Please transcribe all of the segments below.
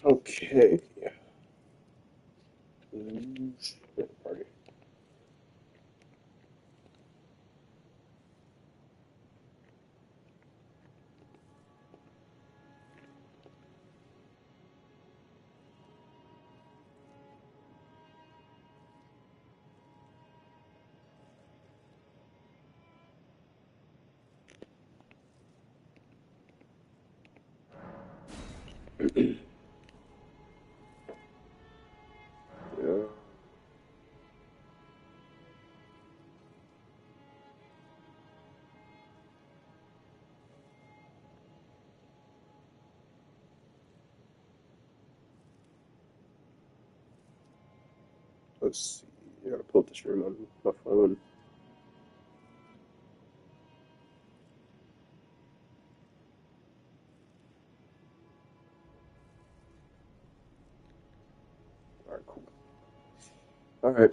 Okay. Party. Yeah. Let's see. I gotta pull up this room on my phone. Alright, cool. Alright.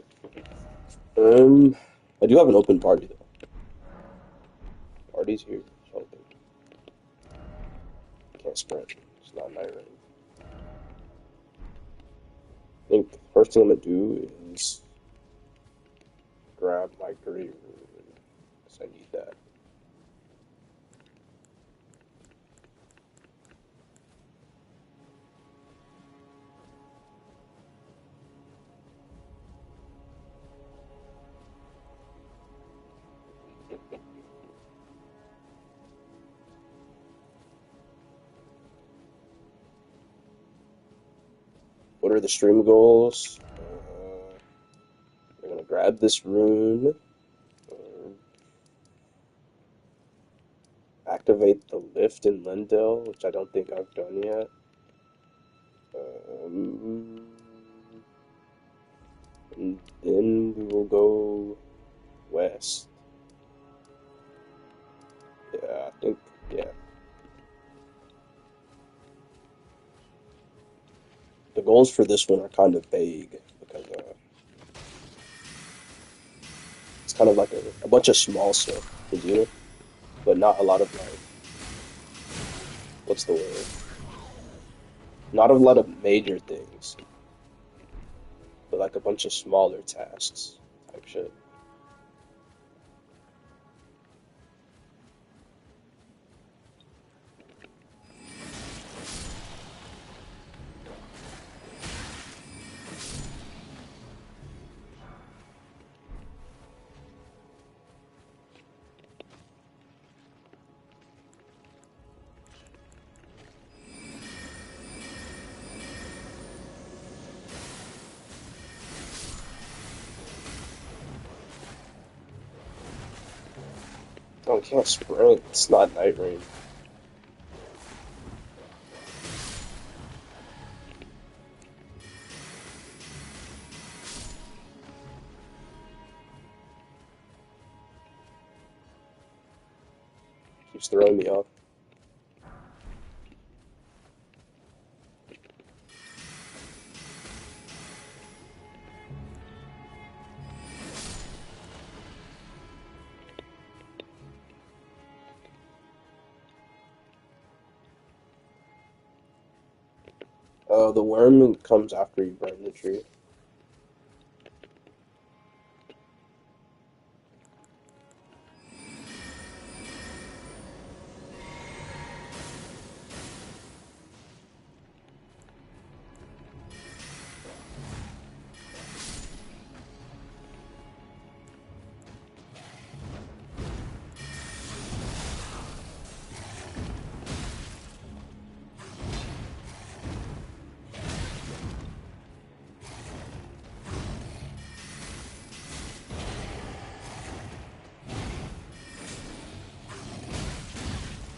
Um, I do have an open party though. Party's here. It's open. Can't sprint. It's not night rain. I think the first thing I'm gonna do is grab my great rune, because I need that. What are the stream goals? I'm gonna grab this rune, activate the lift in Lindell, which I don't think I've done yet. Um, and then we will go west. Yeah, I think, yeah. The goals for this one are kind of vague because it's kind of like a bunch of small stuff to do, but not a lot of like, what's the word? Not a lot of major things, but like a bunch of smaller tasks type shit. Oh, I can't sprint. It's not night rain. Keeps throwing me off. The worm comes after you burn the tree.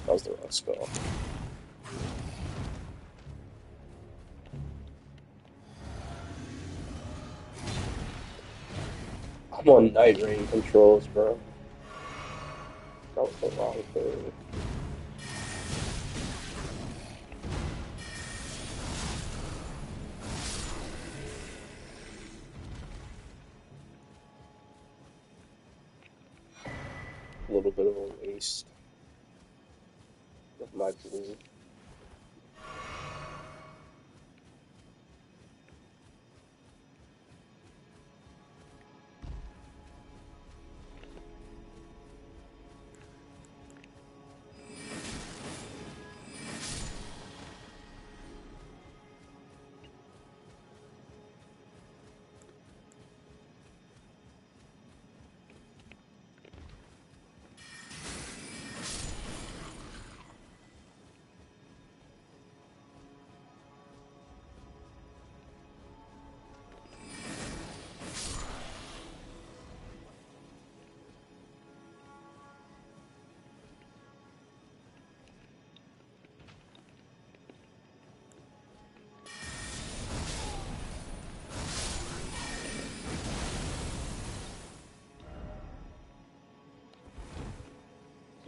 That was the wrong spell. I'm on night rain controls, bro. That was the wrong thing. A little bit of a waste of my blue.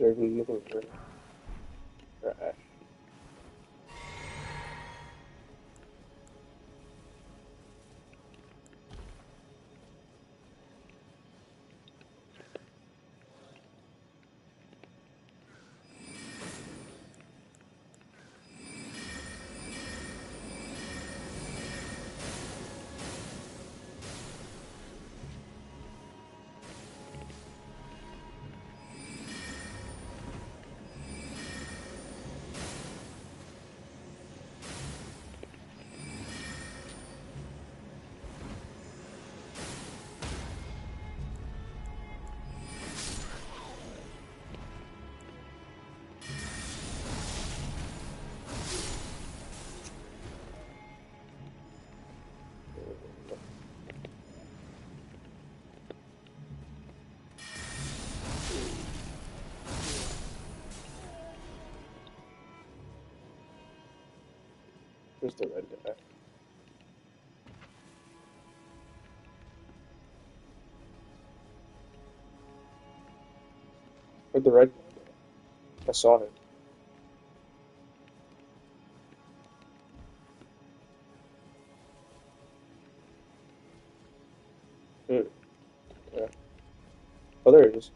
There's nothing for trash. Where's the red guy? Where'd the red guy go? I saw him. Hmm. Yeah. Oh, there he is.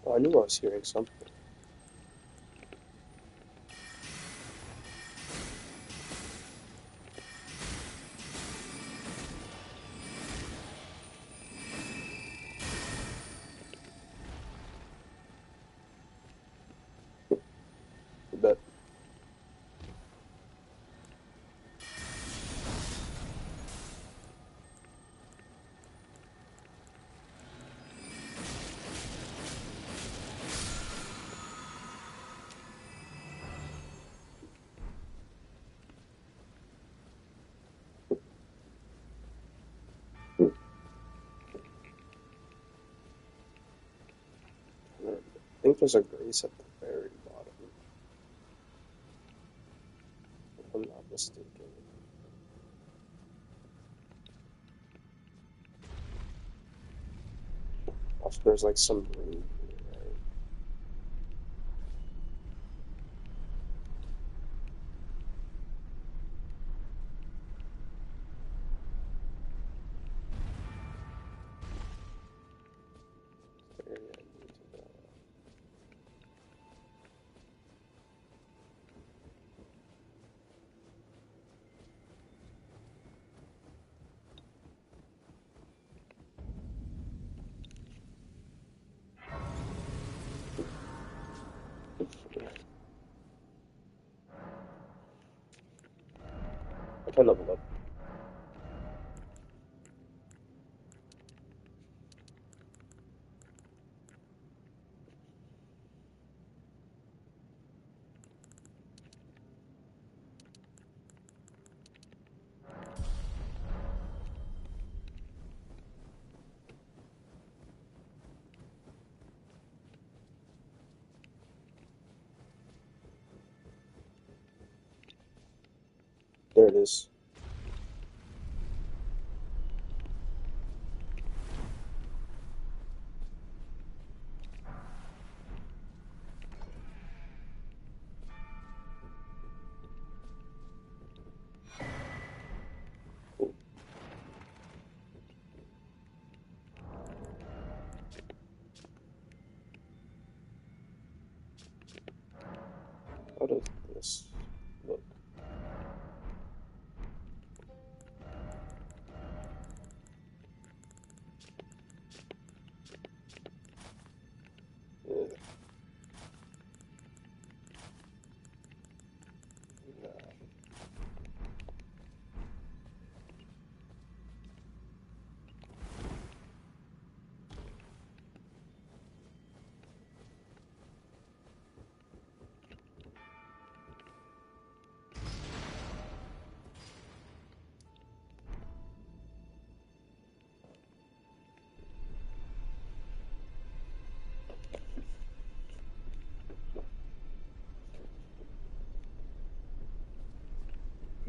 Oh, I knew I was hearing something. I bet. if there's a grace at the very bottom, if I'm not mistaken. Also, there's like some room here, right? Area I need to go. I can level up. There it is. Cool. How does this look? Ugh.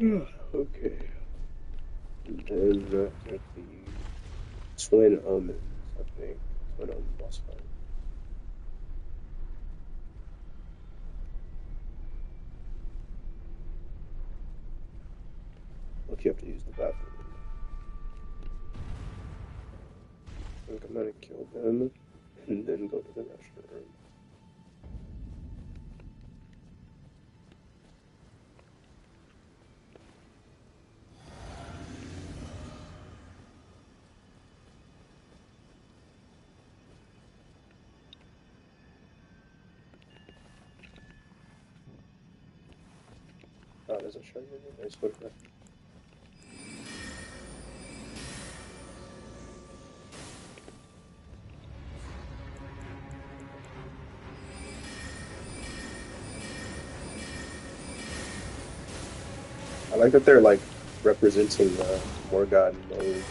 Nah. Okay. And then there's the Twin Omens, I think. Twin Omen boss fight. Look, you have to use the bathroom. I think I'm gonna kill them and then go to the restroom. Oh, there's a shiny nice photograph. I like that they're like representing Morgott mode.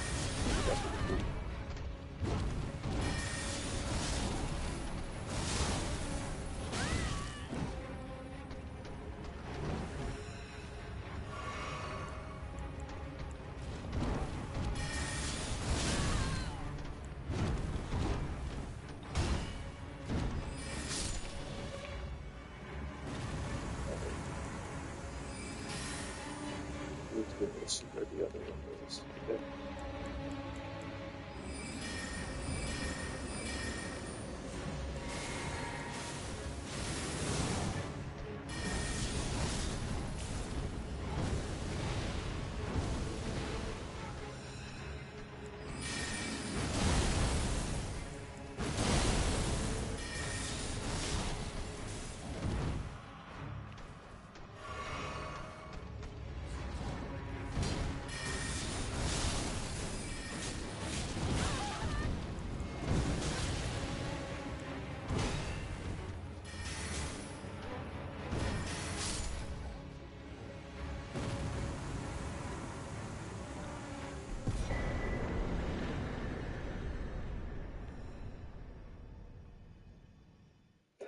Let's see where the other one is. Okay.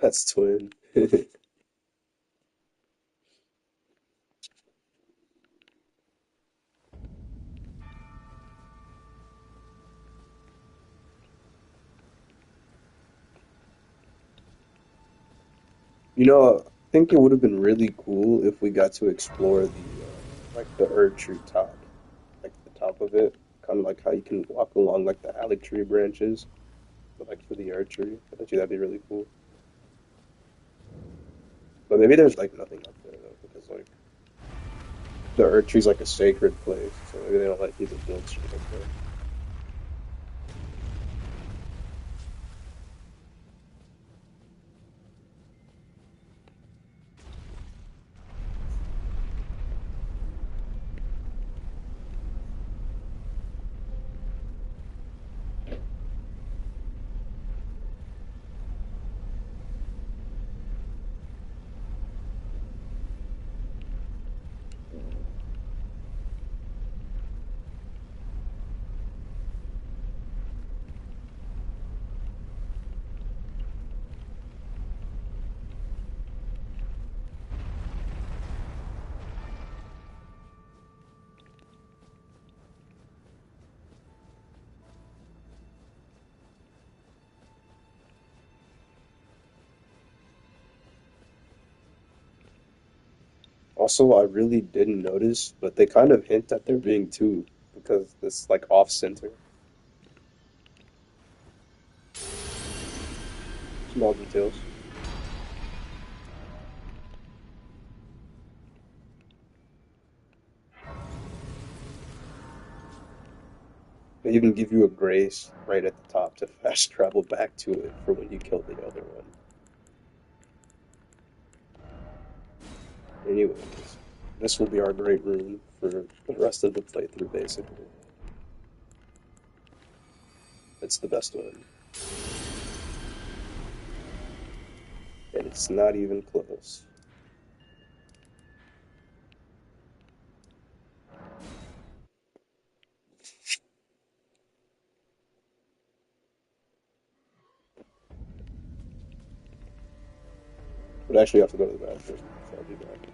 That's twin. I think it would have been really cool if we got to explore the like the Erd tree top, like the top of it, kind of like how you can walk along like the alec tree branches, but like for the Erd tree. I bet you that'd be really cool. But maybe there's like nothing up there though, because like the Erd tree's like a sacred place, so maybe they don't let people build shit up there. Also, I really didn't notice, but they kind of hint at there being two because this like off center, small details. They even give you a grace right at the top to fast travel back to it for when you kill the other one. Anyways, this will be our great room for the rest of the playthrough, basically. It's the best one, and it's not even close. But I actually have to go to the bathroom, so I'll be back.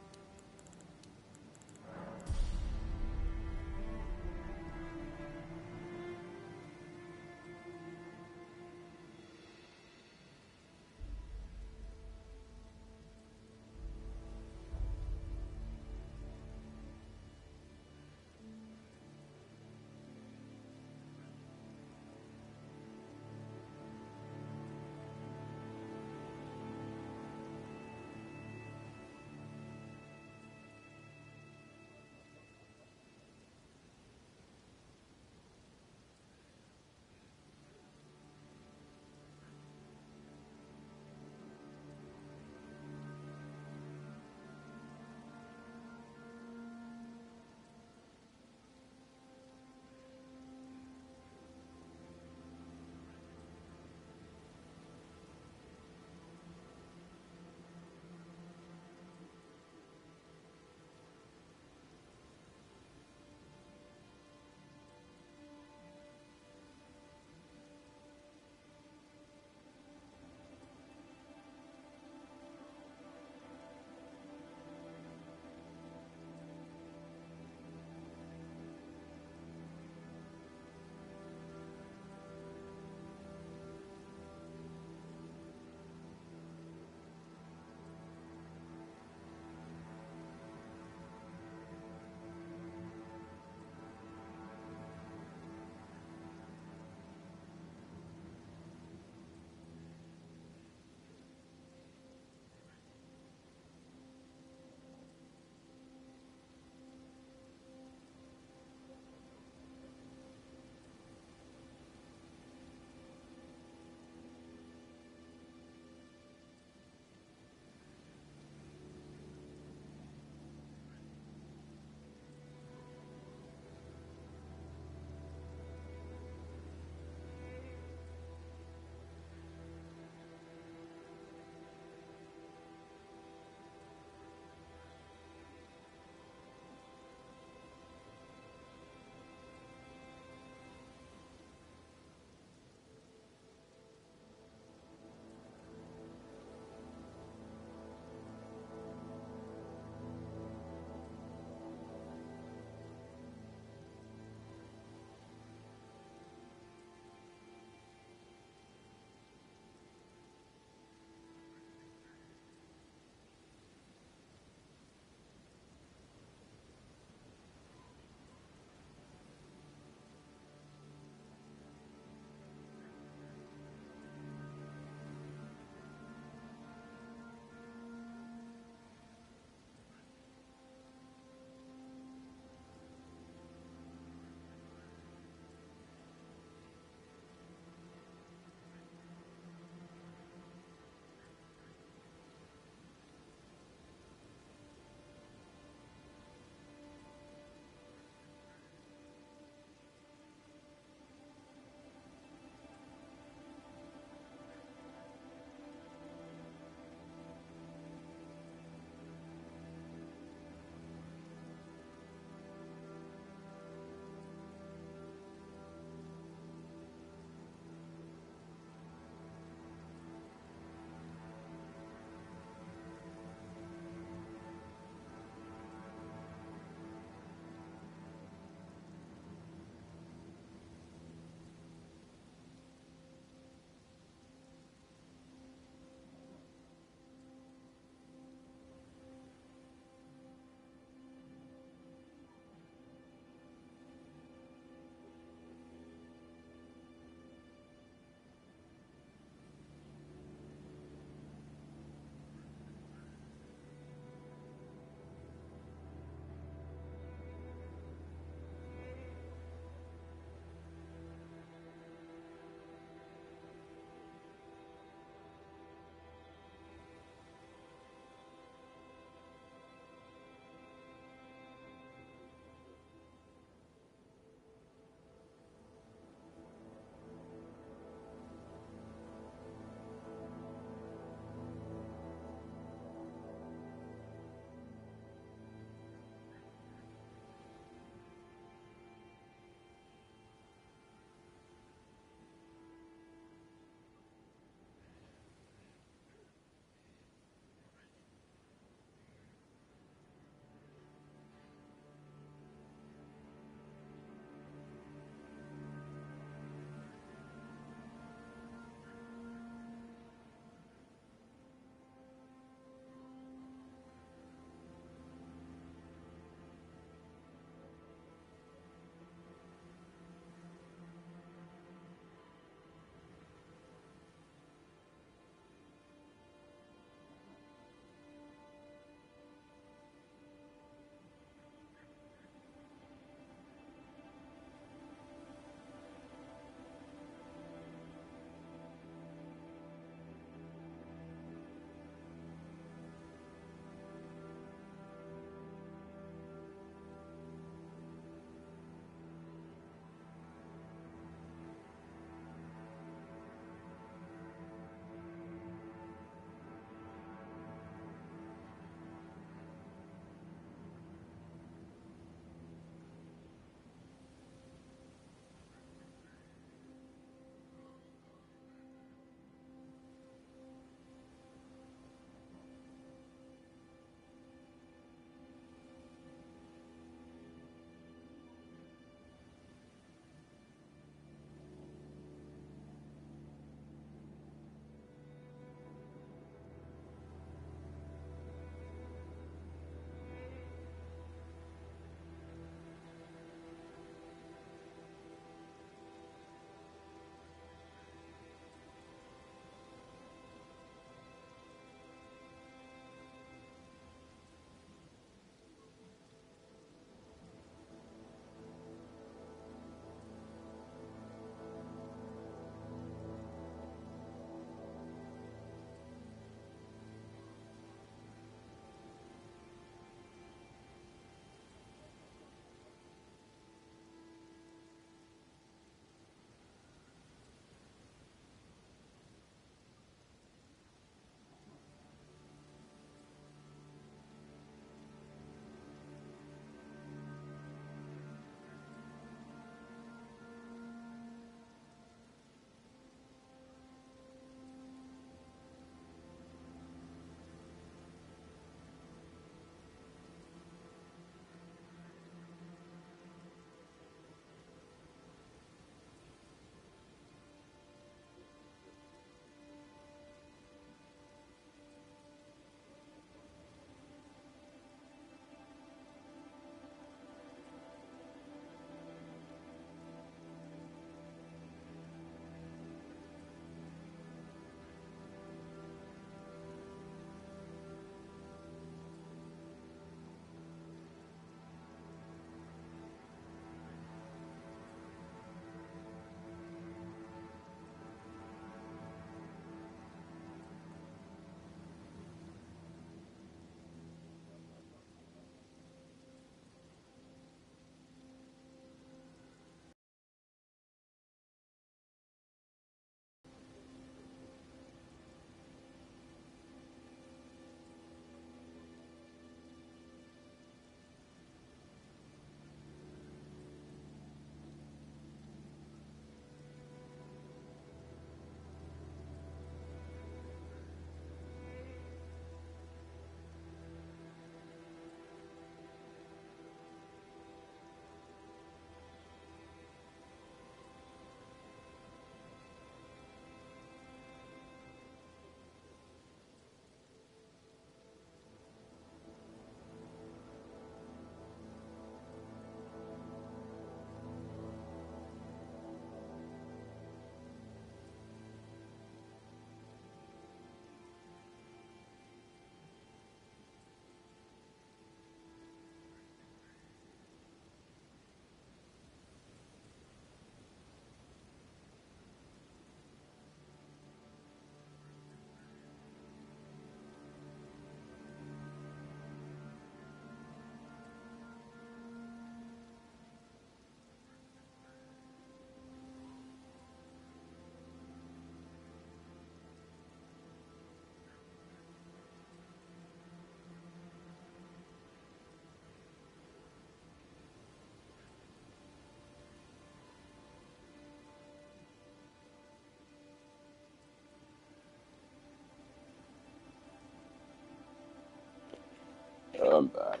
I'm back.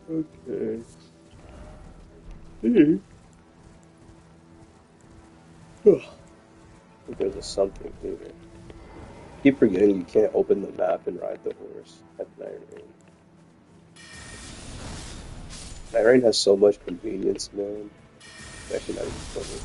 Okay. Hmm. I think there's a something here. Keep forgetting you can't open the map and ride the horse at Night Rain. Night Rain has so much convenience, man. It's actually not even funny.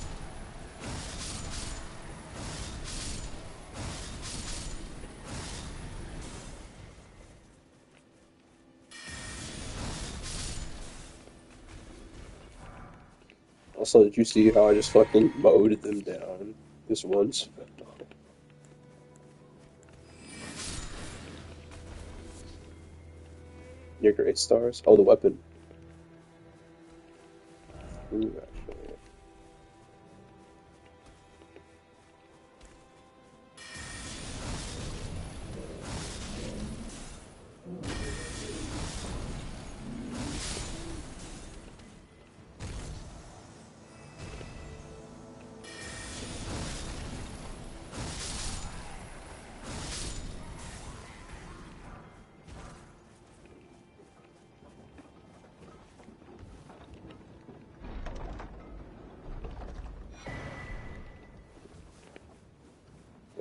Also, did you see how I just fucking mowed them down this once? Near Great Stars? Oh, the weapon. Ooh, actually.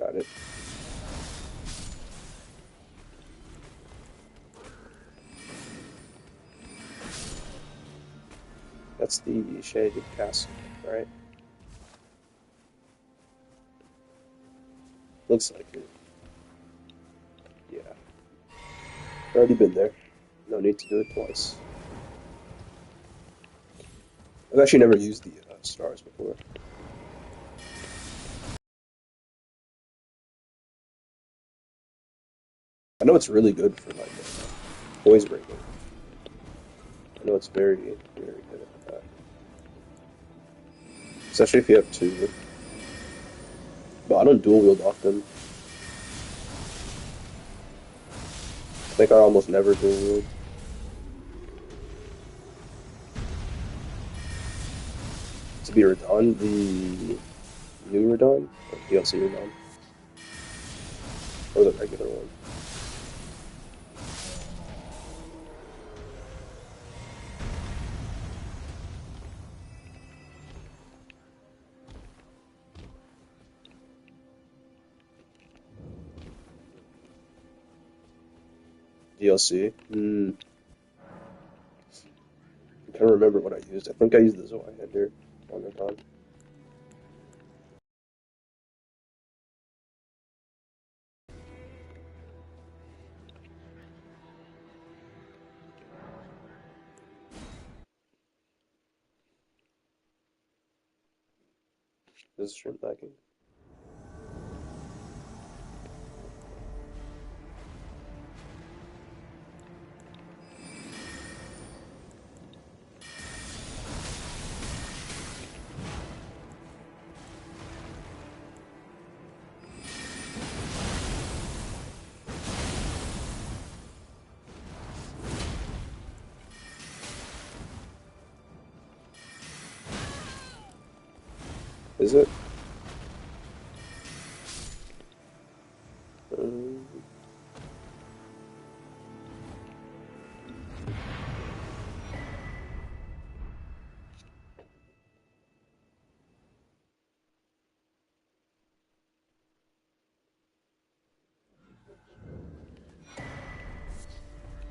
Got it. That's the Shaded Castle, right? Looks like it. Yeah. Already been there. No need to do it twice. I've actually never used the stars before. I know it's really good for like poise breaking. I know it's very, very good at that. Especially if you have two. But I don't dual wield often. I think I almost never dual wield. To be Radon, the new Radon, or DLC Radon, or the regular one. DLC. I can't remember what I used. I think I used the Zoihander on Radon. This is shrimp packing. Is it? Um,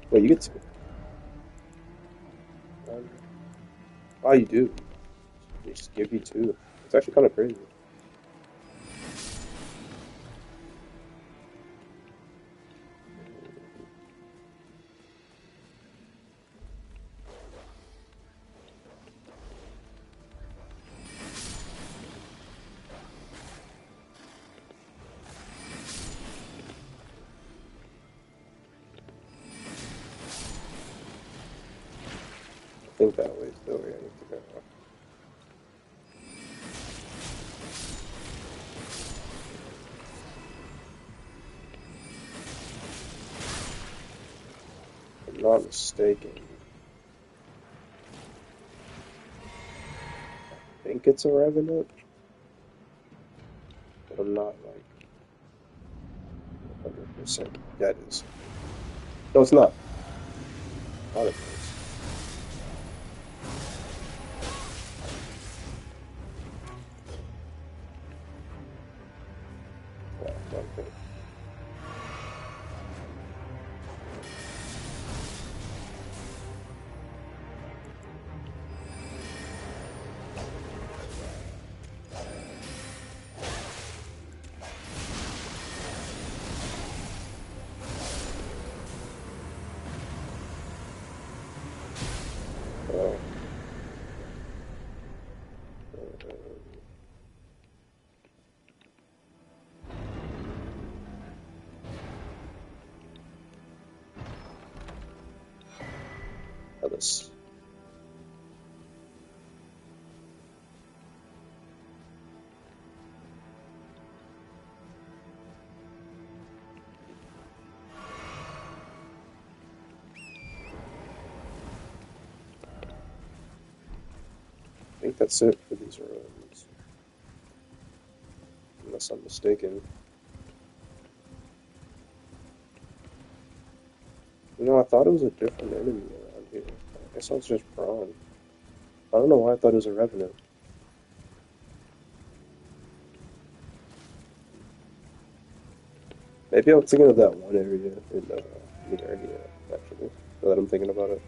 wait, you get two. Um, oh, you do. They just give you two. It's actually kind of crazy. I think that way is the way I need to go. If I'm not mistaken. I think it's a Revenant. I'm not like 100%. Yeah, it is. No, it's not. Thought it was. Yeah, okay. Uh, Ellis. I think that's it for these runs, unless I'm mistaken. You know, I thought it was a different enemy around here. I guess I was just wrong. I don't know why I thought it was a revenant. Maybe I'm thinking of that one area near here, actually. Now that I'm thinking about it.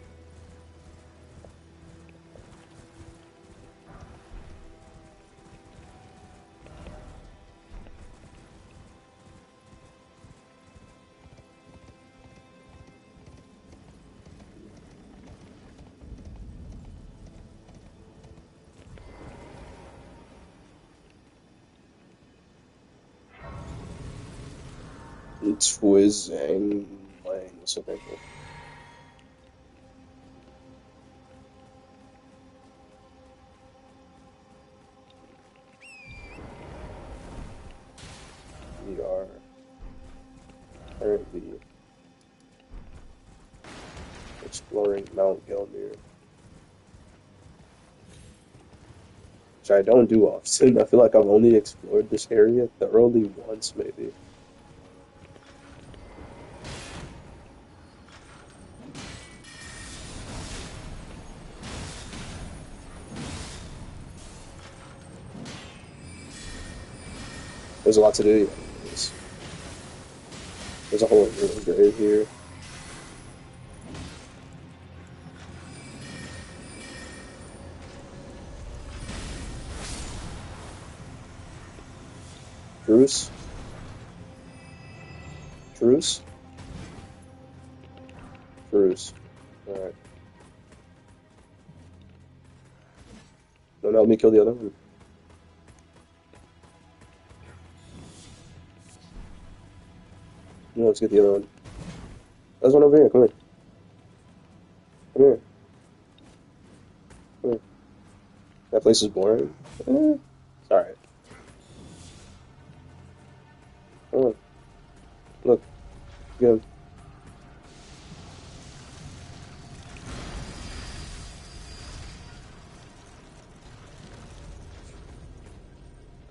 Twiz and Lang or something like that. We are currently exploring Mount Gelmir, which I don't do often. I feel like I've only explored this area thoroughly once, maybe. There's a lot to do. There's a whole grave here. Truce? Truce? Truce. Alright. Don't help me kill the other one. No, let's get the other one. There's one over here. Come here. Come here. Come here. That place is boring. It's alright. Come on. Look. Get him.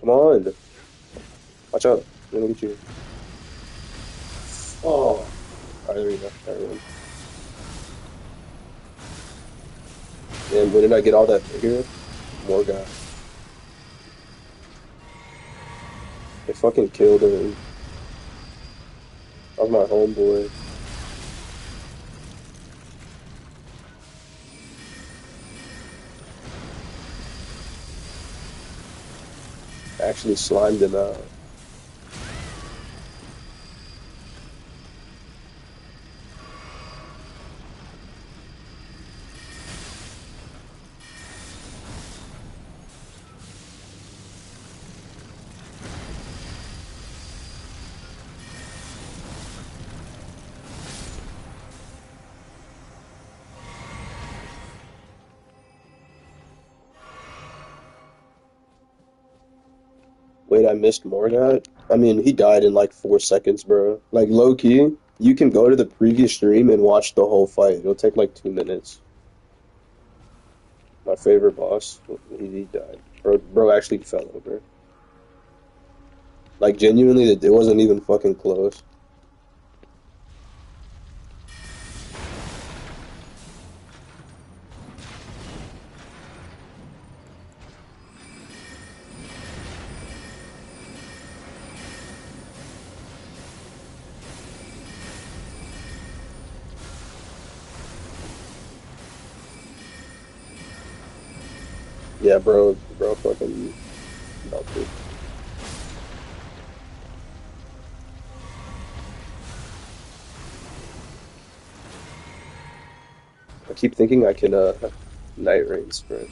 Come on. Watch out. I'm gonna get you. Oh. Alright, there we go. There we go. And when did I get all that here? More guy. They fucking killed him. That was my homeboy. Actually slimed him out. Wait, I missed Morgat? I mean, he died in like 4 seconds, bro. Like, low key, you can go to the previous stream and watch the whole fight. It'll take like 2 minutes. My favorite boss, he died. Bro actually fell over. Like genuinely, it wasn't even fucking close. Yeah, bro, fucking melted. I keep thinking I can night rain sprint.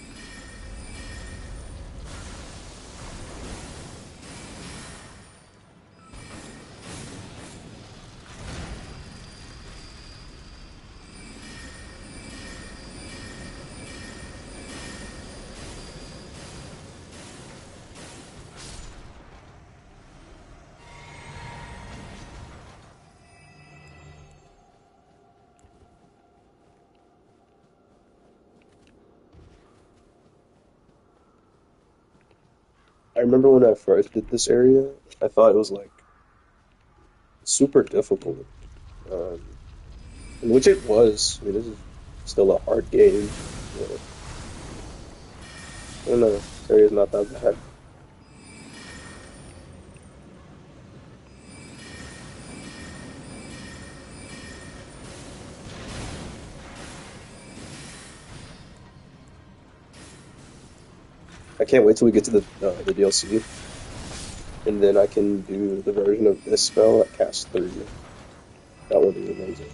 I remember when I first did this area, I thought it was like super difficult, um, and which it was. I mean, this is still a hard game, but I don't know. This area is not that bad. I can't wait till we get to the DLC, and then I can do the version of this spell at cast 3. That would be amazing.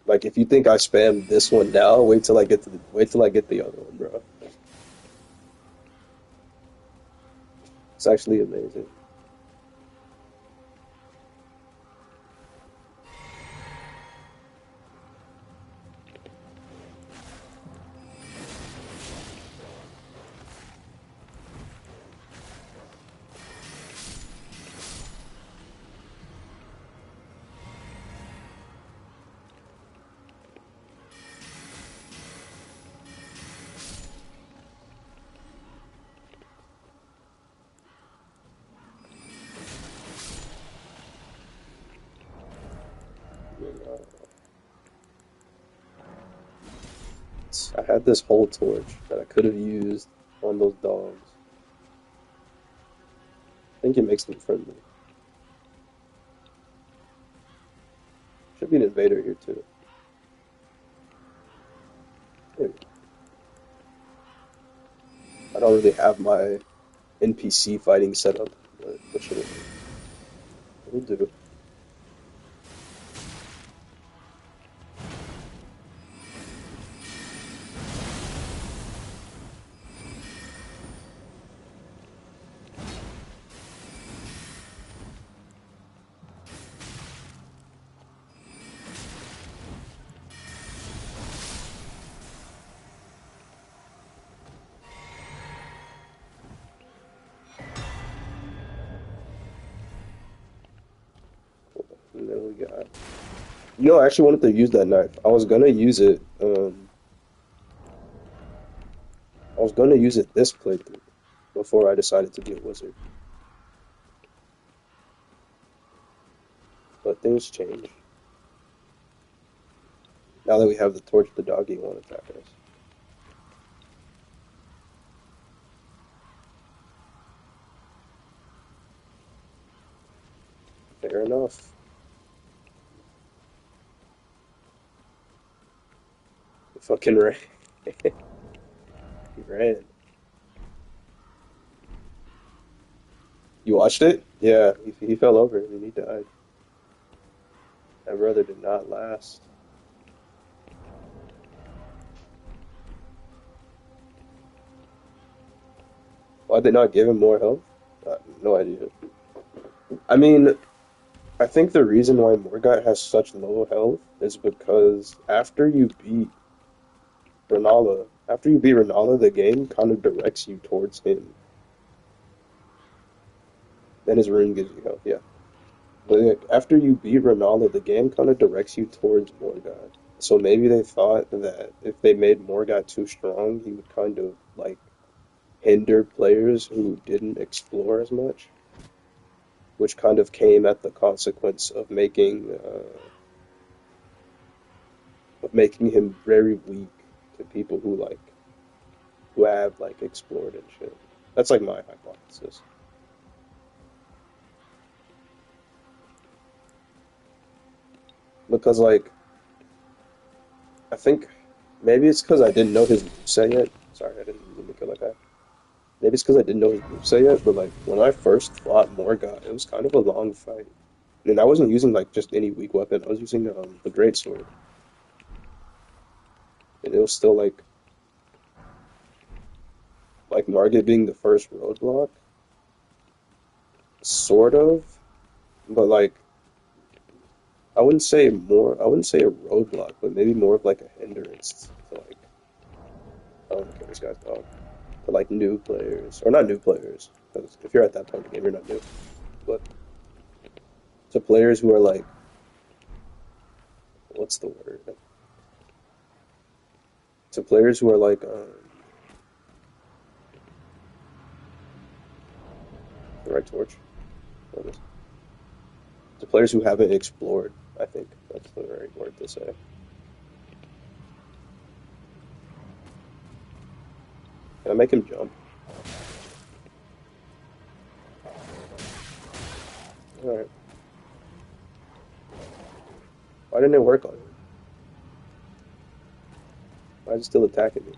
Like if you think I spam this one now, wait till I get the other one, bro. It's actually amazing. I had this whole torch that I could have used on those dogs. I think it makes them friendly. Should be an invader here too. Maybe. I don't really have my NPC fighting set up, but what should it will do? And then we got. I actually wanted to use that knife. I was gonna use it. I was gonna use it this playthrough before I decided to be a wizard, but things change. Now that we have the torch, the doggy won't attack us. Fair enough. He fucking ran. He ran. You watched it? Yeah, he fell over and he died. That brother did not last. Why'd they not give him more health? No idea. I mean, I think the reason why Morgott has such low health is because after you beat Renala, the game kind of directs you towards him. Then his rune gives you health, yeah. But like, after you beat Renala, the game kind of directs you towards Morgott. So maybe they thought that if they made Morgott too strong, he would kind of like hinder players who didn't explore as much, which kind of came at the consequence of making him very weak to people who have like explored and shit. That's like my hypothesis. Because like I think maybe it's because I didn't know his moveset yet. Sorry, I didn't mean to go like that. Maybe it's because I didn't know his moveset yet, but like when I first fought Morgot, it was kind of a long fight. And I wasn't using like just any weak weapon. I was using the great sword. And it was still like Margit being the first roadblock, sort of, but like I wouldn't say a roadblock, but maybe more of like a hindrance to like I don't care this guy's dog. To like new players. Or not new players, because if you're at that point in the game you're not new. But to players who are like what's the word? To players who are like the right torch. To players who haven't explored, I think that's the right word to say. Can I make him jump? Alright. Why didn't it work on him? Why is it still attacking me?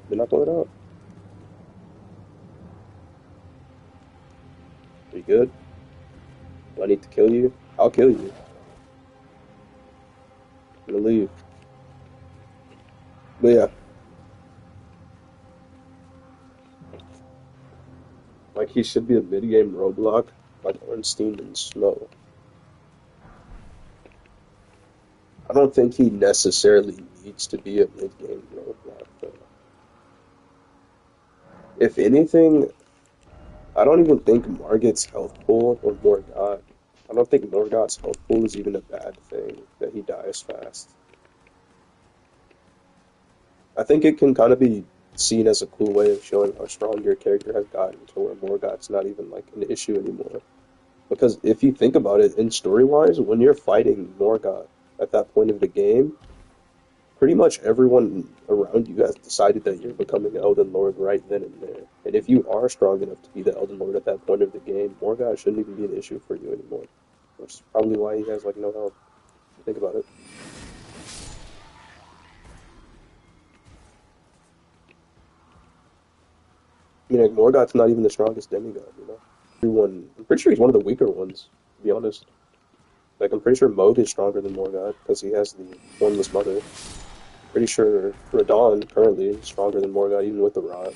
You're not going out. Are you good? Do I need to kill you? I'll kill you. I'm gonna leave. But yeah, like he should be a mid-game roadblock, like Ornstein and Snow. I don't think he necessarily needs to be a mid-game roadblock, though. If anything, I don't even think Margit's health pool or Morgott. I don't think Morgott's health pool is even a bad thing that he dies fast. I think it can kind of be seen as a cool way of showing how strong your character has gotten to where Morgott's not even like an issue anymore. Because if you think about it, in story-wise, when you're fighting Morgott at that point of the game, pretty much everyone around you has decided that you're becoming Elden Lord right then and there. And if you are strong enough to be the Elden Lord at that point of the game, Morgott shouldn't even be an issue for you anymore. Which is probably why he has like no health. Think about it. I mean, like, Morgott's not even the strongest demigod, you know? I'm pretty sure he's one of the weaker ones, to be honest. Like, I'm pretty sure Mohg is stronger than Morgott because he has the Formless Mother. Pretty sure Radahn currently is stronger than Morgott, even with the Rot.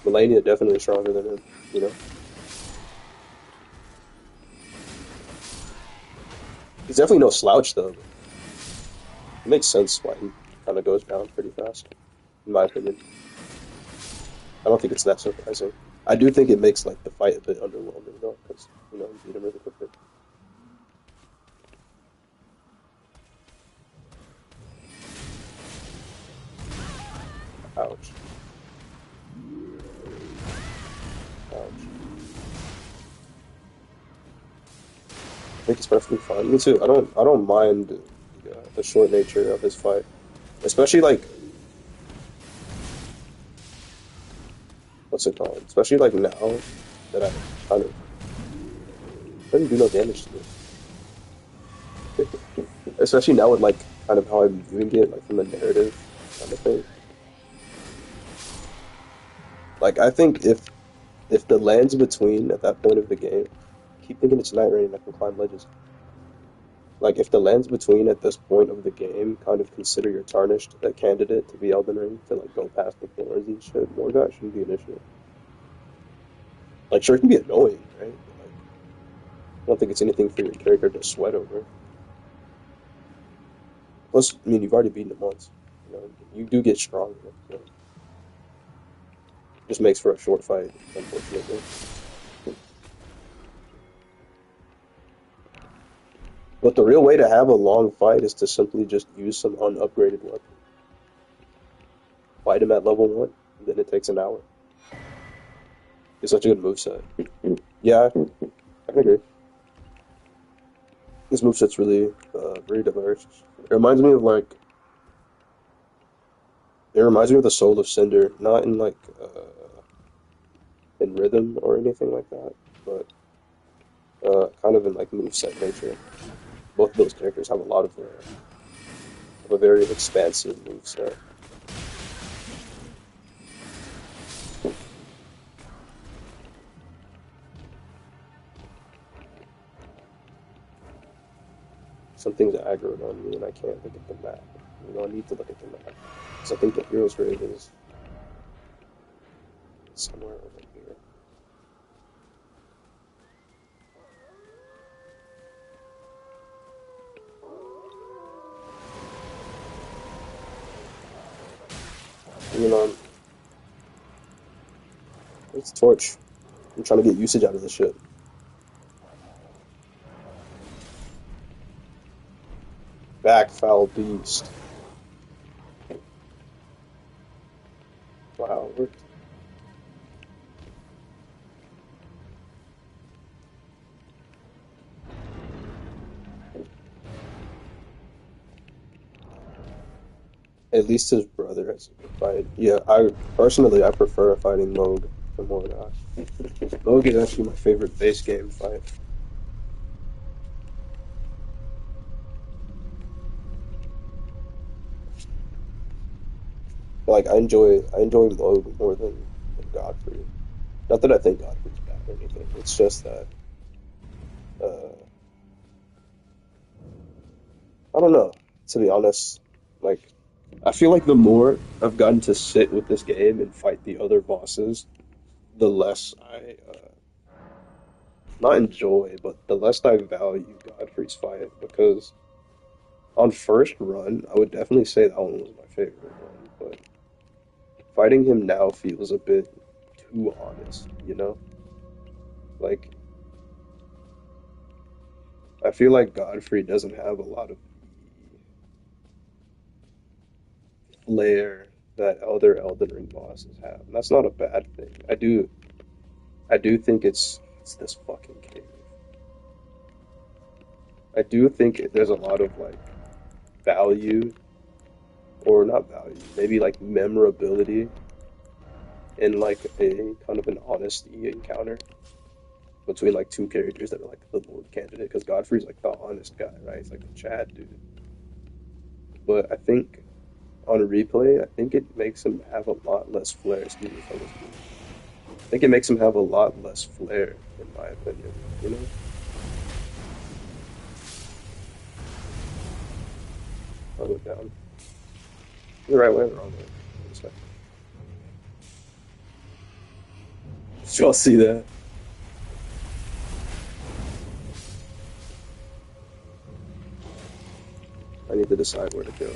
Melania definitely stronger than him, you know? He's definitely no slouch, though. It makes sense why he kind of goes down pretty fast, in my opinion. I don't think it's that surprising. I do think it makes like the fight a bit underwhelming, though, because, you know, you beat him really quickly. Ouch. Ouch. I think it's perfectly fine. Me too. I don't mind the short nature of his fight, especially like what's it called? Especially like now that I kind of doesn't do no damage to me. Especially now with like kind of how I'm viewing it, like from a narrative kind of thing. Like I think if the lands between at that point of the game, I keep thinking it's night rain, I can climb ledges. Like if the lands between at this point of the game kind of consider your tarnished a candidate to be Elden Ring to like go past the floors and shit, Morgoth shouldn't be an issue. Like sure it can be annoying, right? But like I don't think it's anything for your character to sweat over. Plus, I mean you've already beaten him once. You know, you do get stronger, so it just makes for a short fight, unfortunately. But the real way to have a long fight is to simply just use some unupgraded weapon. Fight him at level 1, and then it takes an hour. It's such a good moveset. Yeah, I can agree. This moveset's really very diverse. It reminds me of like it reminds me of the Soul of Cinder, not in like in rhythm or anything like that, but kind of in like moveset nature. Both of those characters have a very expansive moveset. Something's aggroed on me and I can't look at the map. You know, I need to look at the map. Because I think the hero's grave is somewhere over here. You know, it's torch. I'm trying to get usage out of this shit. Back, foul beast. Wow, it worked. At least his brother has a good fight. Yeah, I prefer fighting Moog to Morgoth. Moog is actually my favorite base game fight. Like I enjoy Moog more than Godfrey. Not that I think Godfrey's bad or anything. It's just that uh, I don't know. To be honest, like I feel like the more I've gotten to sit with this game and fight the other bosses, the less I not enjoy, but the less I value Godfrey's fight because on first run, I would definitely say that one was my favorite one, but fighting him now feels a bit too honest, you know? Like I feel like Godfrey doesn't have a lot of flair that other Elden Ring bosses have. And that's not a bad thing. I do think it's this fucking cave. I do think there's a lot of like value or not value, maybe like memorability in like a kind of an honesty encounter between like two characters that are like the Lord candidate. Because Godfrey's like the honest guy, right? He's like the Chad dude. But I think on replay, I think it makes him have a lot less flair. Excuse me, fellas. I think it makes him have a lot less flair, in my opinion. You know, I'll go down. The right way or the wrong way? This way. Did y'all see that? I need to decide where to go.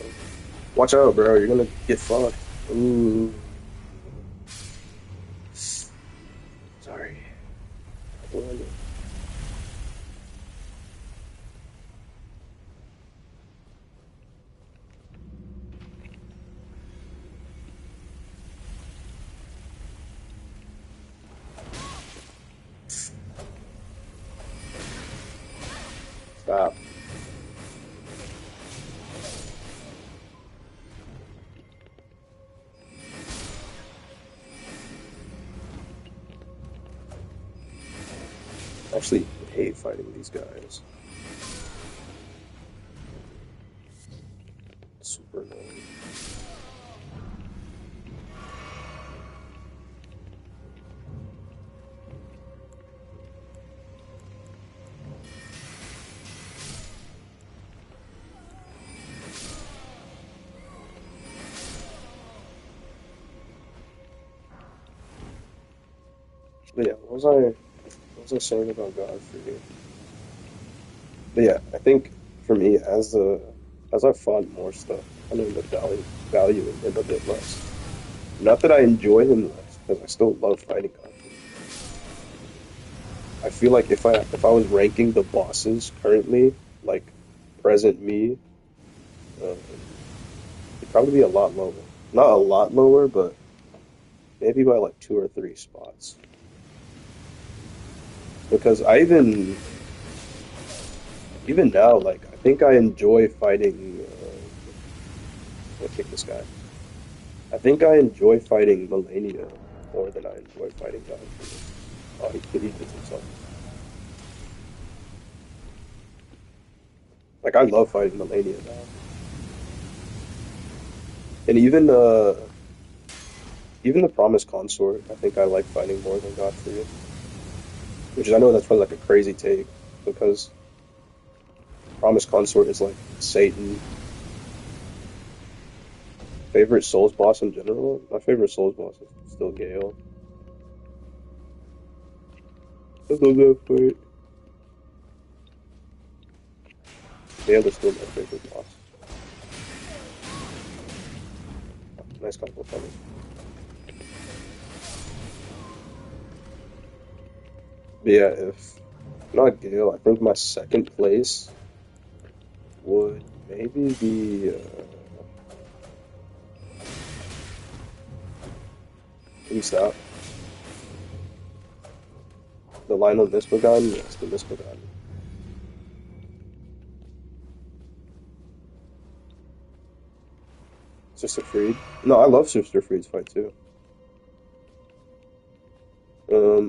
Watch out, bro. You're gonna get fucked. Ooh. Sorry. Stop. I actually hate fighting these guys. Super annoying. But yeah, what was I saying about Godfrey? But yeah, I think for me, as I fought more stuff, I ended up valuing him a bit less. Not that I enjoy him less, because I still love fighting Godfrey. I feel like if I was ranking the bosses currently, like present me, it'd probably be a lot lower. Not a lot lower, but maybe by like 2 or 3 spots. Because even now, like I think I enjoy fighting. I'm gonna kick this guy. I think I enjoy fighting Melania more than I enjoy fighting Godfrey. Oh, he did himself. Like I love fighting Melania now, and even the Promised Consort. I think I like fighting more than Godfrey, which is I know that's probably like a crazy take because Promised Consort is like Satan. Favorite Souls boss in general? My favorite Souls boss is still Gale. I love that fight. Gale is still my favorite boss. Nice combo coming. But yeah, if not Gale, I think my second place would maybe be who's that? The Lionel Nispagan? Yes, the Nispagan. Sister Freed. No, I love Sister Freed's fight too.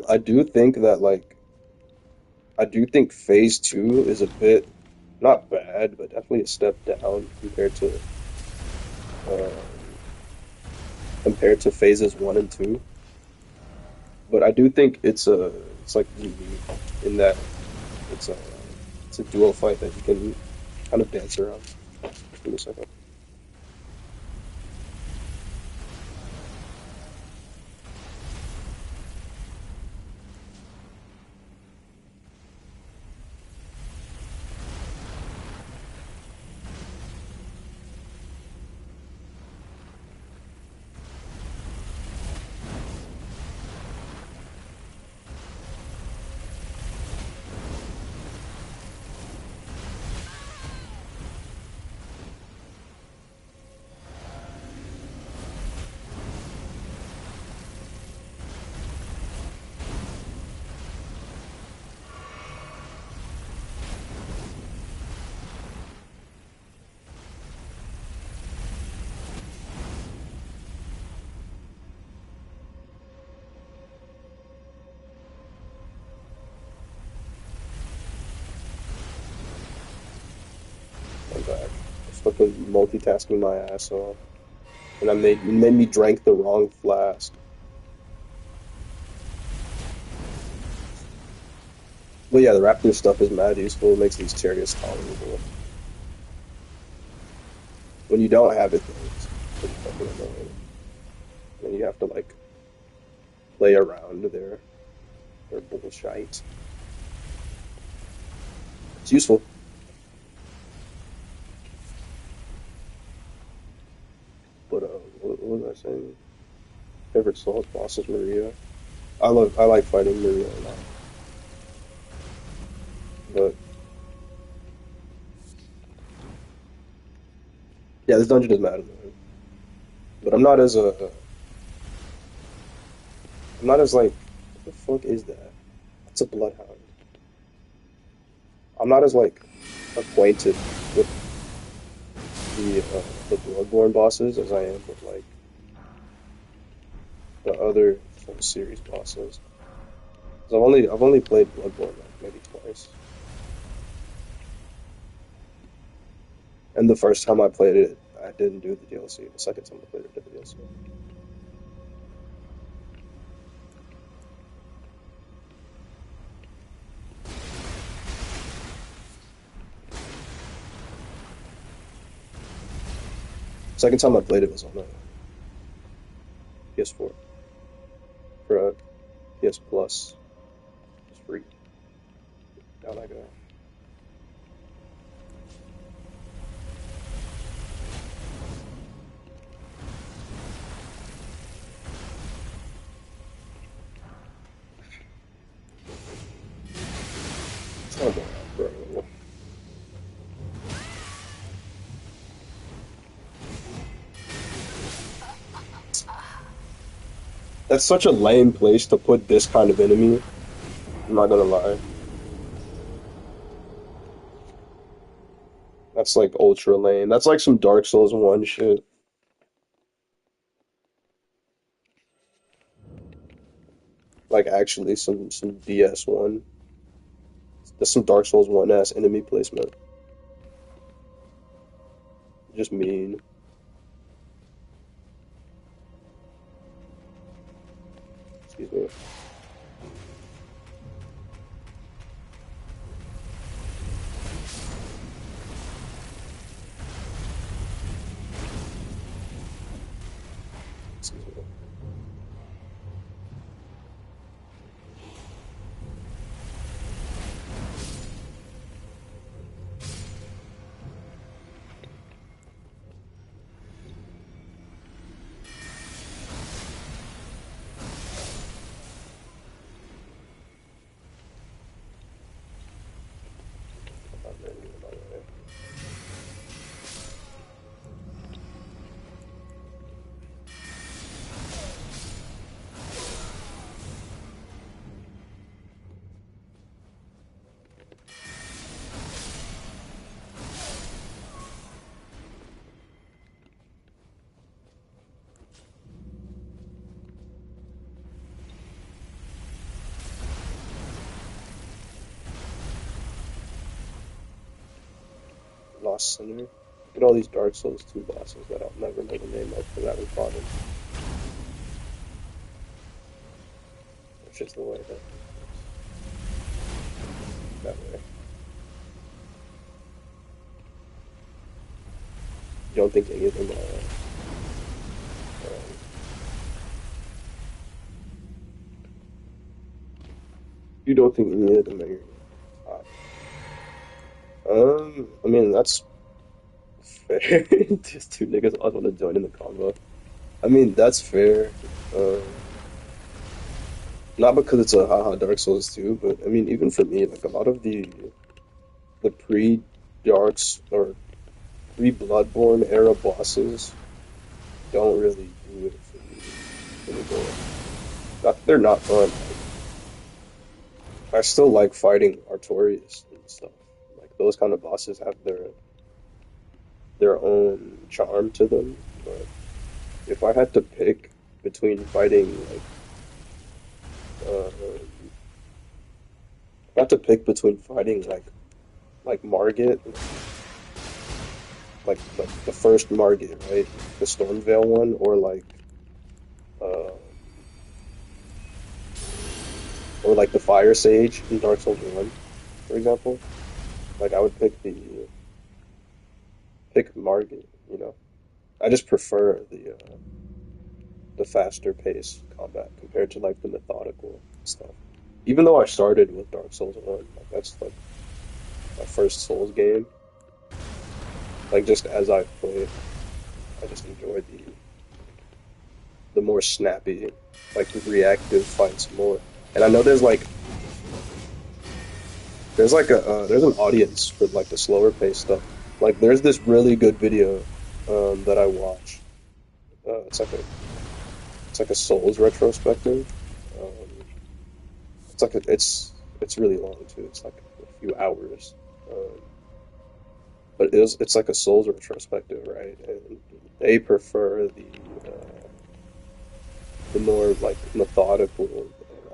I do think that like I do think phase two is a bit not bad, but definitely a step down um, compared to phases one and two. But I do think it's like unique in that it's a it's a dual fight that you can kind of dance around. Give me a second. I'm back. I was fucking multitasking my ass off, and it made me drank the wrong flask. But yeah, the Raptor stuff is mad useful. It makes these chariots tolerable. When you don't have it, though, it's pretty fucking annoying. And you have to like play around their bullshit. It's useful, but what was I saying? Favorite Souls boss is Maria. I like fighting Maria a lot, but yeah, this dungeon is mad annoying. But I'm not as like what the fuck is that? It's a bloodhound. I'm not as like acquainted with the Bloodborne bosses as I am with like the other full series bosses. 'Cause I've only played Bloodborne like maybe twice, and the first time I played it, I didn't do the DLC. The second time I played it, I did the DLC. Second time I played it was on PS4 for PS Plus. It's free. Down I go. Come on, bro. That's such a lame place to put this kind of enemy. I'm not gonna lie. That's like ultra lame. That's like some Dark Souls 1 shit. Like actually some DS1. That's some Dark Souls 1 ass enemy placement. Just mean. Excuse me. Excuse me. I'm not ready in my way. Lost Sinner. Look at all these Dark Souls 2 bosses that I'll never know the name of because I haven't fought them. It's just the way that it works. That way. You don't think any of them um, you don't think any of them are hot. I mean that's fair. Just two niggas all want to join in the combo. I mean that's fair. Not because it's a haha Dark Souls 2, but I mean even for me, like a lot of the pre-Darks or pre-Bloodborne era bosses don't really do it for me anymore. They're not fun. I still like fighting Artorias and stuff. Like those kind of bosses have their own charm to them. But if I had to pick between fighting if I had to pick between fighting like Margit, like the first Margit, right, the Stormveil one, uh, or like the Fire Sage in Dark Souls 1, for example, like I would pick Margit. You know, I just prefer the faster pace combat compared to like the methodical stuff. Even though I started with Dark Souls 1, like that's like my first Souls game. Like just as I've played, I just enjoy the more snappy, like reactive fights more. And I know there's an audience for like the slower pace stuff. Like there's this really good video that I watched. It's like a Souls retrospective. Um, it's really long too. It's like a few hours. Um, but it's like a Souls retrospective, right? And they prefer the more like methodical,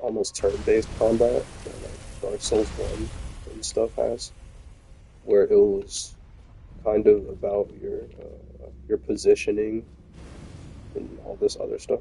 almost turn-based combat that like Dark Souls 1 and stuff has, where it was kind of about your positioning and all this other stuff.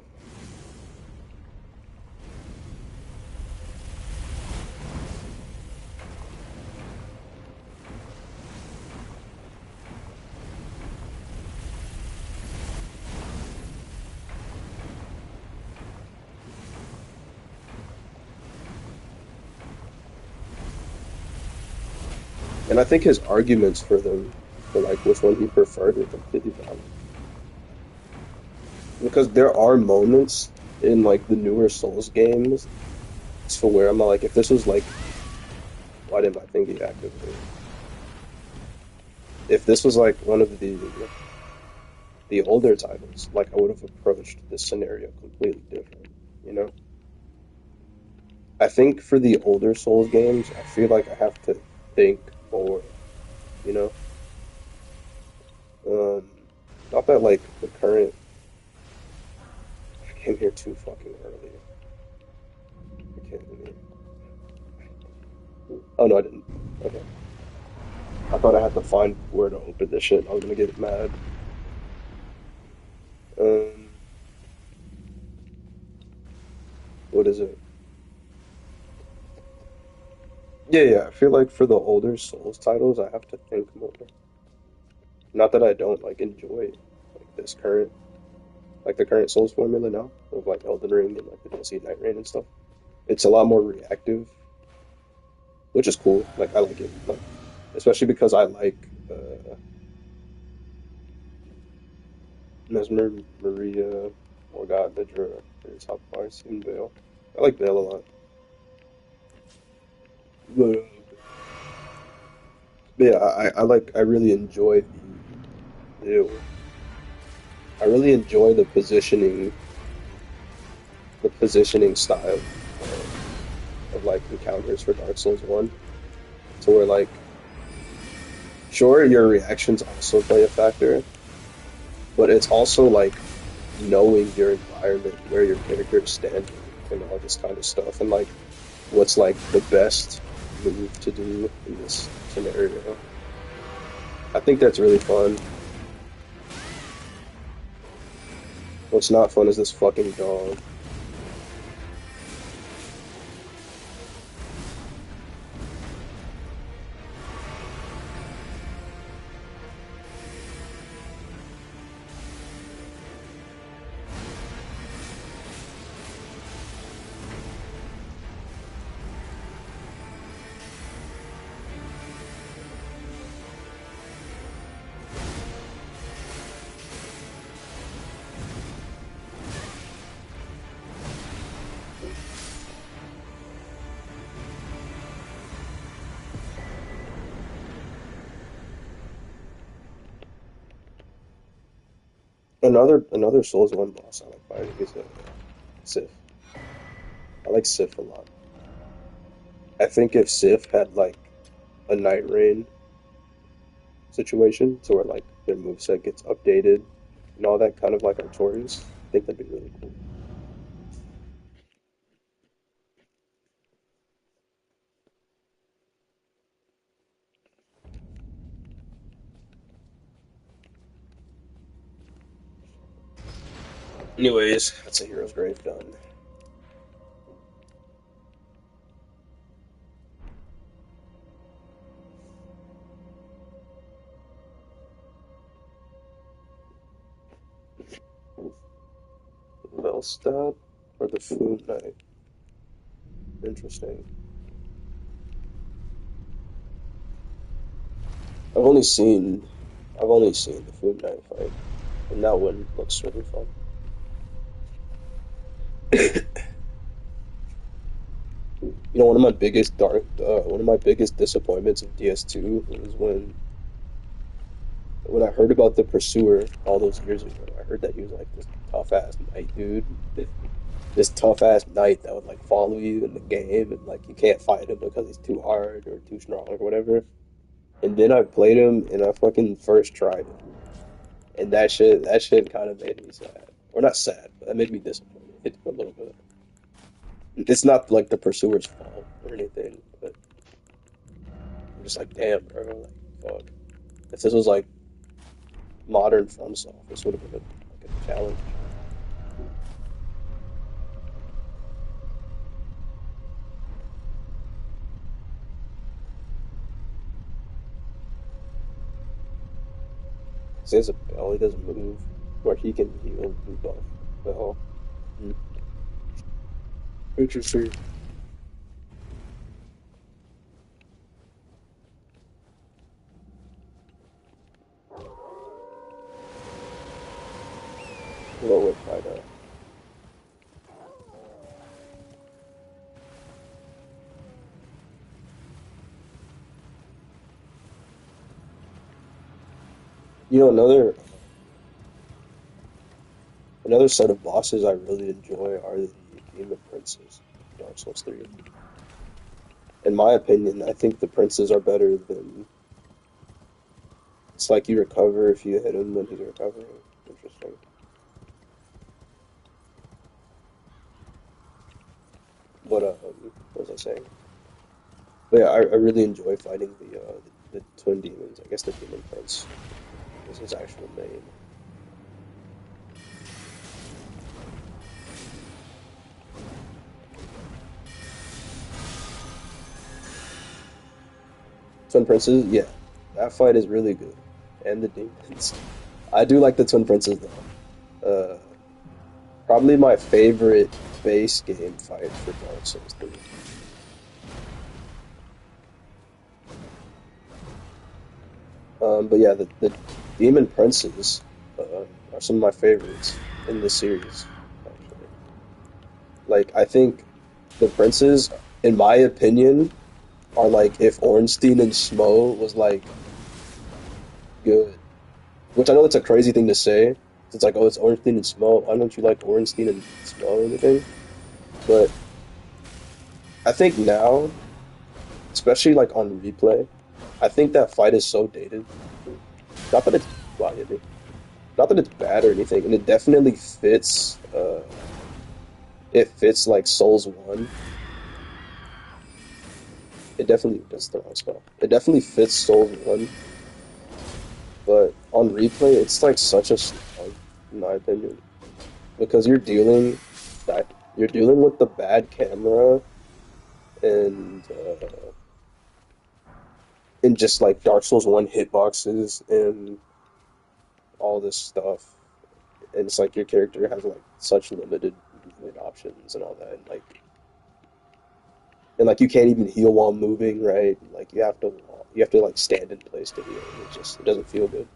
And I think his arguments for like which one he preferred, were completely valid. Because there are moments in like the newer Souls games for where I'm like, if this was like, why didn't my thingy activate? If this was like one of the older titles, like I would have approached this scenario completely different. you know. I think for the older Souls games, I feel like I have to think more, you know. Um, Not that like the current. I came here too fucking early. I can't. Let me. Oh no, I didn't. Okay. I thought I had to find where to open this shit. I was gonna get mad. Um, what is it? Yeah, yeah. I feel like for the older Souls titles, I have to think more. Not that I don't like enjoy like this current, like the current Souls formula now of like Elden Ring and like the DLC Night Rain and stuff. It's a lot more reactive, which is cool. Like I like it, like especially because I like Mesmer, Maria, Morgott, Nidra, or top bars in Vale. I like Vale a lot. But yeah, I really enjoy ew, I really enjoy the positioning style of like encounters for Dark Souls 1. To where like sure your reactions also play a factor, but it's also like knowing your environment, where your character is standing, and all this kind of stuff, and like what's like the best move to do in this scenario. I think that's really fun. What's not fun is this fucking dog. Another Souls 1 boss I like fighting is Sif. I like Sif a lot. I think if Sif had like a Night Rain situation, so where like their moveset gets updated and all that, kind of like Artorias, I think that'd be really cool. Anyways, that's a hero's grave done. Velstad or the Food Knight? Interesting. I've only seen I've only seen the Food Knight fight, and that one looks really fun. You know, one of my biggest disappointments of DS2 was when I heard about the Pursuer all those years ago. I heard that he was like this tough ass knight dude, this tough ass knight that would like follow you in the game, and like you can't fight him because he's too hard or too strong or whatever. And then I played him, and I fucking first tried him, and that shit kind of made me sad, or not sad, but that made me disappointed a little bit. It's not like the Pursuer's fault or anything, but I'm just like, damn, bro, like, fuck. If this was like modern FromSoft, this would have been like a challenge. He has a bell, he doesn't move, where he can heal and buff bell. Hmm. Interesting. What would try to? You know, another set of bosses I really enjoy are the demon princes in Dark Souls 3. In my opinion, I think the princes are better than. It's like you recover if you hit him when he's recovering. Interesting. What was I saying? But yeah, I really enjoy fighting the twin demons. I guess the demon prince is his actual name. Twin princes, yeah, that fight is really good, and the demons. I do like the twin princes though. Probably my favorite base game fight for Dark Souls 3. But yeah, the demon princes are some of my favorites in the series. Actually, like I think the princes, in my opinion, are like if Ornstein and Smo was like good. Which I know that's a crazy thing to say. It's like, oh, it's Ornstein and Smo. Why don't you like Ornstein and Smo or anything? But I think now, especially like on replay, I think that fight is so dated. Not that it's wow, yeah, dude. Not that it's bad or anything, and it definitely fits. It fits like Souls One. It definitely that's the wrong spell. It definitely fits Souls One, but on replay, it's like such a slog, in my opinion, because that you're dealing with the bad camera and just like Dark Souls One hitboxes and all this stuff. And it's like your character has like such limited movement options and all that. And like you can't even heal while moving, right? Like you have to like stand in place to heal. And it doesn't feel good.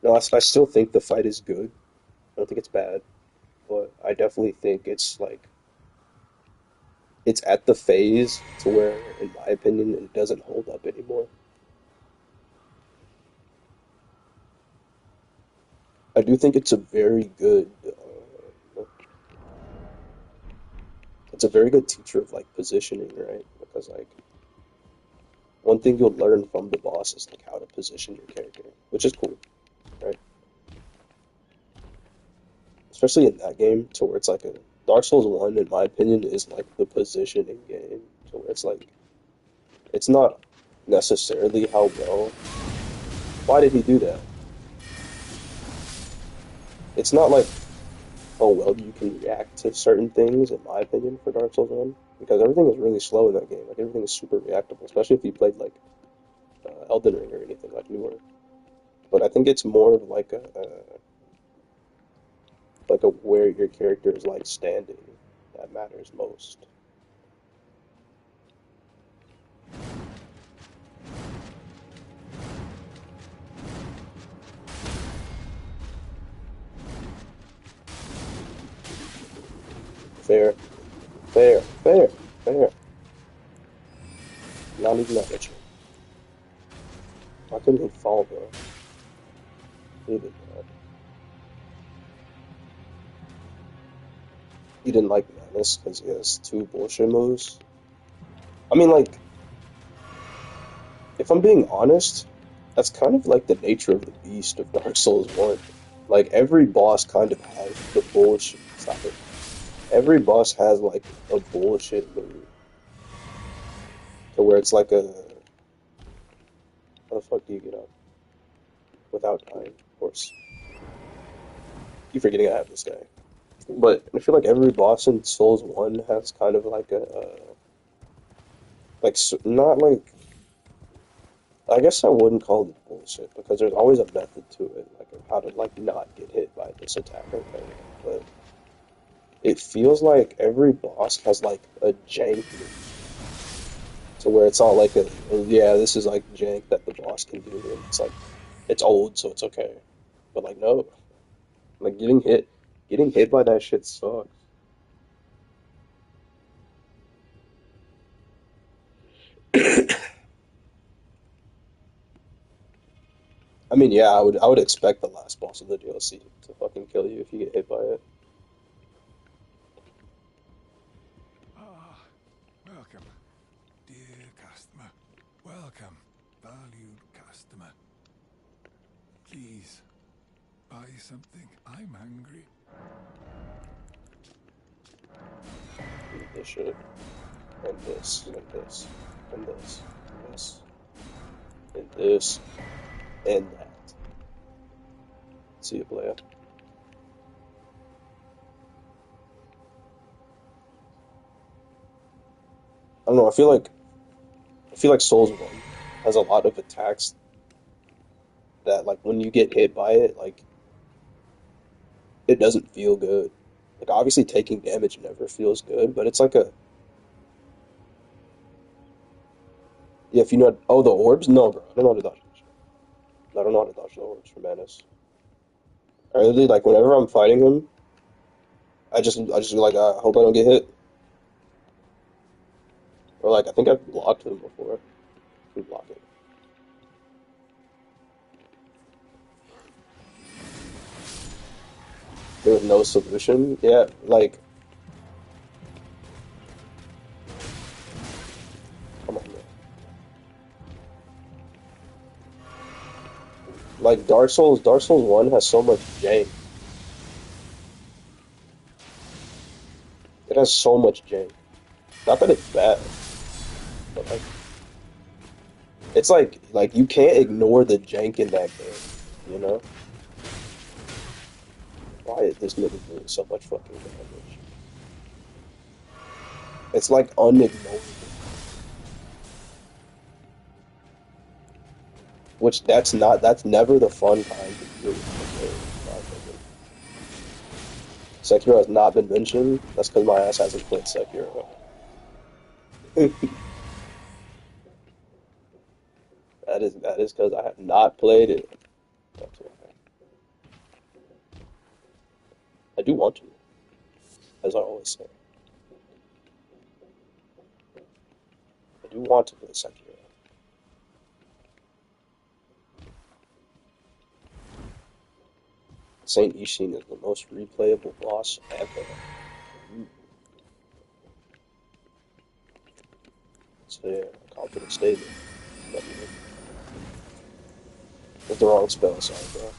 No, I still think the fight is good. I don't think it's bad, but I definitely think it's at the phase to where, in my opinion, it doesn't hold up anymore. I do think it's a very good teacher of like positioning, right? Because like one thing you'll learn from the boss is like how to position your character, which is cool, right? Especially in that game, to where it's like a Dark Souls One, in my opinion, is like the positioning game, to where it's like it's not necessarily how well. Why did he do that? It's not like how well you can react to certain things, in my opinion, for Dark Souls One, because everything is really slow in that game. Like everything is super reactable, especially if you played like Elden Ring or anything like newer. But I think it's more of like a where your character is like standing that matters most. Fair, fair, fair, fair. Not even that rich. Why couldn't he fall, bro? He did not. He didn't like Madness because he has two bullshit moves. I mean, like, if I'm being honest, that's kind of like the nature of the beast of Dark Souls 1. Like, every boss kind of has the bullshit. Stop it. Every boss has, like, a bullshit move. To where it's like a. How the fuck do you get up? Without dying, of course. Keep forgetting I have this guy. But I feel like every boss in Souls 1 has kind of like not like, I guess I wouldn't call it bullshit because there's always a method to it, like of how to like not get hit by this attack or thing. But it feels like every boss has like a jank move to where it's all like oh, yeah, this is like jank that the boss can do, and it's like it's old, so it's okay. But like no, like getting hit by that shit sucks. I mean, yeah, I would expect the last boss of the DLC to fucking kill you if you get hit by it. welcome, dear customer. Welcome, valued customer. Please, buy something. I'm hungry. This shit, and this, and this, and this, and this, and this, and that. See you, player. I don't know. I feel like Souls One has a lot of attacks that, like, when you get hit by it, like, it doesn't feel good. Like, obviously, taking damage never feels good, but it's like a yeah. If you know, oh, the orbs? No, bro. I don't know how to dodge this shit. I don't know how to dodge the orbs for Manus. I really like whenever I'm fighting him, I just be like, I hope I don't get hit. Or like, I think I've blocked them before. I can block it. There was no solution. Yeah, like, come on, man. Like Dark Souls 1 has so much jank. It has so much jank. Not that it's bad, but like, it's like you can't ignore the jank in that game. You know? Why is this nigga doing so much fucking damage? It's like unignorable. Which that's never the fun kind to do in the game, in my opinion. Sekiro has not been mentioned. That's because my ass hasn't played Sekiro. That is because I have not played it. That's why. I do want to, as I always say. I do want to play Sekiro. Saint Ishin is the most replayable boss ever. Mm. So yeah, confident statement. But yeah, with the wrong spell, sorry, bro.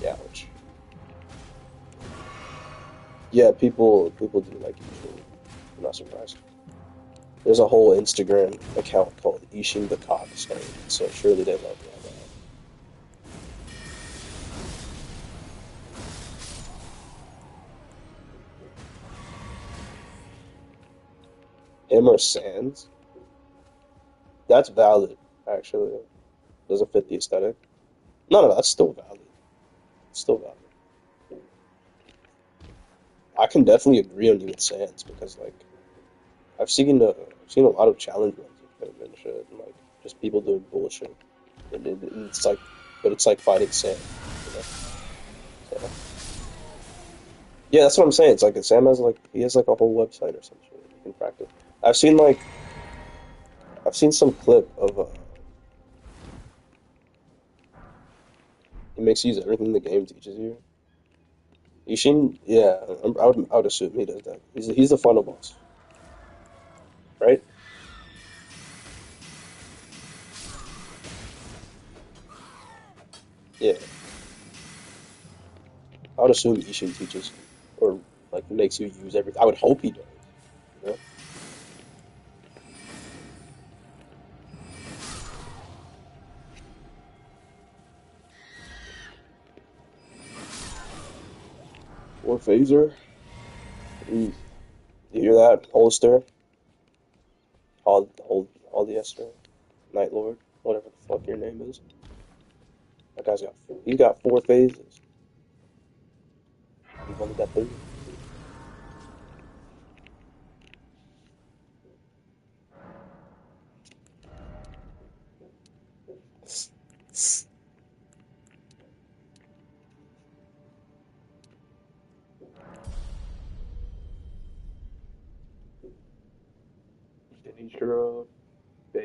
Yeah, which yeah, people do like Ishin. I'm not surprised. There's a whole Instagram account called Ishin the Cock Stone, so surely they love me on that. Him or Sans? That's valid, actually. Doesn't fit the aesthetic. No, that's still valid. Still valid. I can definitely agree on you with Sans because like I've seen a lot of challenge runs of him and shit, and like just people doing bullshit, and it's like, but it's like fighting Sam, you know? So yeah, that's what I'm saying. It's like Sam has like he has like a whole website or some shit you can practice. I've seen like I've seen some clip of he makes you use everything the game teaches you. Ishin, yeah, I would assume he does that. He's the final boss, right? Yeah, I would assume Ishin teaches him or like makes you use everything. I would hope he does, you know? Or phaser. Mm. You hear that? Holster, all the Esther, Night Lord, whatever the fuck your name is. That guy's got he's got 4 phases. You've only got 3.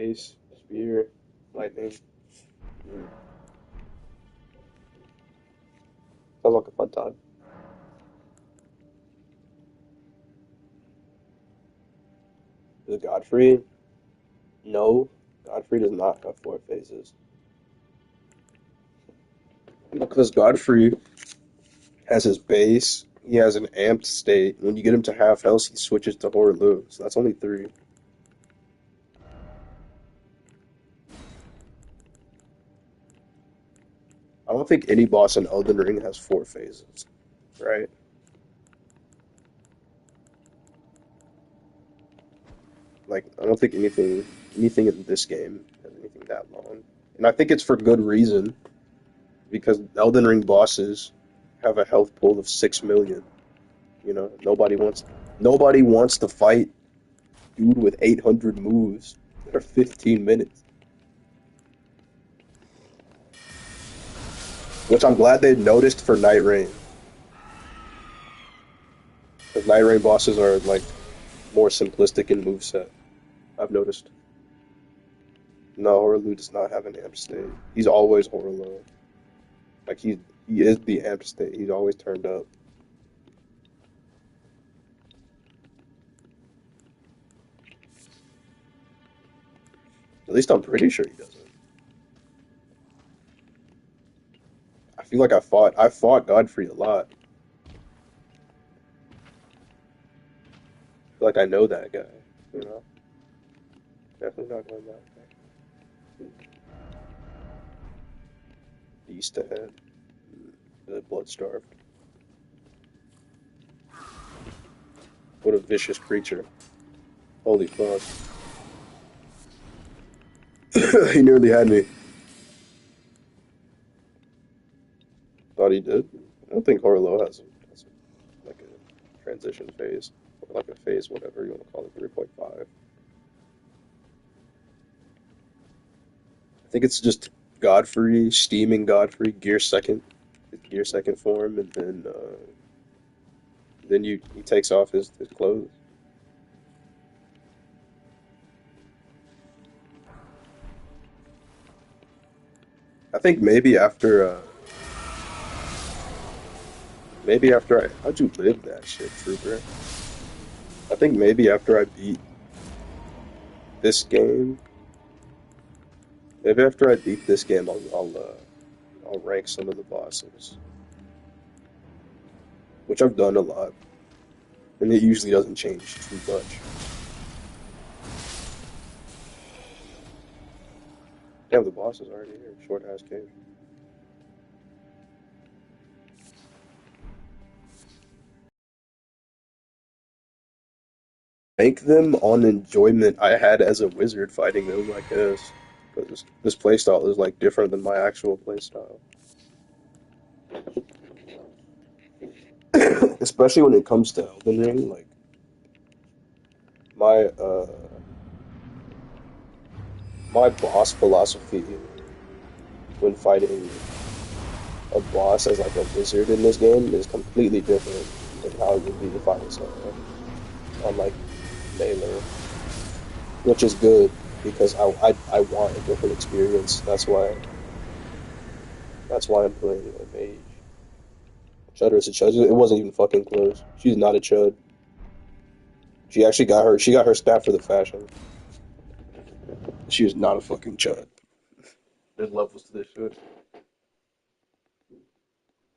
mace, spear, lightning. Mm. Sounds like a fun time. The Godfrey? No, Godfrey does not have four phases. Because Godfrey has his base, he has an amped state. When you get him to half health, he switches to Horlu. So that's only three. I don't think any boss in Elden Ring has four phases, right? Like I don't think anything in this game has anything that long. And I think it's for good reason because Elden Ring bosses have a health pool of 6 million. You know, nobody wants to fight dude with 800 moves that are 15 minutes. Which I'm glad they noticed for Night Rain. Because Night Rain bosses are like more simplistic in moveset. I've noticed. No, Horlu does not have an amp state. He's always Horlu. Like he is the amp state. He's always turned up. At least I'm pretty sure he doesn't. I feel like I fought Godfrey a lot. I feel like I know that guy. You know, definitely not going back. Beast ahead. The blood starved. What a vicious creature. Holy fuck. He nearly had me. Thought he did. I don't think Horlo has like a transition phase. Or like a phase, whatever you want to call it, 3.5. I think it's just Godfrey, steaming Godfrey, gear second form, and then he takes off his clothes. I think maybe after I how'd you live that shit, Trooper? I think maybe after I beat this game, maybe after I beat this game, I'll rank some of the bosses, which I've done a lot, and it usually doesn't change too much. Damn, the boss is already here. Short ass cave. Rank them on enjoyment I had as a wizard fighting them, I guess. Because this playstyle is like different than my actual playstyle. Especially when it comes to Elden Ring, like my my boss philosophy when fighting a boss as like a wizard in this game is completely different than how it would be if I was on like melee, which is good because I want a different experience. That's why I'm playing a mage. Chud is a Chud. It wasn't even fucking close. She's not a Chud. She got her stat for the fashion. She is not a fucking Chud. There's levels to this shit.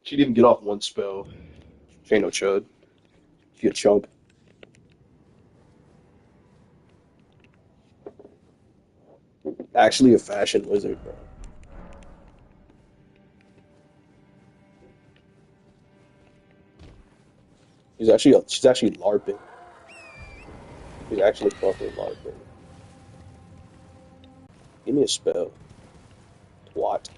She didn't even get off one spell. She ain't no Chud. She a chump. Actually a fashion wizard, bro. She's actually LARPing. She's actually fucking LARPing. Give me a spell. Twat.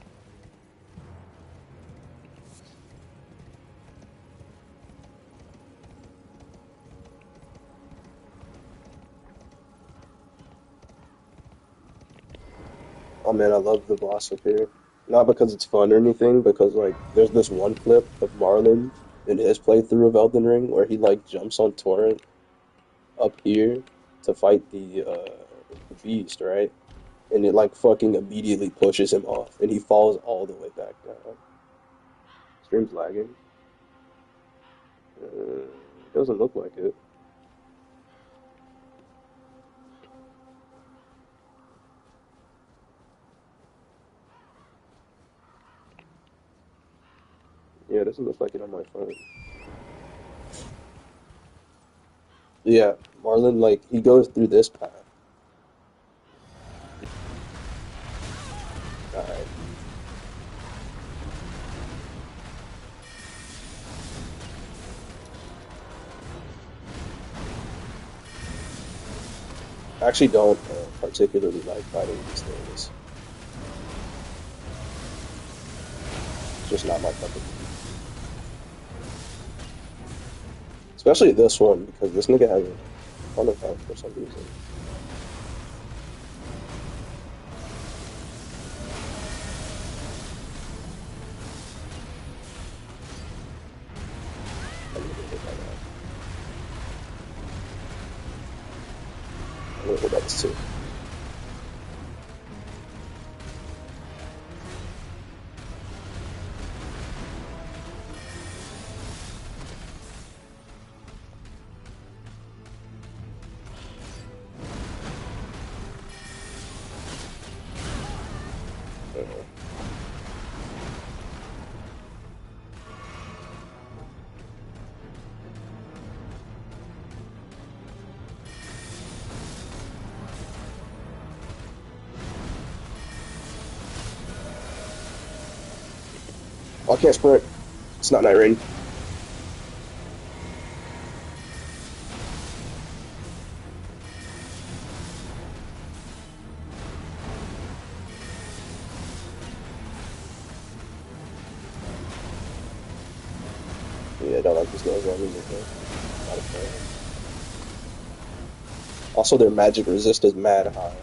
Oh man, I love the boss up here. Not because it's fun or anything, because like there's this one clip of Marlon in his playthrough of Elden Ring where he like jumps on Torrent up here to fight the beast, right? and it like fucking immediately pushes him off, and he falls all the way back down. Stream's lagging. Doesn't look like it. Yeah, it doesn't look like it on my phone. Yeah, Marlon, like, he goes through this path. Alright. I actually don't particularly like fighting these things. It's just not my cup of tea. Especially this one, because this nigga has a ton of health for some reason. I'm gonna get hit by that. I'm gonna hit by this too. Uh, oh, I can't sprint. It's not night rain. Yeah, I don't like these guys running with me. Not a fan. Also, their magic resist is mad high.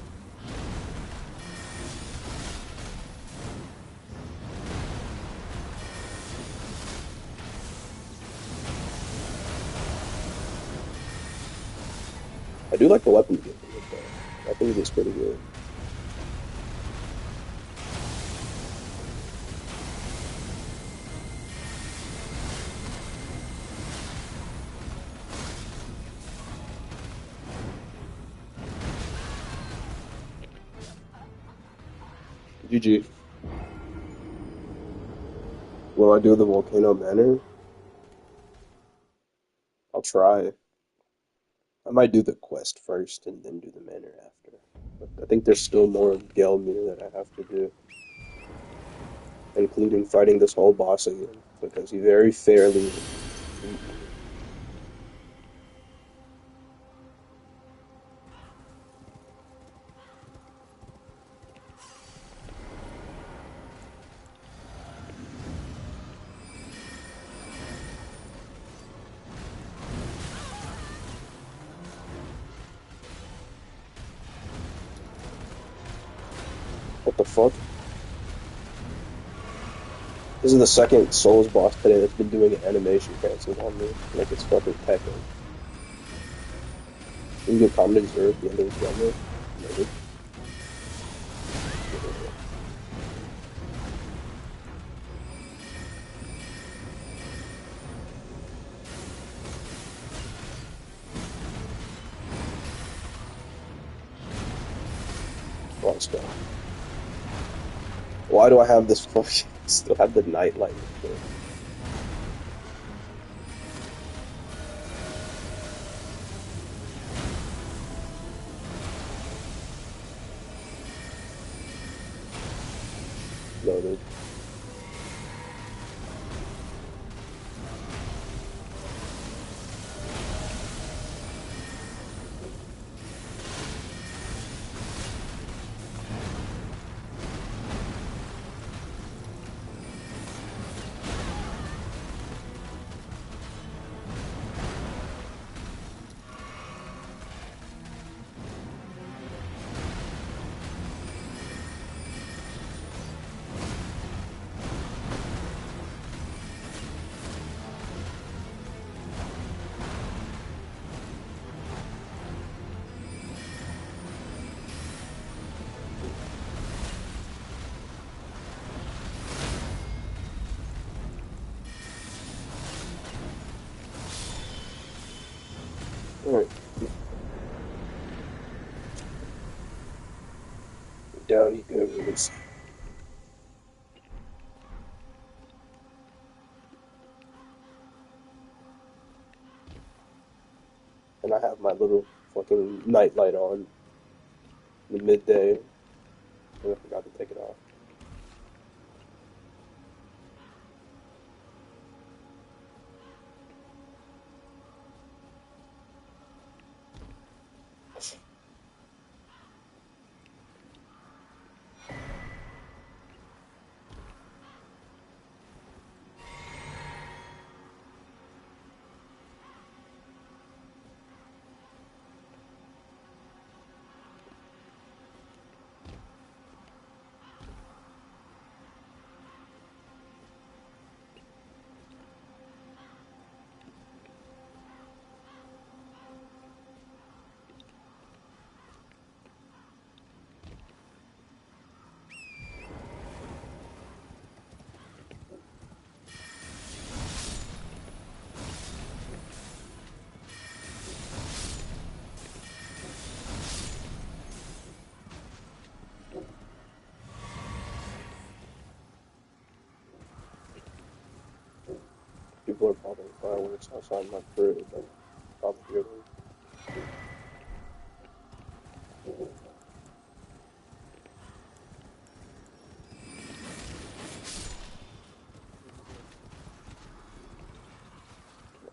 I do like the weapon you get from it, though. Weapon you get's pretty good. GG. Will I do the Volcano Manor? I'll try. I might do the quest first and then do the manor after. But I think there's still more of Gelmir that I have to do, including fighting this whole boss again, because he very fairly beat me. What the fuck? This is the second Souls boss today that's been doing an animation cancel on me. Like it's fucking Tekken. You can get Comedy Zero at the end of this Gelmir. Maybe. Let's go. Why do I have this fucking still have the nightlight? Loaded. Alright, down you go, release. And I have my little fucking night light on in the midday, and I forgot to take it off. People are popping fireworks outside my crib. I probably hear them.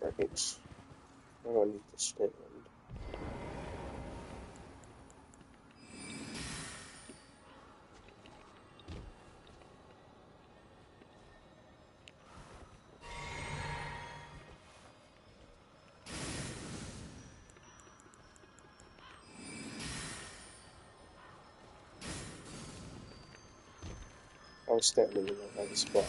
Right. Now I need to stand. I was standing in the right spot.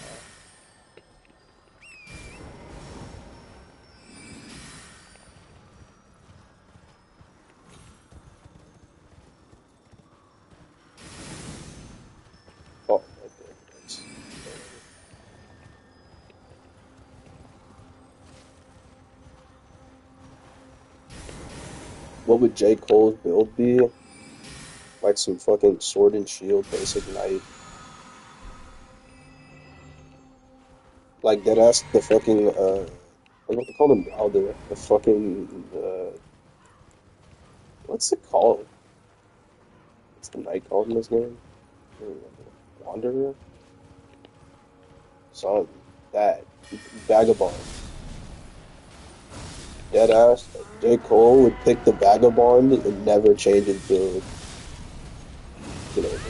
Oh, right there. That's, what would J. Cole's build be? Like some fucking sword and shield basic knight. Like dead ass the fucking I don't know what to call him Wilder. The fucking what's it called? What's the knight called in this game? I don't remember. Wanderer? Son. That. Vagabond. Dead ass. J. Cole would pick the Vagabond and never change his build. Get over it.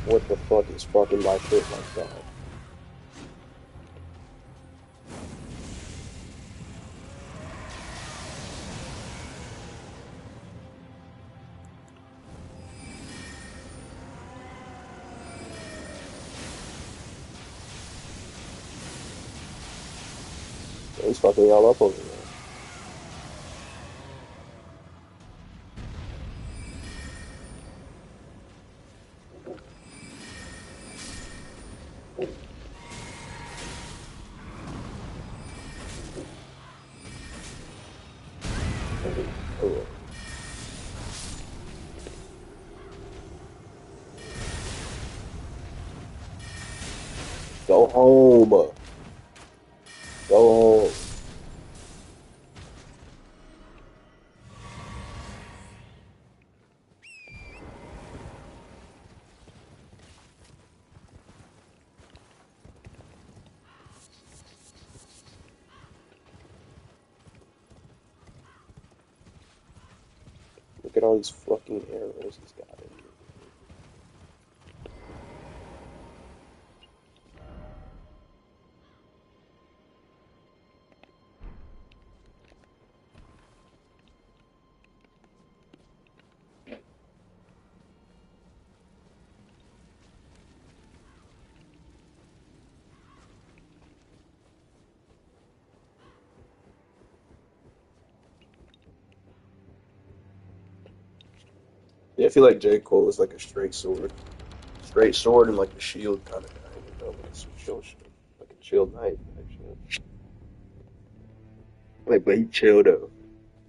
What the fuck is fucking my shit like that? He's fucking y'all up over there. Oh, go home. Go home. Look at all these fucking arrows he's got in here. Yeah, I feel like J. Cole is like a straight sword. Straight sword and like a shield kind of guy, you know? some chill shit. Like a chill night type shit. Like, but he chill though.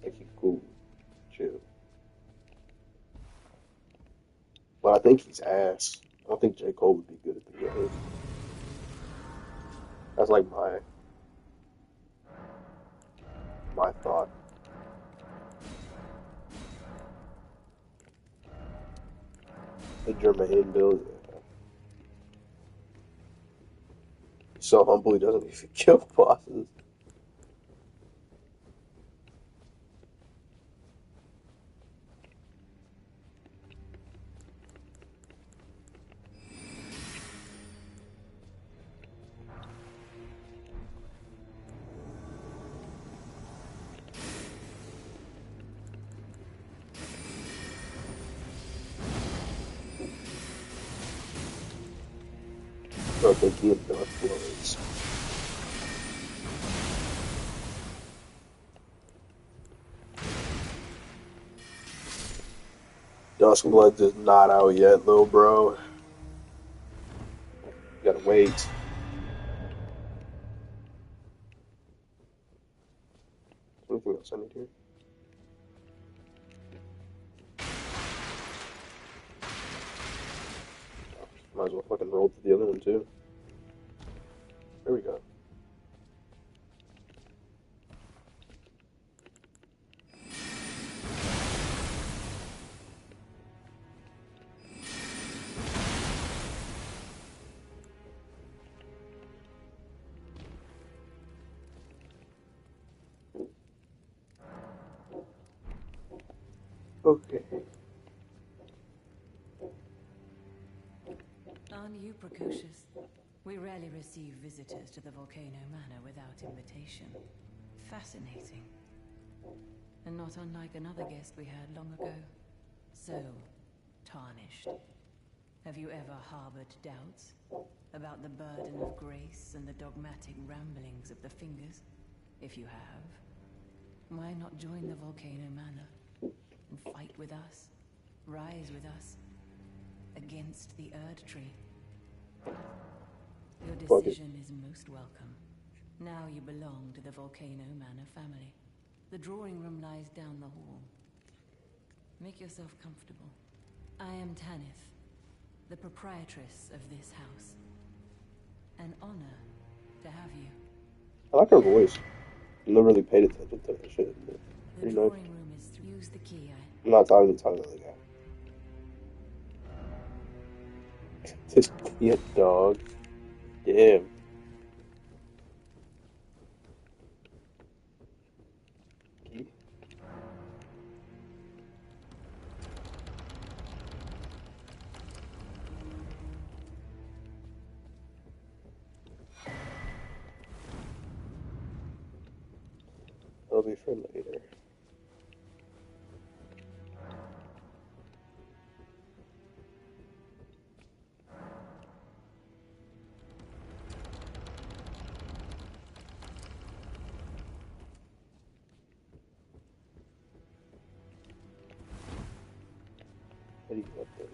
Like he cool, chill. But I think he's ass. I don't think J. Cole would be good at the game. That's like my thought. The Jermaine build, yeah. He's so humble he doesn't even kill bosses. So I think he and Dark Bloods. Dusk Bloods is not out yet, little bro. You gotta wait. Anything else I need here? Might as well fucking roll to the other one too. There we go. Okay. Aren't you precocious? We rarely receive visitors to the Volcano Manor without invitation. Fascinating. And not unlike another guest we had long ago. So, tarnished. Have you ever harbored doubts about the burden of grace and the dogmatic ramblings of the Fingers? If you have, why not join the Volcano Manor and fight with us, rise with us, against the Erd Tree? Your decision is most welcome. Now you belong to the Volcano Manor family. The drawing room lies down the hall. Make yourself comfortable. I am Tanith, the proprietress of this house. An honor to have you. I like her voice. I never really paid attention to that shit. The Pretty drawing nice. room is through. Use the key. I'm not talking to the other guy. Just be a dog. Damn. Key. That'll be for later. How do you get up there?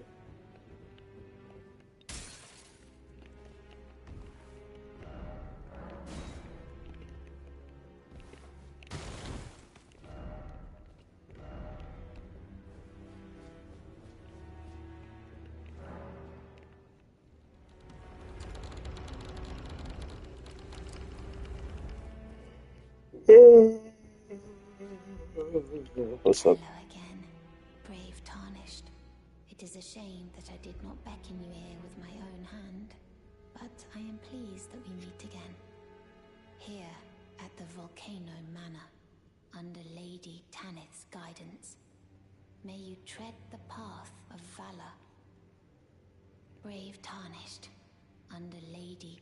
What's up? Hello again, brave Tarnished. It is a shame that I did not beckon you here with my own hand, but I am pleased that we meet again. Here at the Volcano Manor, under Lady Tanith's guidance. May you tread the path of valor. Brave Tarnished, under Lady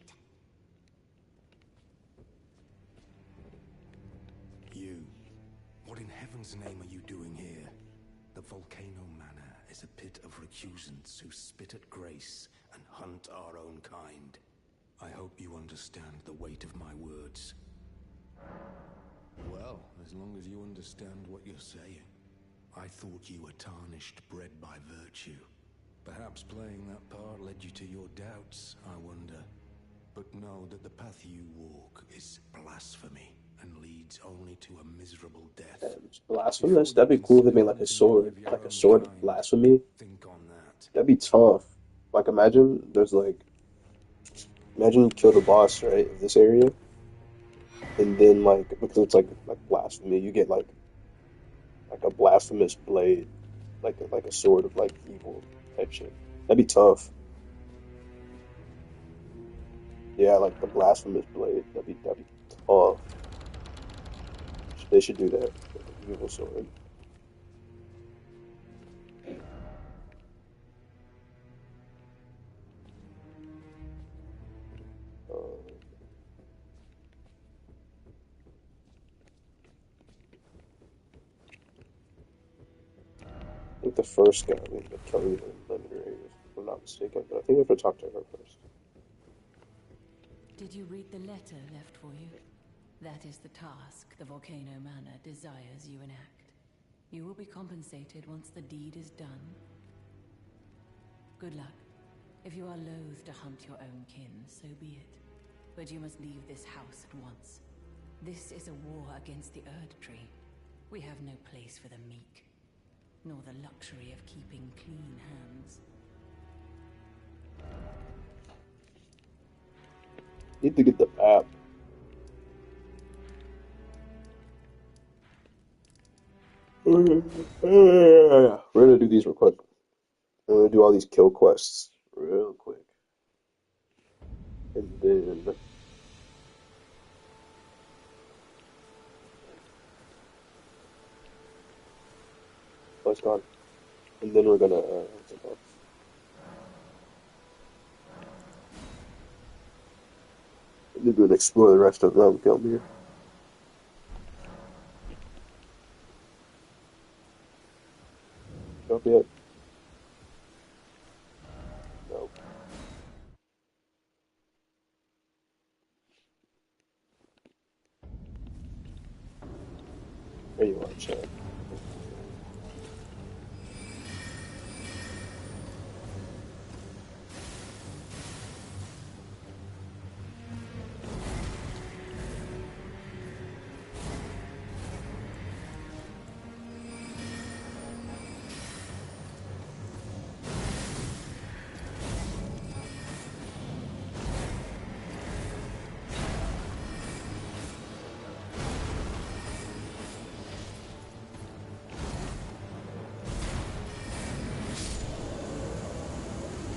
You. What in heaven's name are you doing here? The Volcano Manor is a pit of recusants who spit at grace and hunt our own kind. I hope you understand the weight of my words. Well, as long as you understand what you're saying. I thought you were tarnished, bred by virtue. Perhaps playing that part led you to your doubts, I wonder. But know that the path you walk is blasphemy and leads only to a miserable death. And blasphemous? Before you That'd be cool if they consider made like a hunting any sword, of your like a own sword of kind, blasphemy. think on that. That'd be tough. Like imagine you kill the boss, right, of this area, and then like because it's like blasphemy, you get like a blasphemous blade, like a sword of like evil type shit. That'd be tough. Yeah, like the blasphemous blade. That'd be tough. They should do that. Like an evil sword. I think the first guy we ended up killing in the limited areas, if I'm not mistaken. But I think we have to talk to her first. Did you read the letter left for you? That is the task the Volcano Manor desires you enact. You will be compensated once the deed is done. Good luck. If you are loath to hunt your own kin, so be it. But you must leave this house at once. This is a war against the Erd Tree. We have no place for the meek, nor the luxury of keeping clean hands. Need to get the map. We're gonna do these real quick. We're gonna do all these kill quests real quick, and then oh, it's gone. And then we're gonna what's it called? We're gonna explore the rest of Gelmir. Up yet? No. There you are, Chad.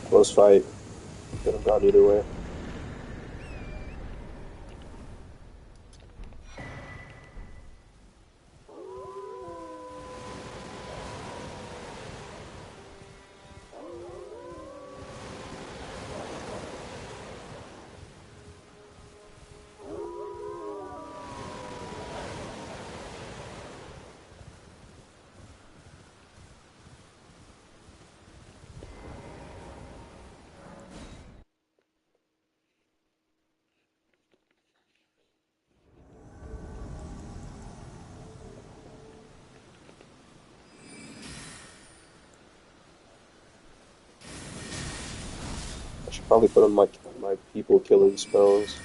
Close fight. Could have gone either way. I should probably put on my people killing spells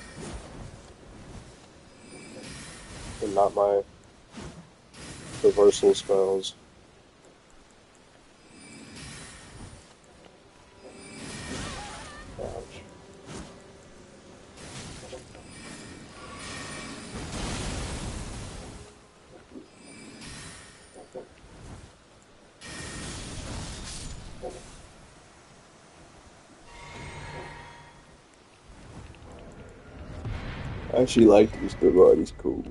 and not my reversal spells. Ouch. I actually like this Devon, he's cool.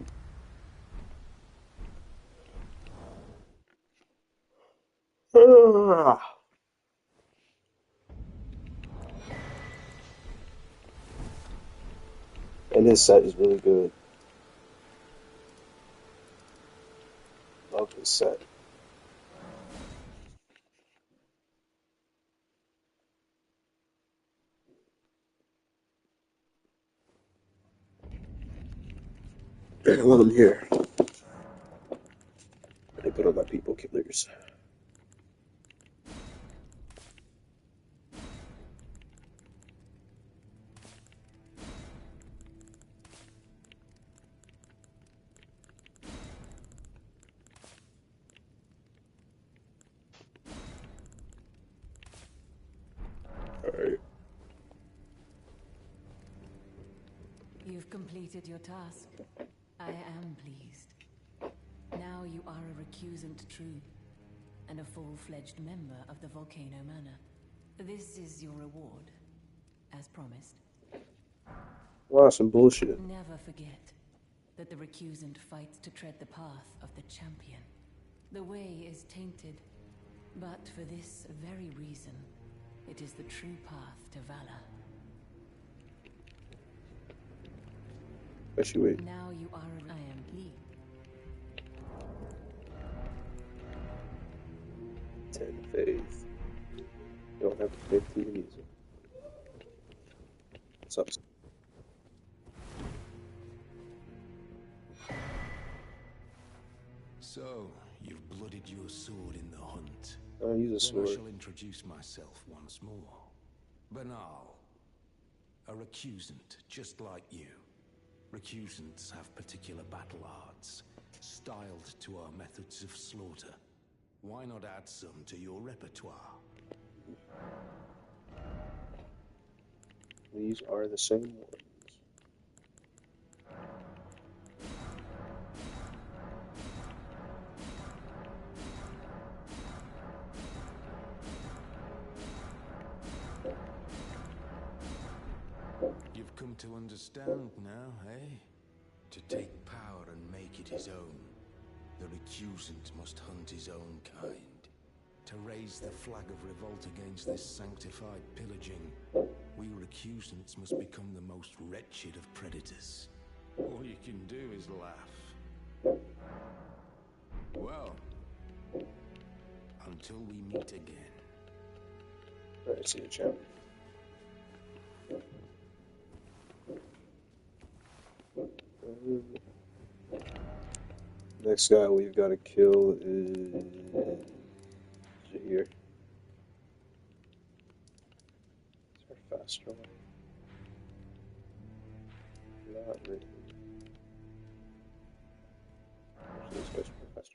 And his set is really good. Love his set. While I'm here, I put on my people killers. Alright. You've completed your task. I am pleased. Now you are a recusant true, and a full-fledged member of the Volcano Manor. This is your reward, as promised. Wow, some bullshit. Never forget that the recusant fights to tread the path of the champion. The way is tainted, but for this very reason, it is the true path to valor. Actually, wait. Now you are I am pleased. 10 faith. You don't have to faith to use it. What's up? So, you've blooded your sword in the hunt. I'll use a Then I sword. shall introduce myself once more. Banal. A recusant, just like you. Recusants have particular battle arts, styled to our methods of slaughter. Why not add some to your repertoire? These are the same ones. You've come to understand now, eh? To take power and make it his own, the recusant must hunt his own kind. To raise the flag of revolt against this sanctified pillaging, we recusants must become the most wretched of predators. All you can do is laugh. Well, until we meet again. Alright, see you, champ. Next guy we've got to kill is here. Is there faster one? Not really. Actually, this guy's pretty faster.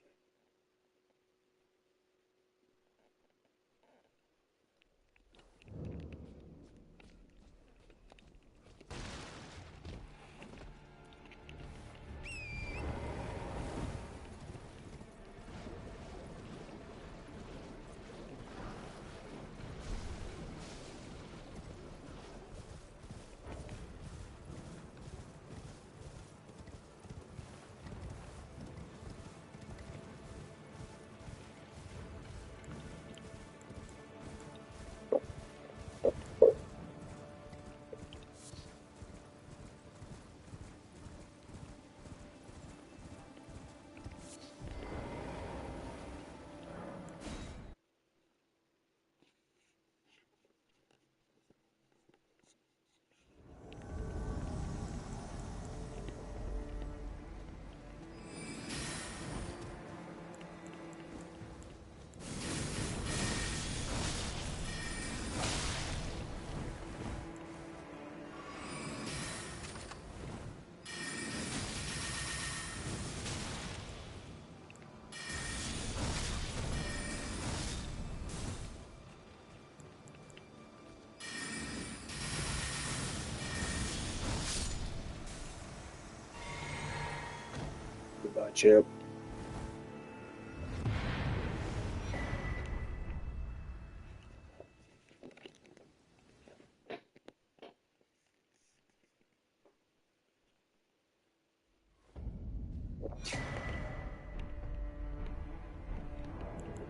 Goodbye, champ.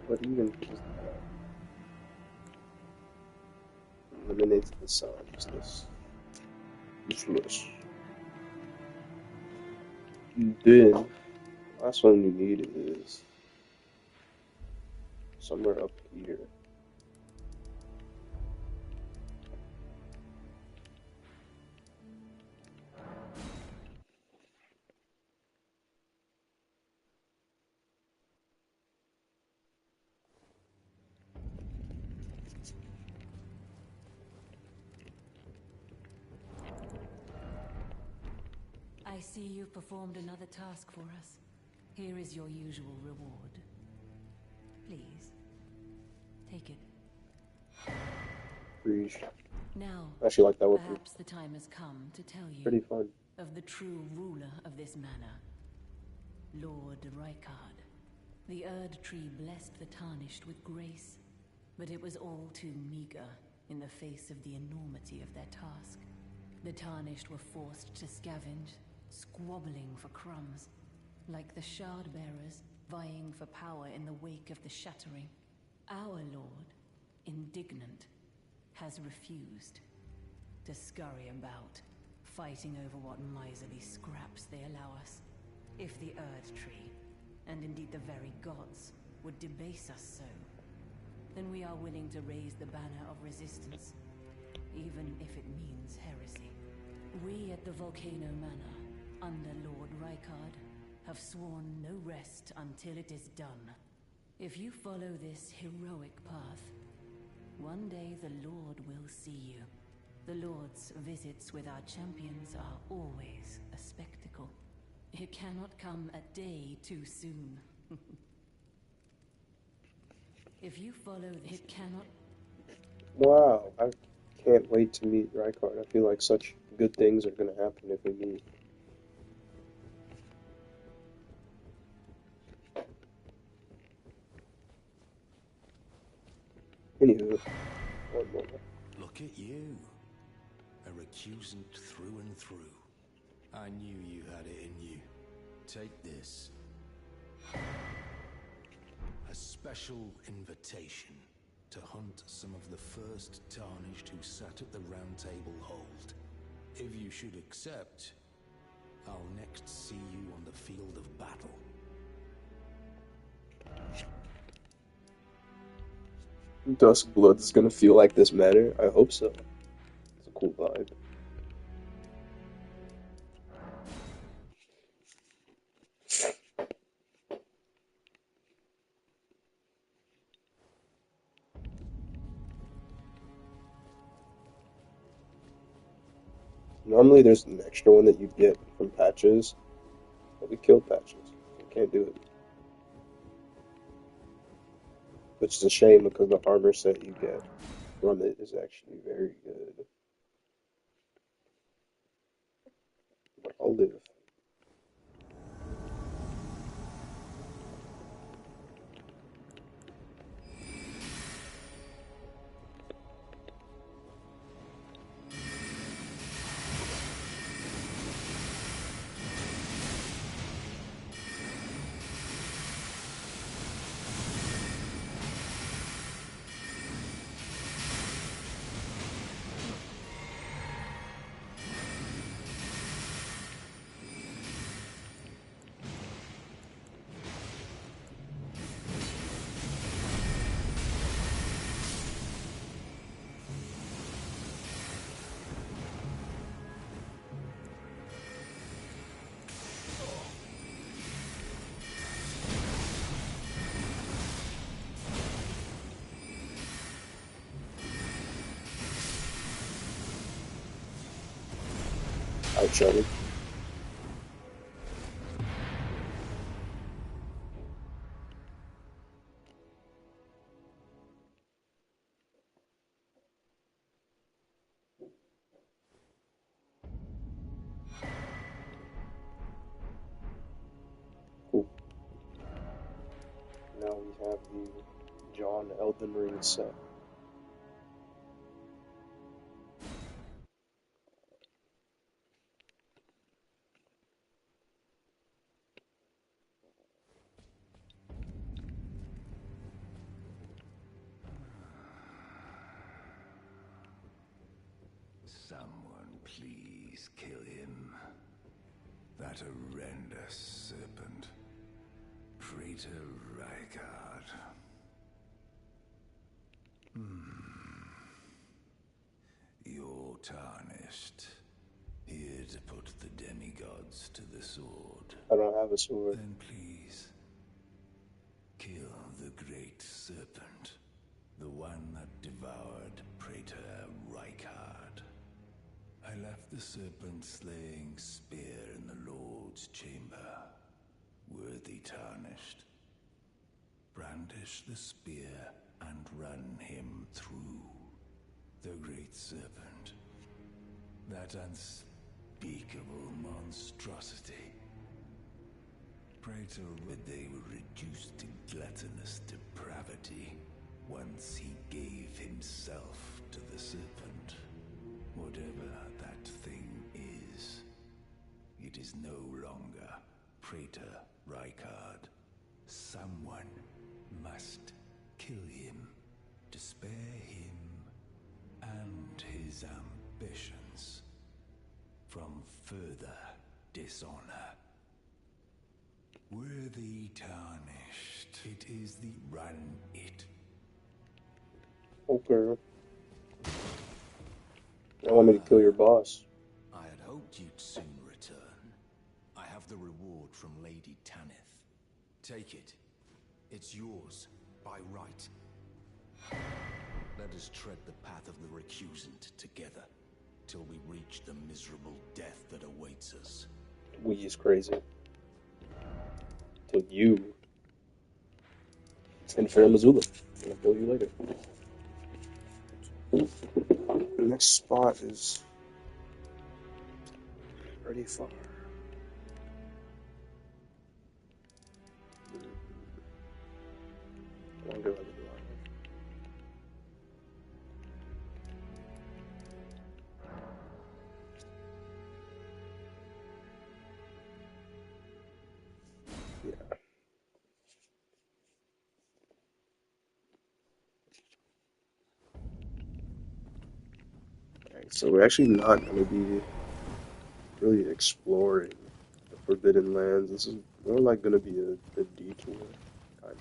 What even is that? Eliminates the sound. Useless. Useless. Then, last one you need is somewhere up here. I see you've performed another task for us. Here is your usual reward. Please, take it. Breach. Now, I actually like that weapon. perhaps the time has come to tell you Pretty fun. of the true ruler of this manor, Lord Rykard. The Erd Tree blessed the Tarnished with grace, but it was all too meager in the face of the enormity of their task. The Tarnished were forced to scavenge, squabbling for crumbs, like the Shard Bearers vying for power in the wake of the Shattering. Our Lord, indignant, has refused to scurry about, fighting over what miserly scraps they allow us. If the Erd Tree, and indeed the very gods, would debase us so, then we are willing to raise the banner of resistance, even if it means heresy. We at the Volcano Manor, under Lord Rykard, have sworn no rest until it is done. If you follow this heroic path, one day the Lord will see you. The Lord's visits with our champions are always a spectacle. It cannot come a day too soon. If you follow, it cannot. Wow, I can't wait to meet Rykard. I feel like such good things are gonna happen if we meet. Anywho, one more. Look at you. A recusant through and through. I knew you had it in you. Take this. A special invitation to hunt some of the first Tarnished who sat at the Round Table Hold. If you should accept, I'll next see you on the field of battle. Duskblood is gonna feel like this manor. I hope so. It's a cool vibe. Normally there's an extra one that you get from patches, but we killed patches, so we can't do it. Which is a shame because the armor set you get from it is actually very good. But I'll live. Alright, Chud. Cool. Now we have the John Elden Ring set. Someone please kill him. That horrendous serpent. Traitor Rykard. You're tarnished. Here to put the demigods to the sword. I don't have a sword. Then please, kill the great serpent. The one that devoured Praetor Rykard. I left the serpent-slaying spear in the Lord's chamber. Worthy Tarnished. Brandish the spear and run him through. The Great Serpent. That unspeakable monstrosity. Praetor, they were reduced to gluttonous depravity once he gave himself to the serpent. Whatever that thing is, it is no longer Praetor Rykard. Someone must kill him to spare him and his ambitions from further dishonor. Worthy tarnished. It is the run it. Okay. I want me to kill your boss. I had hoped you'd soon return. I have the reward from Lady Tanith. Take it. It's yours, by right. Let us tread the path of the recusant together, till we reach the miserable death that awaits us. We is crazy. Till you. And Fair Missoula. I'll kill you later. The next spot is pretty far. I wonder what the line is. Yeah. Alright, so we're actually not going to be really exploring the Forbidden Lands. This is more like going to be a detour, kind of.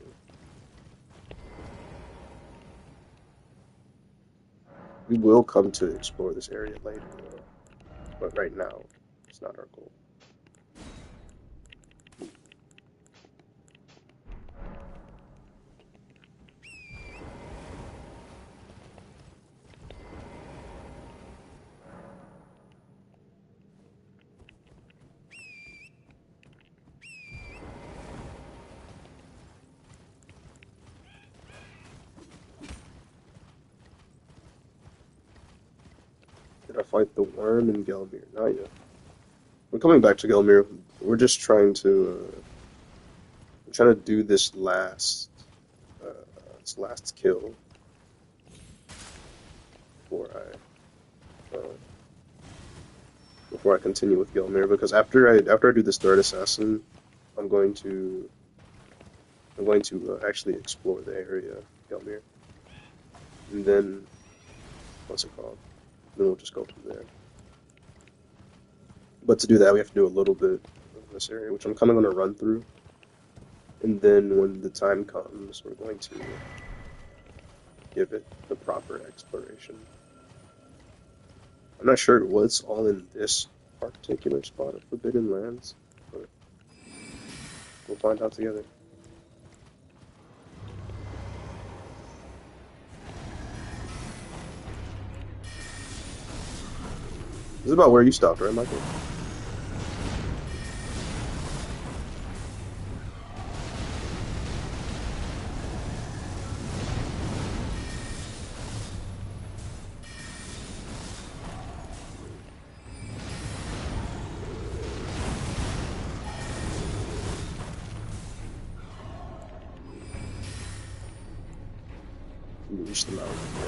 We will come to explore this area later, though. But right now, it's not our goal. Did I fight the worm in Gelmir? Not yet. We're coming back to Gelmir. We're just trying to do this last kill before I continue with Gelmir, because after I do this third assassin, I'm going to actually explore the area of Gelmir, and then what's it called? Then we'll just go from there. But to do that, we have to do a little bit of this area, which I'm kind of going to run through. And then when the time comes, we're going to give it the proper exploration. I'm not sure what's all in this particular spot of Forbidden Lands, but we'll find out together. This is about where you stopped, right, Michael? You reached the mountain. Yeah.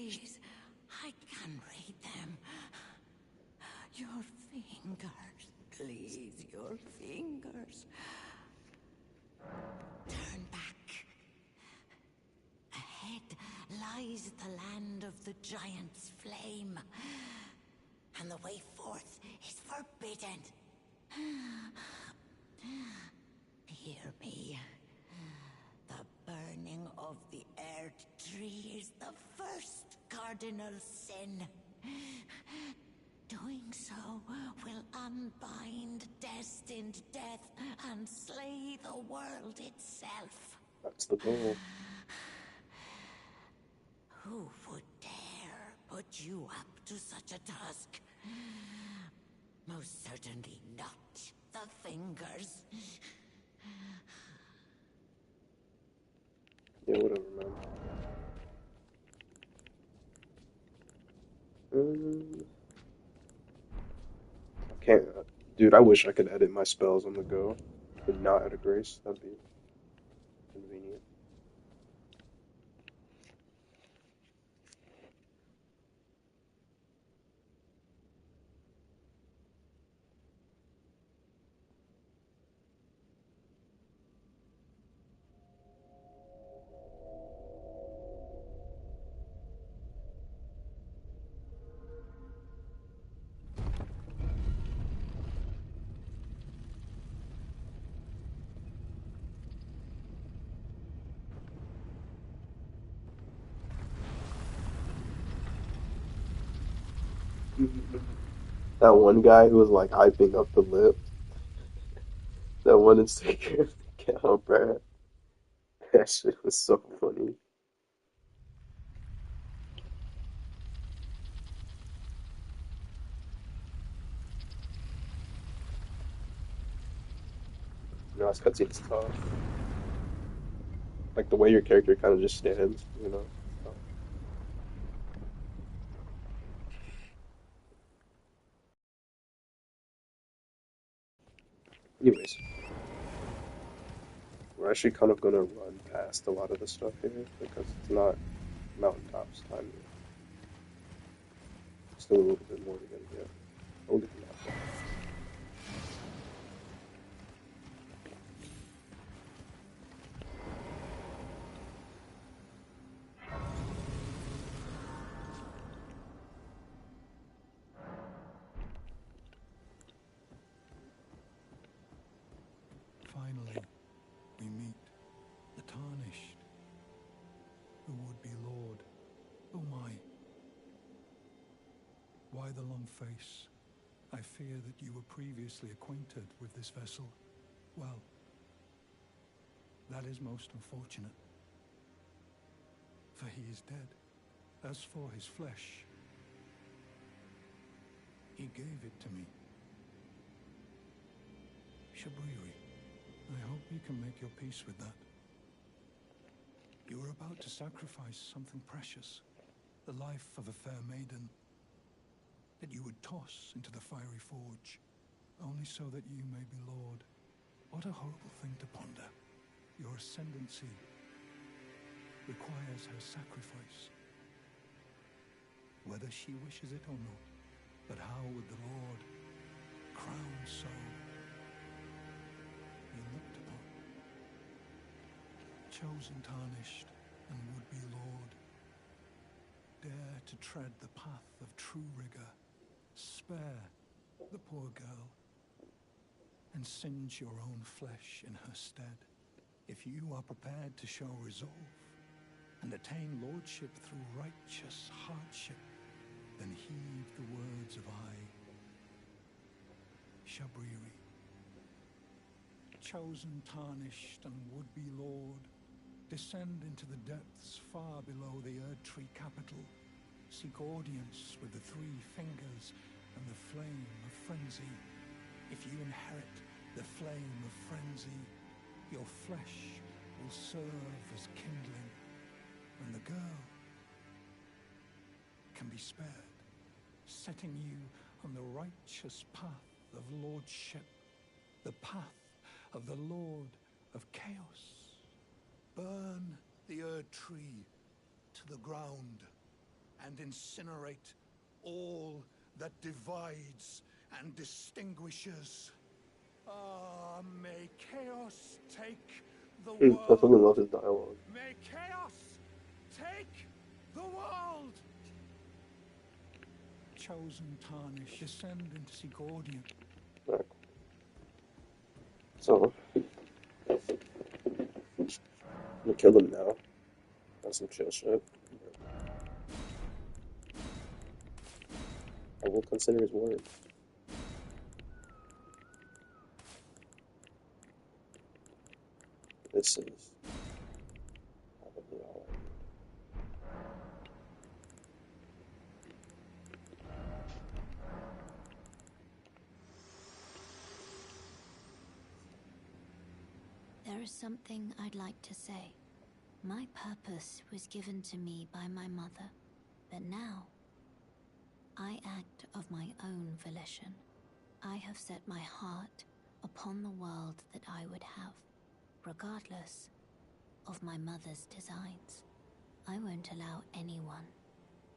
trees. I can read them. Your fingers, please, your fingers. Turn back. Ahead lies the land of the giant's flame. And the way forth is forbidden. Hear me. The burning of the Earth Tree is the first cardinal sin. Doing so will unbind destined death and slay the world itself. That's the goal. Who would dare put you up to such a task? Most certainly not the fingers. Yeah, whatever, man. I can't, dude. I wish I could edit my spells on the go, but not at a grace. That'd be convenient. That one guy who was like hyping up the lip. That one Instagram account, bro. That shit was so funny. You know, this cutscene's tough. Like the way your character kind of just stands, you know. Anyways, we're actually kind of gonna run past a lot of the stuff here because it's not mountaintops time yet. Still a little bit more we gotta get. We'll get to that. Finally, we meet the Tarnished, the would-be Lord. Oh my. Why the long face? I fear that you were previously acquainted with this vessel. Well, that is most unfortunate. For he is dead. As for his flesh, he gave it to me. Shabriri, I hope you can make your peace with that. You were about to sacrifice something precious, the life of a fair maiden, that you would toss into the fiery forge, only so that you may be lord. What a horrible thing to ponder. Your ascendancy requires her sacrifice, whether she wishes it or not. But how would the Lord, crowned so, be looked upon? Chosen, tarnished, and would-be Lord, dare to tread the path of true rigor. Spare the poor girl, and singe your own flesh in her stead. If you are prepared to show resolve, and attain lordship through righteous hardship, then heed the words of I, Shabriri. Chosen, tarnished, and would-be Lord, descend into the depths far below the Erdtree capital. Seek audience with the three fingers and the flame of frenzy. If you inherit the flame of frenzy, your flesh will serve as kindling, and the girl can be spared, setting you on the righteous path of lordship, the path of the Lord of Chaos. Burn the Erdtree to the ground. and incinerate all that divides and distinguishes. Ah, may chaos take the I fucking world. love his dialogue. May chaos take the world. Chosen tarnish, descend into Sigordian. Alright, so I'm gonna kill him now. That's some chill shit. I will consider his word. This is probably all I need. There is something I'd like to say. My purpose was given to me by my mother, but now I act of my own volition. I have set my heart upon the world that I would have, regardless of my mother's designs. I won't allow anyone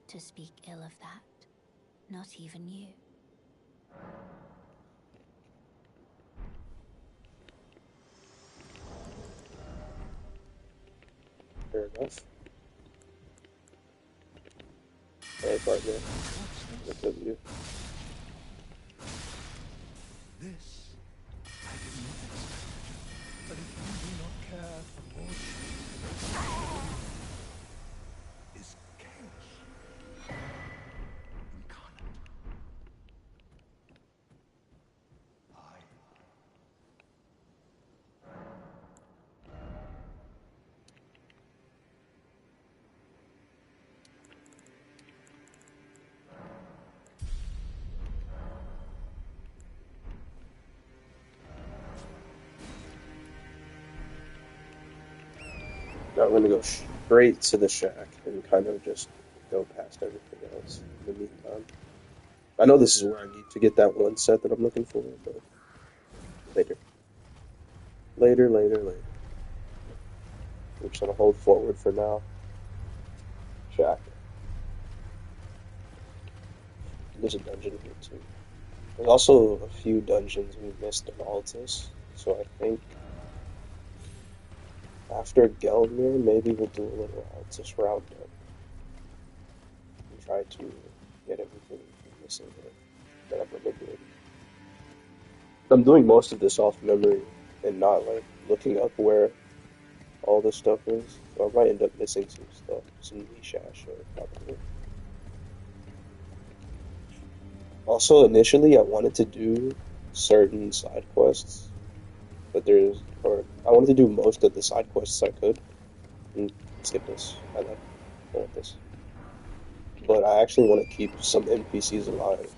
to speak ill of that, not even you. Fair enough. Hey, partner. What's Look at you. this? I did not expect. But if you do not care for lordship, is chaos incarnate. I Now I'm gonna go straight to the shack and kind of just go past everything else in the meantime. I know this is where I need to get that one set that I'm looking for, but later. Later. We're just gonna hold forward for now. Shack. There's a dungeon here too. There's also a few dungeons we missed in Altus, so I think after Gelmir, maybe we'll do a little Altus roundup and try to get everything missing here that I'm remembering. I'm doing most of this off memory and not like looking up where all this stuff is, so I might end up missing some stuff, some niche ass shit probably. Also, initially, I wanted to do certain side quests, or I wanted to do most of the side quests I could, and skip this. I want this. But I actually want to keep some NPCs alive.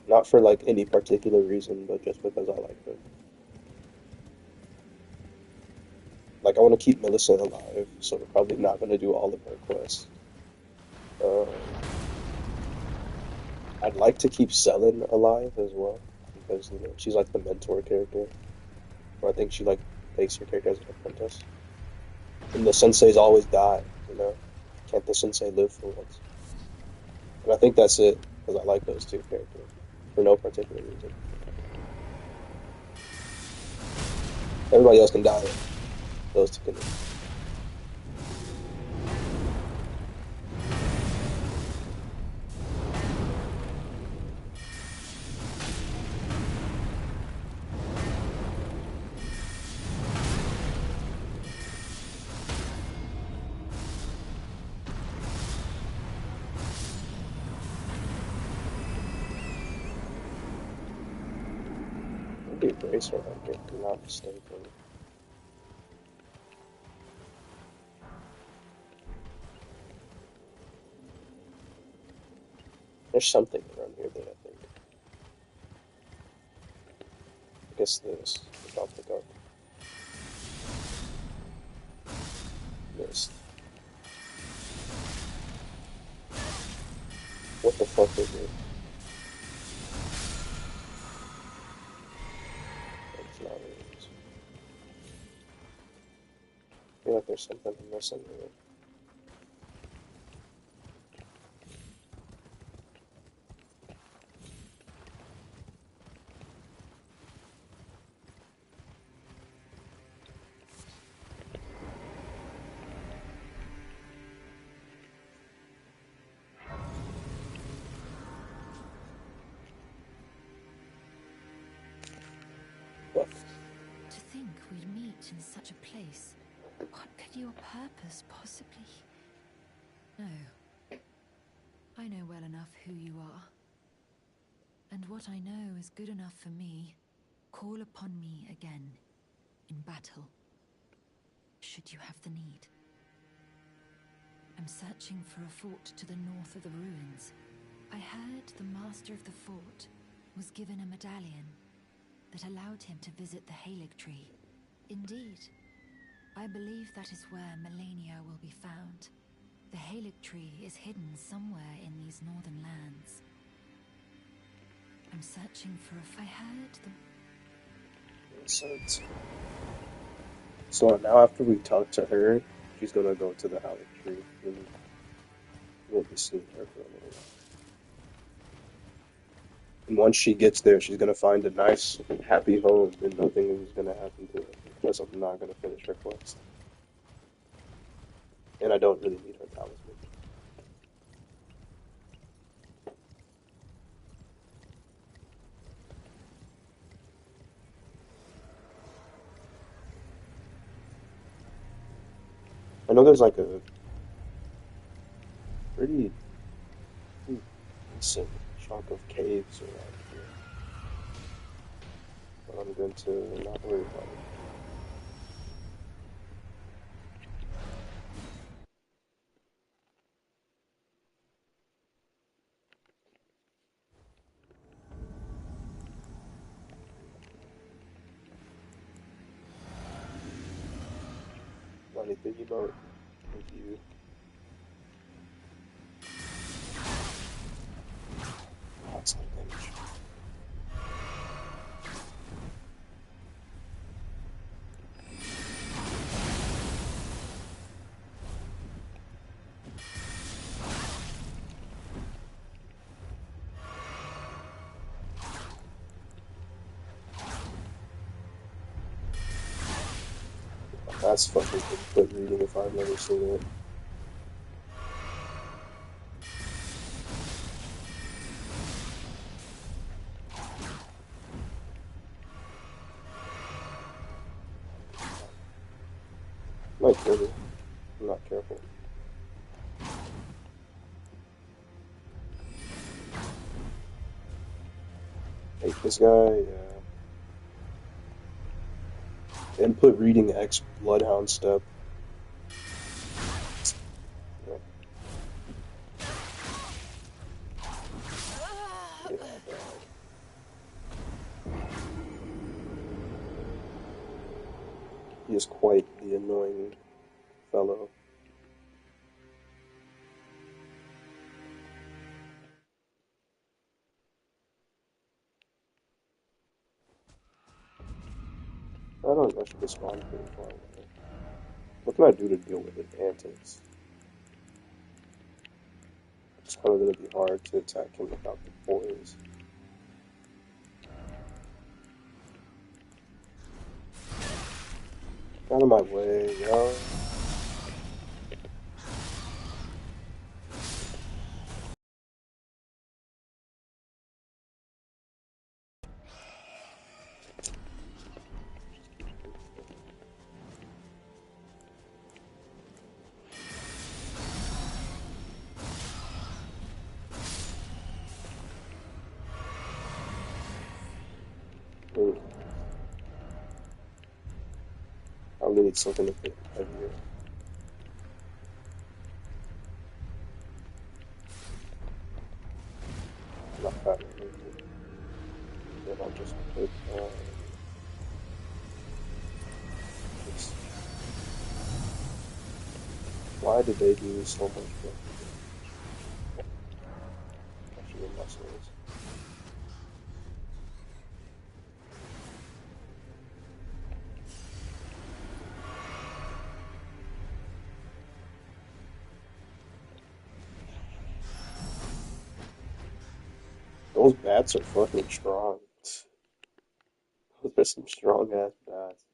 Not for like any particular reason, but just because I like them. Like, I want to keep Millicent alive, so we're probably not going to do all of her quests. Uh, I'd like to keep Selin alive as well, because, you know, she's like the mentor character. Or I think she, like, takes her character as an apprentice. And the senseis always die, you know? Can't the sensei live for once? And I think that's it, because I like those two characters, for no particular reason. Everybody else can die, those two can live. Maybe a bracer right here, if I'm not mistaken. There's something around here that I think. I guess this. I'll pick up. Missed. What the fuck is it? It's not it. I feel like there's something I'm missing here. in such a place? What could your purpose possibly... No. I know well enough who you are. And what I know is good enough for me. Call upon me again, in battle, should you have the need. I'm searching for a fort to the north of the ruins. I heard the master of the fort was given a medallion that allowed him to visit the Halig tree. Indeed, I believe that is where Melania will be found. The Halig tree is hidden somewhere in these northern lands. I'm searching for I heard the... Makes sense. So now after we talk to her, she's gonna go to the Halig tree, and we won't be seeing her for a little while. And once she gets there, she's gonna find a nice, happy home, and nothing is gonna happen to her because I'm not gonna finish her quest. And I don't really need her talisman. I know there's like a pretty decent chunk of caves around here, but I'm going to not worry about it. Anything about you? Lots of damage. That's fucking good reading if I've never seen it. Might kill me. I'm not careful. Hate this guy, yeah. Input reading X Bloodhound step. Yeah. Yeah, bad. He is quite the annoying fellow. I should respond pretty far away. What can I do to deal with his antics? It's kind of going to be hard to attack him without the poise. Out of my way, yo. Ooh. I really need something a bit heavier. Not that one. Then I'll just put this. Why did they do so much damage? Actually, muscles. Those bats are fucking strong. Those are some strong ass bats.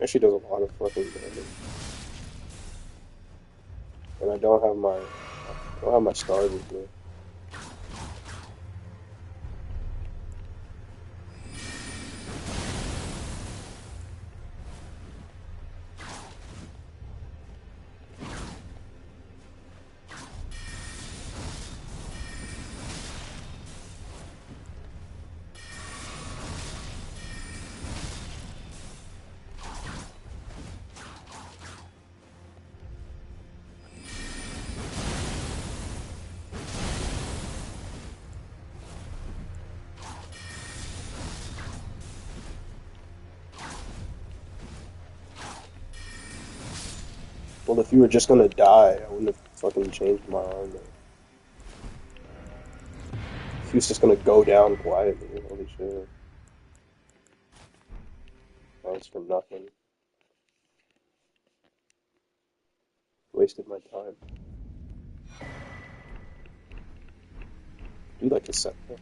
Actually does a lot of fucking damage. And I don't have my stars with me. Well, if you were just gonna die, I wouldn't have fucking changed my armor. If he was just gonna go down quietly, holy shit. That was for nothing. Wasted my time. Do like a set though.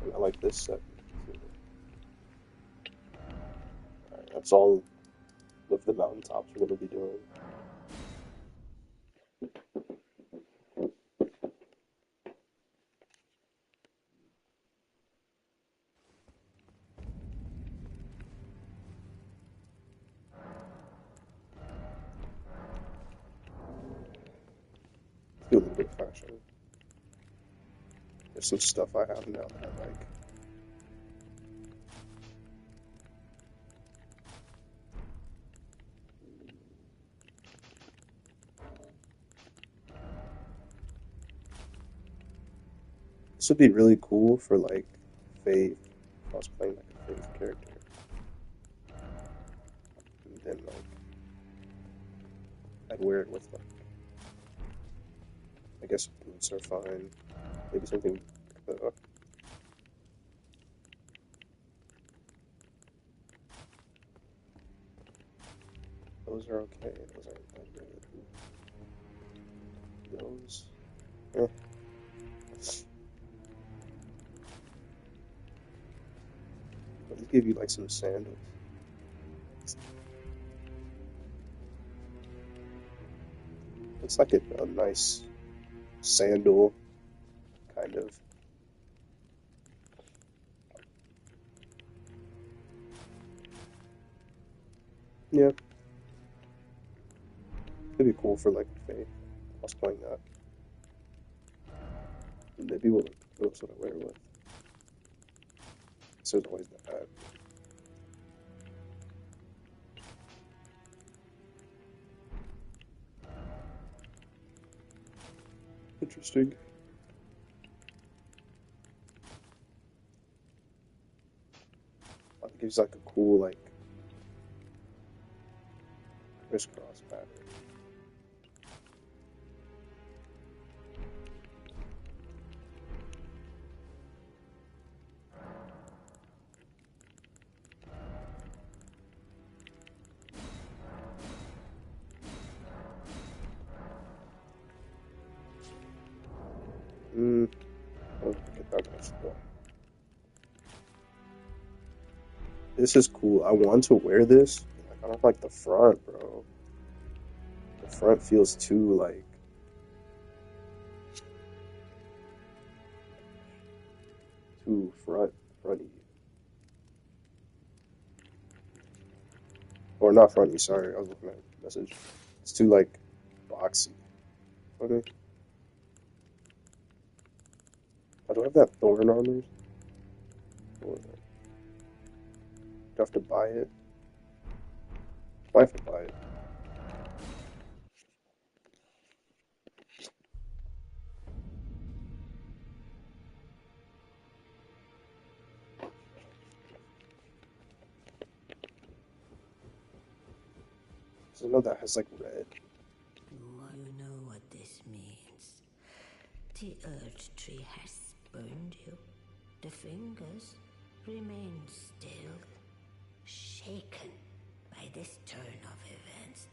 And I like this set. Alright, that's all of the mountaintops we're gonna be doing. Let's do a little bit of fashion. There's some stuff I have now that I like. This would be really cool for like Faith. If I was playing like a Faith character. And then like I'd wear it with like I guess boots are fine. Maybe something those are okay. Those aren't that good. Those eh. Let's give you like some sandals. Looks like a nice sandal, kind of. Yeah, could be cool for like Faith. I was playing that. Maybe what else would I wear it with? So there's always that. Interesting. It gives like a cool like crisscross pattern. I don't get that much though. This is cool. I want to wear this. Like, I don't like the front, bro. The front feels too like too fronty. Or not fronty, sorry, I was looking at the message. It's too like boxy. Okay. Oh, do I have that thorn armor? Or do I have to buy it? I have to buy it. So I know that has like red. You know what this means. The Earth Tree has spurned you. The fingers remain still, shaken by this turn of events.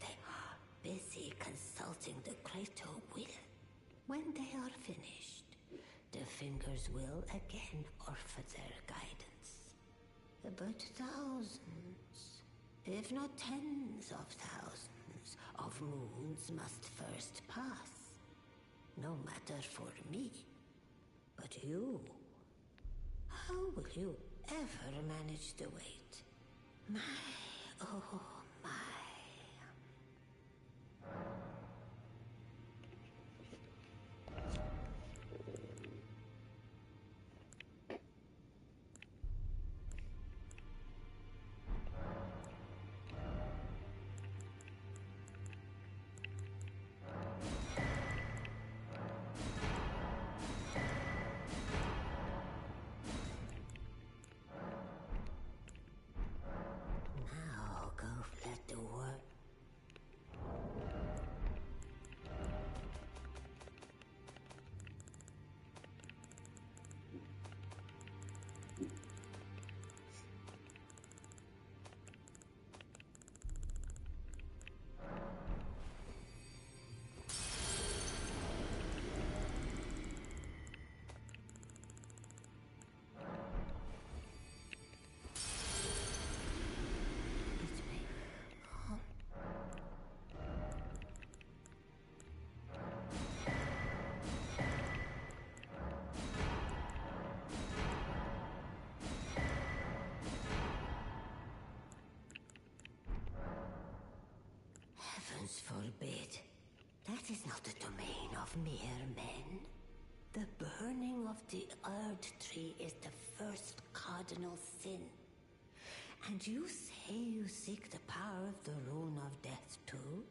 busy consulting the Krato will. When they are finished, the fingers will again offer their guidance. But thousands, if not tens of thousands, of moons must first pass. No matter for me. But you, how will you ever manage the weight? My, oh my. Now go let the world. Heavens forbid. That is not the domain of mere men. The burning of the Earth Tree is the first cardinal sin. And you say you seek the power of the Rune of Death too?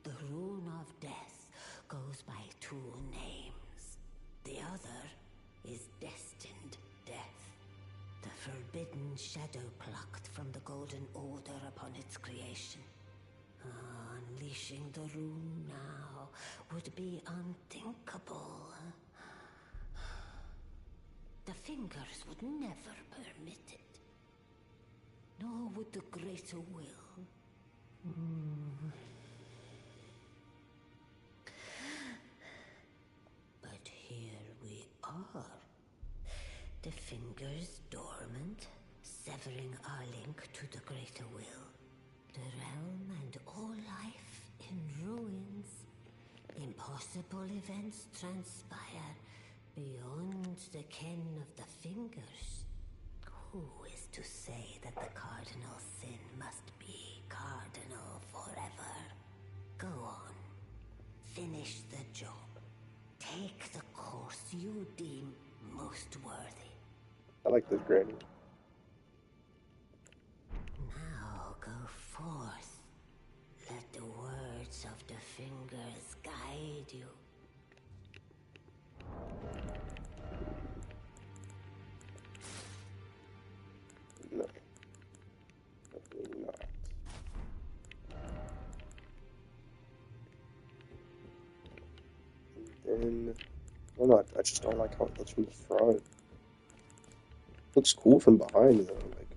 The Rune of Death goes by two names. The other is Destined Death. The forbidden shadow plucked from the Golden Order upon its creation. Unleashing the rune now would be unthinkable. The fingers would never permit it. Nor would the greater will. But here we are. The fingers dormant, severing our link to the greater will. The realm and all life in ruins. Impossible events transpire beyond the ken of the fingers. Who is to say that the cardinal sin must be cardinal forever? Go on. Finish the job. Take the course you deem most worthy. I like this granny. Now go forth. Let the words of the fingers guide you. No, definitely not. And then, well, not. I just don't like how it looks from the front. Looks cool from behind though. Like,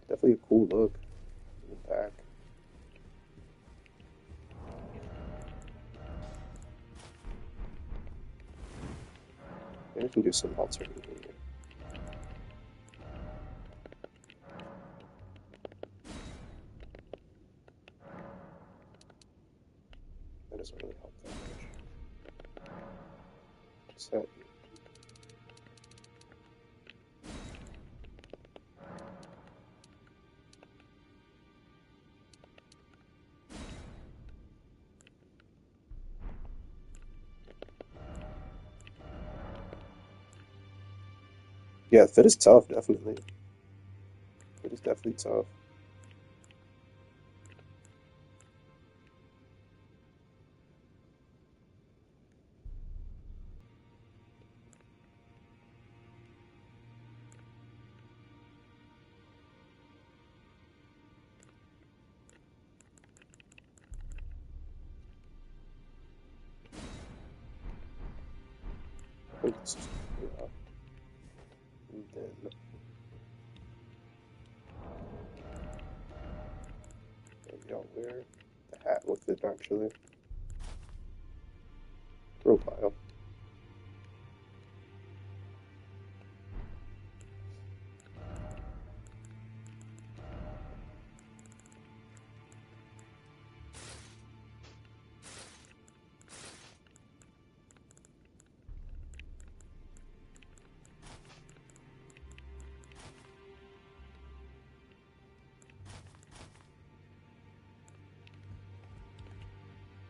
definitely a cool look in the back. Maybe I can do some alternating here. That doesn't really help that much. What's that? Yeah, fit is tough, definitely. Fit is definitely tough. I think this is, yeah. And then maybe I'll wear it actually. Profile.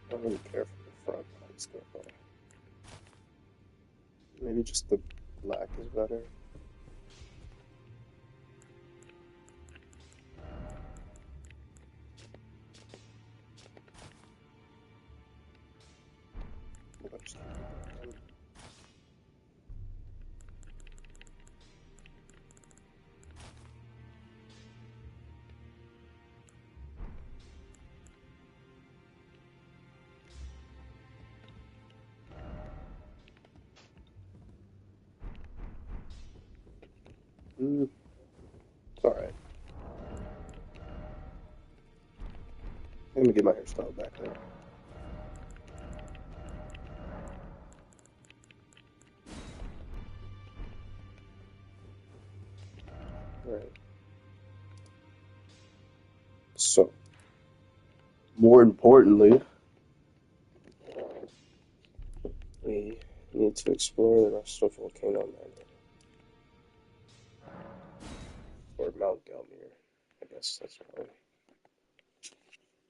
I don't really care for the front lights though. Maybe just the black is better. I'll just keep it brown. It's alright. Let me get my hairstyle back there. Alright. So, more importantly, we need to explore the rest of Volcano Manor. Or Mount Gelmir. I guess that's probably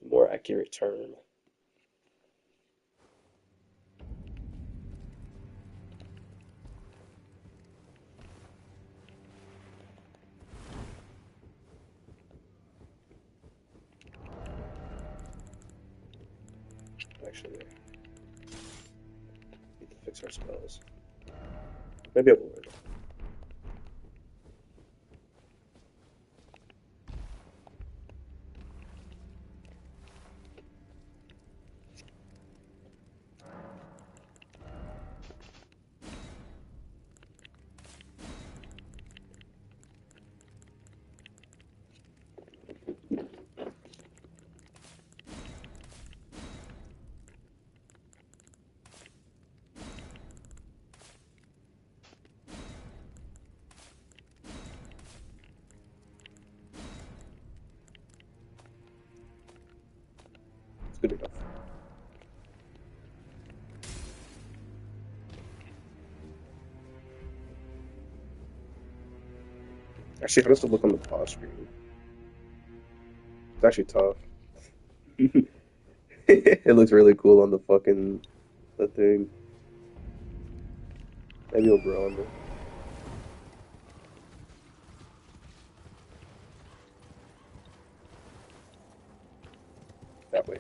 a more accurate term. Actually, need to fix our spells. Maybe I will learn. It's good enough. Actually, how does it look on the pause screen? It's actually tough. It looks really cool on the fucking the thing. Maybe it'll grow on me that way.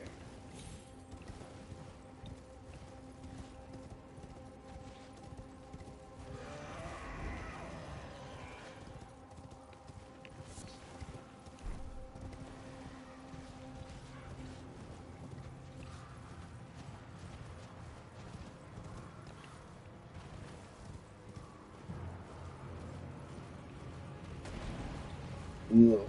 Ugh.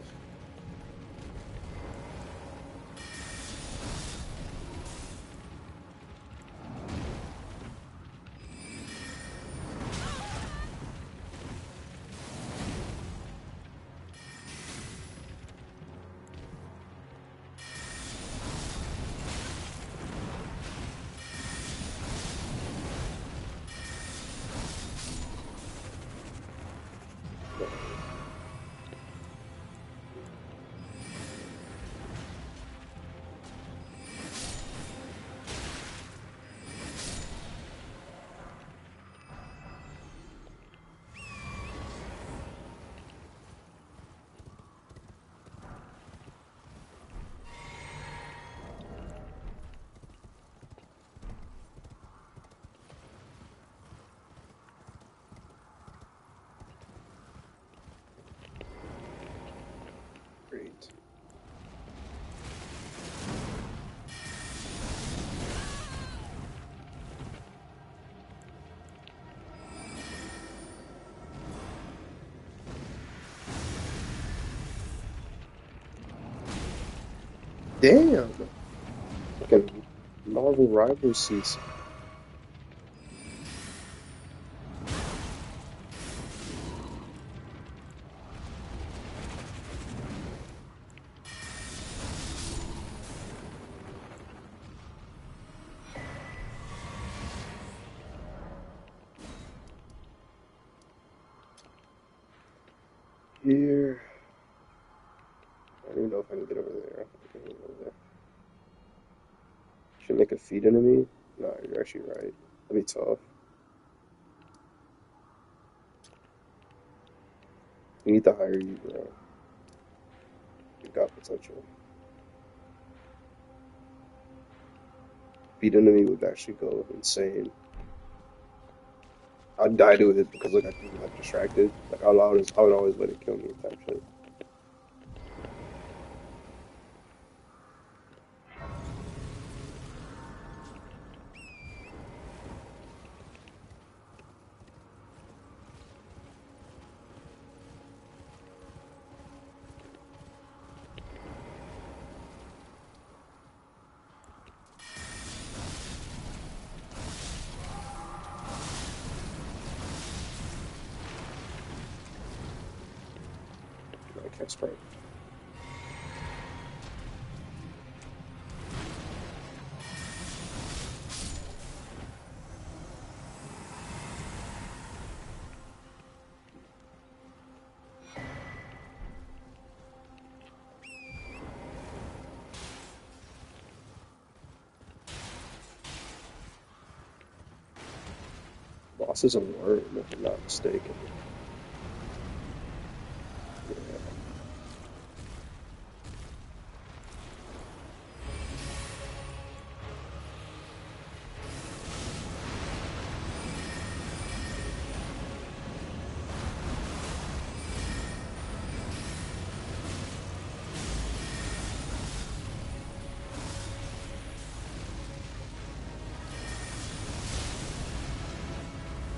Great. Damn. Fucking Marvel Rivals season. Here. I don't even know if I can get over there. I can get over there. Should make a feed enemy? No, you're actually right. That'd be tough. You need to hire you, bro. You got potential. Feed enemy would actually go insane. I'd die to it because like I can be like distracted. Like I would always let it kill me type shit. I can't sprite. Boss is a worm, if I'm not mistaken. Yeah.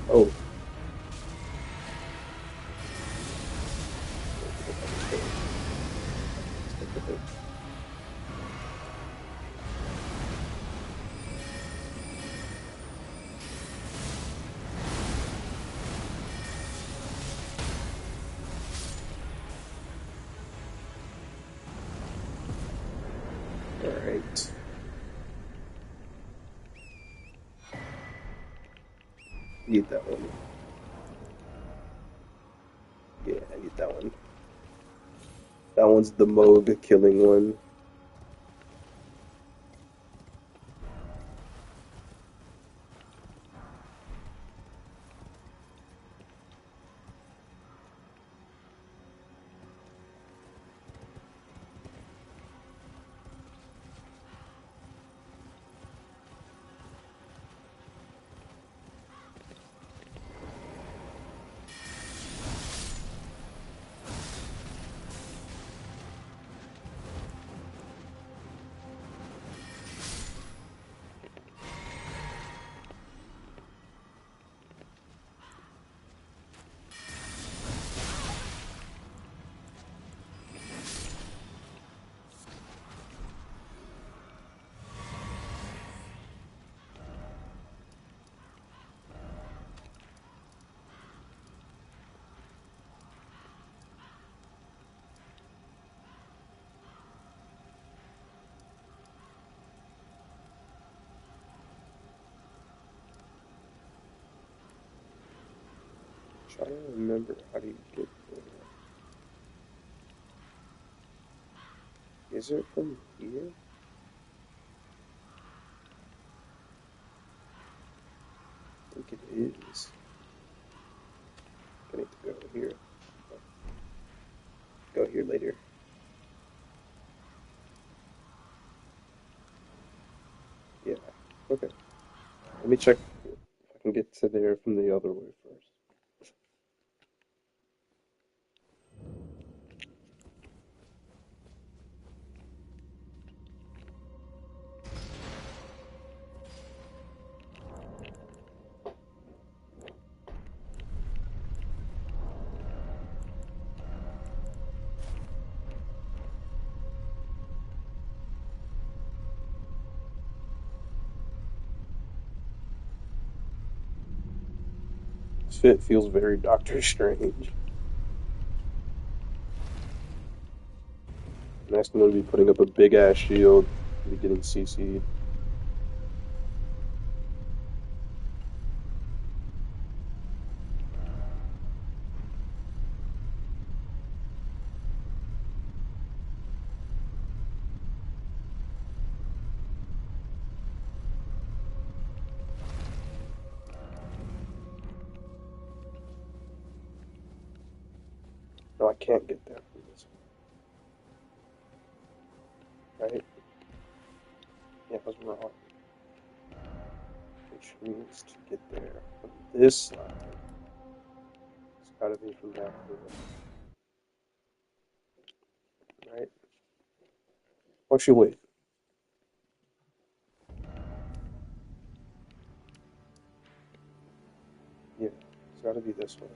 Oh. Alright. Need that one. Yeah, I need that one. That one's the Moog killing one. Trying to remember how do you get there. Is it from here? I think it is. I need to go here. Go here later. Yeah. Okay. Let me check if I can get to there from the other way first. fit feels very Doctor Strange. Next, I'm gonna be putting up a big ass shield and be getting CC'd. No, I can't get there from this one, right? Yeah, I was wrong. Which means to get there from this side, it's gotta be from down here, right? Actually, wait. Yeah, it's gotta be this way.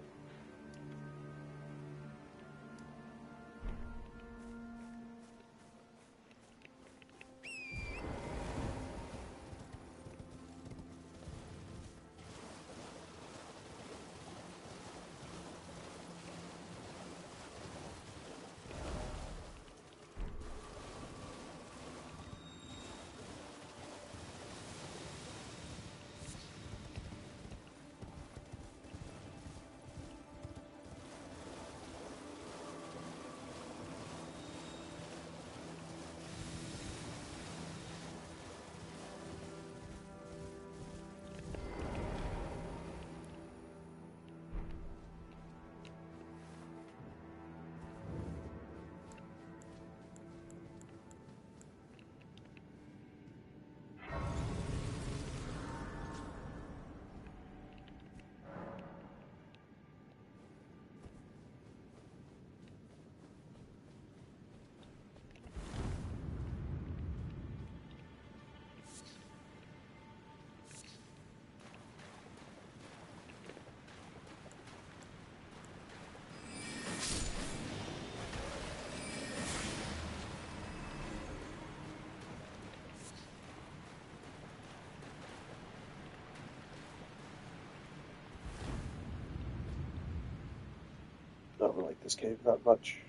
I don't like this cave that much.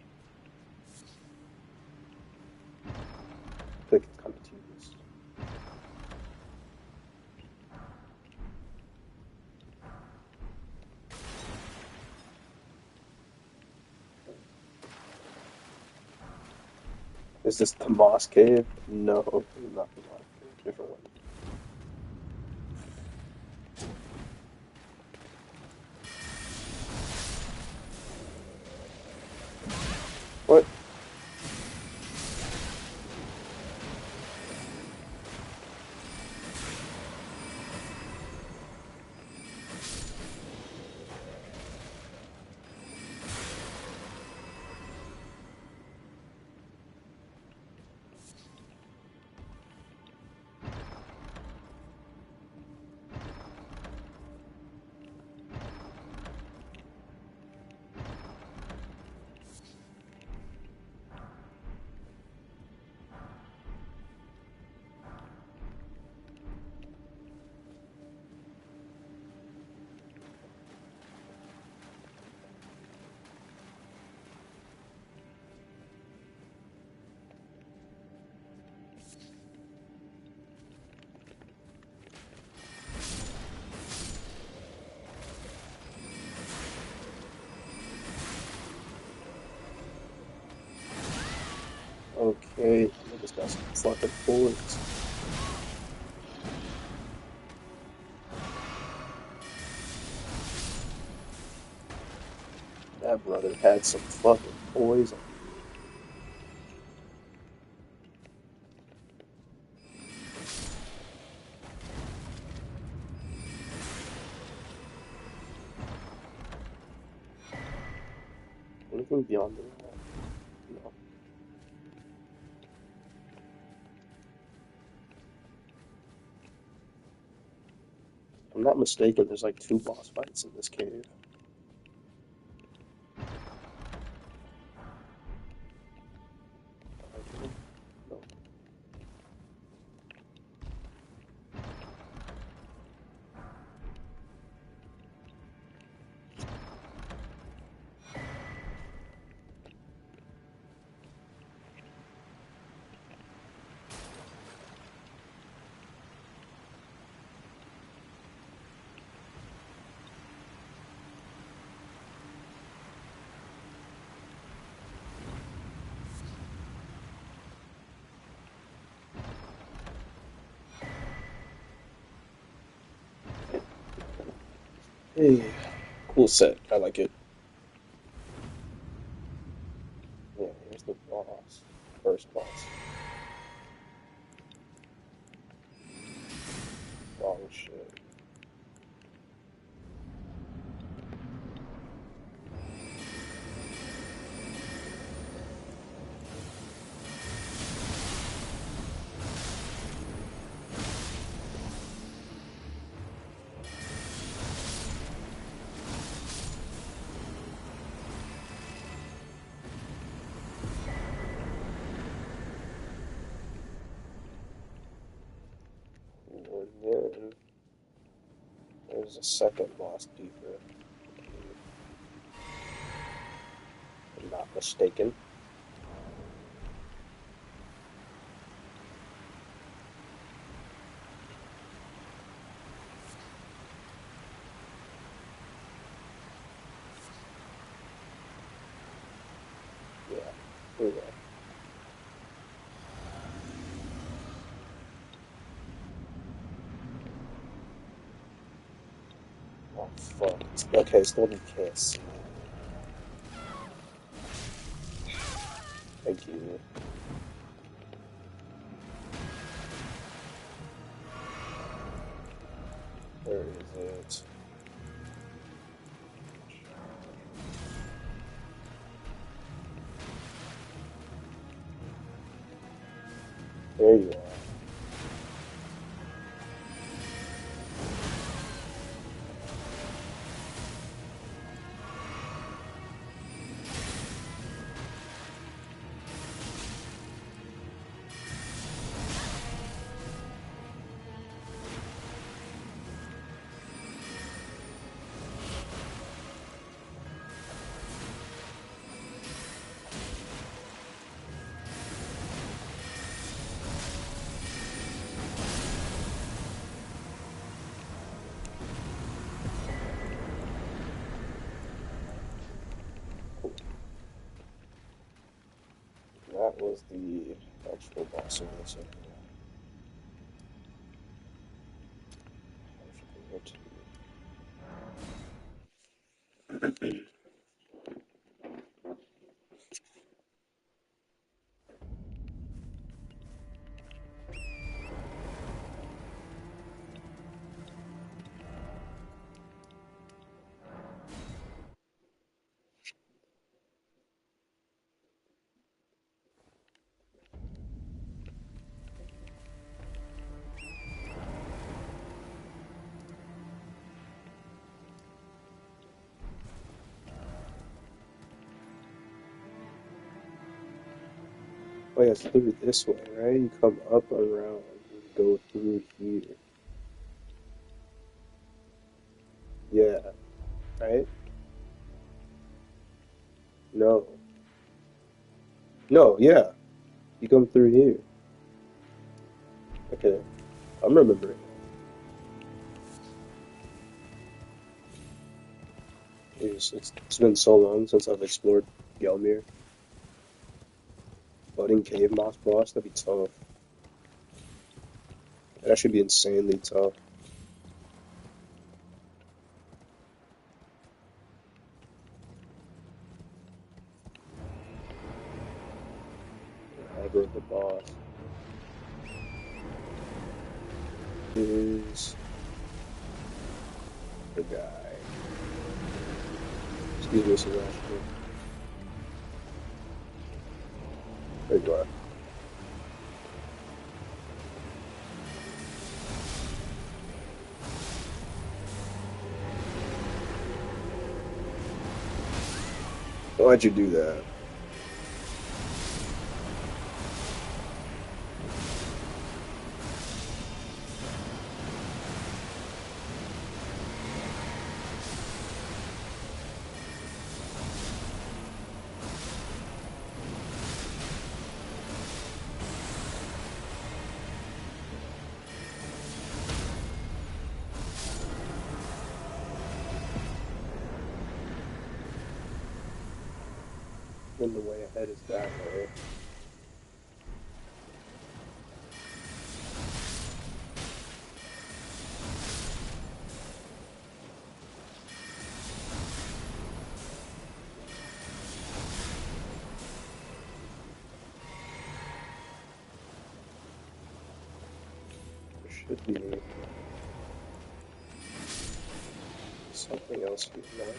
I think it's kind of tedious. Is this the Moss Cave? No, not the Moss Cave. Different one. What? Okay, I just got some fucking points. That brother had some fucking poison. Anything beyond the wall? No. If I'm not mistaken, there's like 2 boss fights in this cave. No. Hey, cool set. I like it. Yeah, here's the boss. First boss. Wrong shit. And then there's a second boss deeper, if I'm not mistaken. Yeah, here we go. Oh fuck. Okay, it's the one you can't see. Thank you. Where is it? There you are. Cool. That was the actual boss of this area. I should go here too. Oh yeah, it's through this way, right? You come up and around and go through here. Yeah, right? No. No, yeah. You come through here. Okay, I'm remembering. It's been so long since I've explored Gelmir. Budding Cave Moss boss, that'd be tough. That should be insanely tough. Aggro the boss is the guy. Excuse me, Sebastian. There you are. Why'd you do that? When the way ahead is that way. should be something else here now.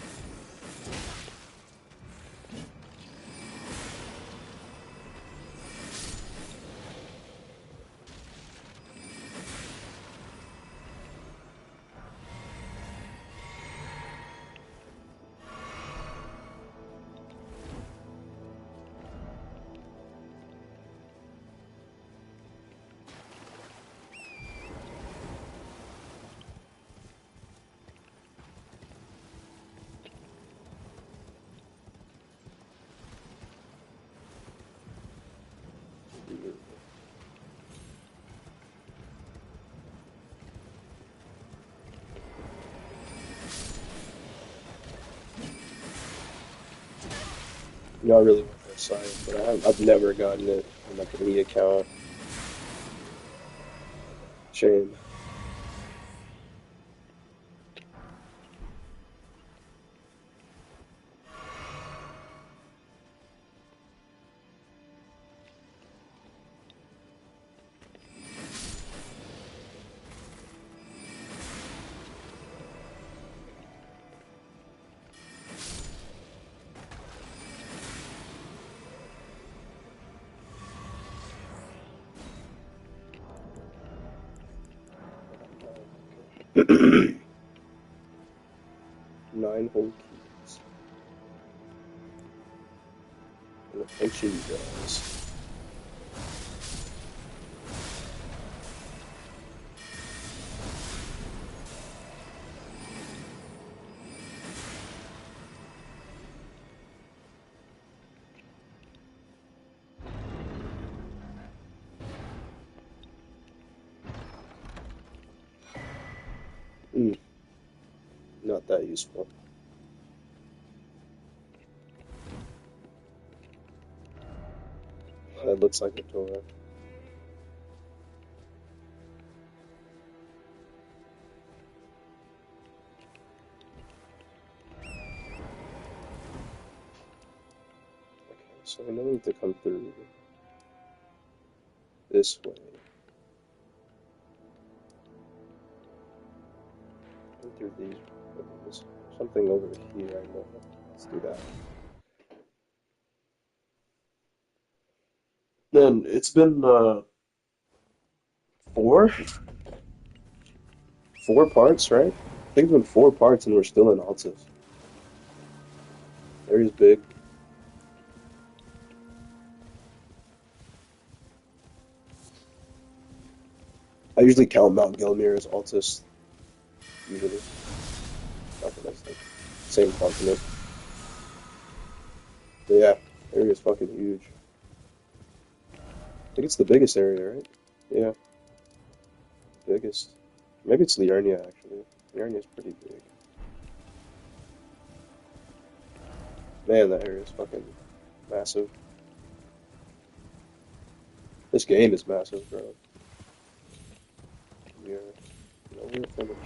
You know, I really want that science, but I've never gotten it on like any account. Shame. Nine whole keys. And attention, you guys. Not that useful. That looks like a Torah. Okay, so I know we need to come through this way. Come through these ways. Something over here, I know. Let's do that. Then it's been four? Four parts, right? I think it's been four parts and we're still in Altus. Area's big. I usually count Mount Gelmir as Altus, usually. Not that that's like same continent. But yeah, area's fucking huge. I think it's the biggest area, right? Yeah, biggest. Maybe it's Liurnia, actually. Liurnia's pretty big. Man, that area is fucking massive. This game is massive, bro. We are nowhere finished.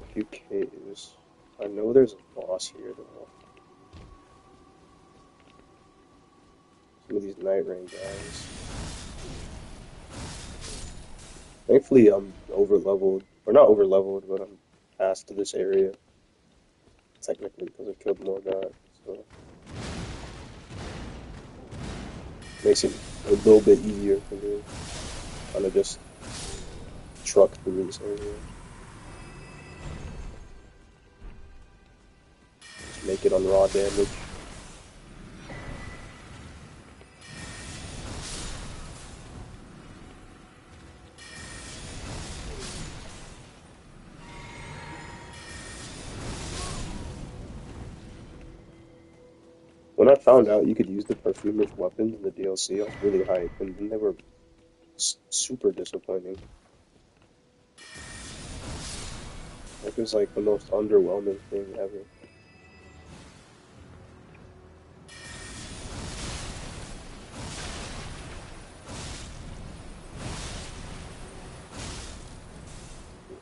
A few caves. I know there's a boss here, though. Some of these night rain guys. Thankfully, I'm over leveled, or not over leveled, but I'm past to this area. Technically, because I've killed more gods, so makes it a little bit easier for me. Kind of just truck through this area. Just make it on raw damage. When I found out you could use the perfumer's weapons in the DLC, I was really hyped, and then they were super disappointing. It was like the most underwhelming thing ever.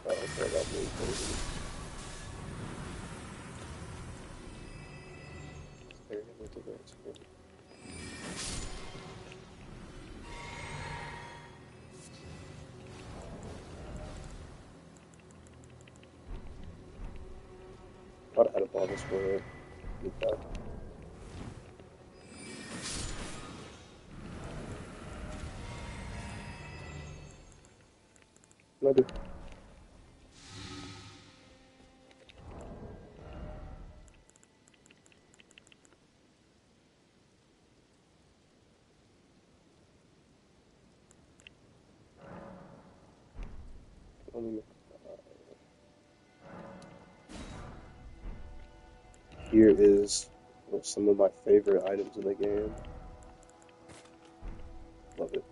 I don't care about me crazy. With the green screen. What out of all this word? Get that. What do I do? Only make Here is some of my favorite items in the game. Love it.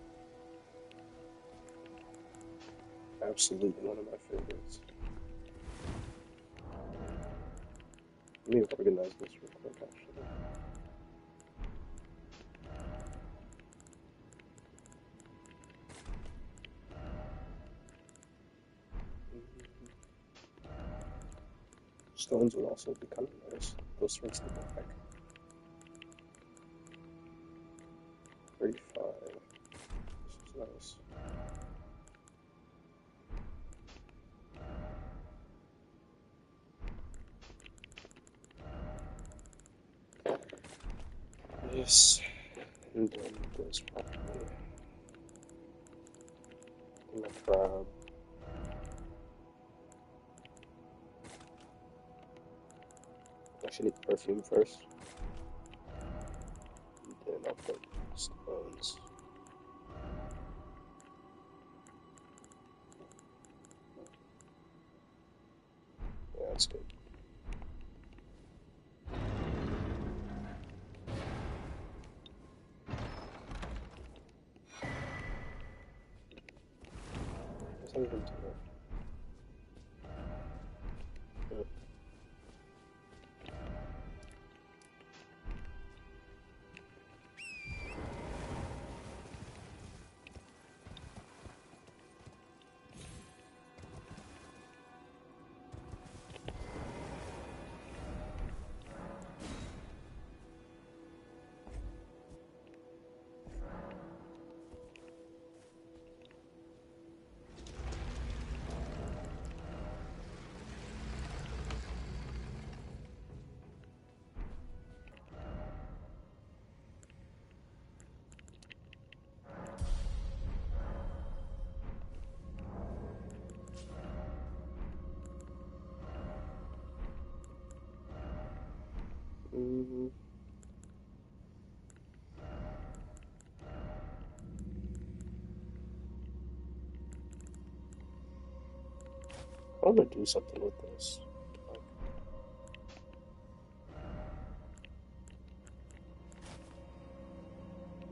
Absolutely one of my favorites. Let me organize this real quick, actually. Stones would also be kind of nice. Those towards the back. 35. This is nice. This. And then this probably. And the crab. Actually, need perfume first. And then I'll put stones. Yeah, that's good. What's that even do? Mm-hmm. I want to do something with this. Like,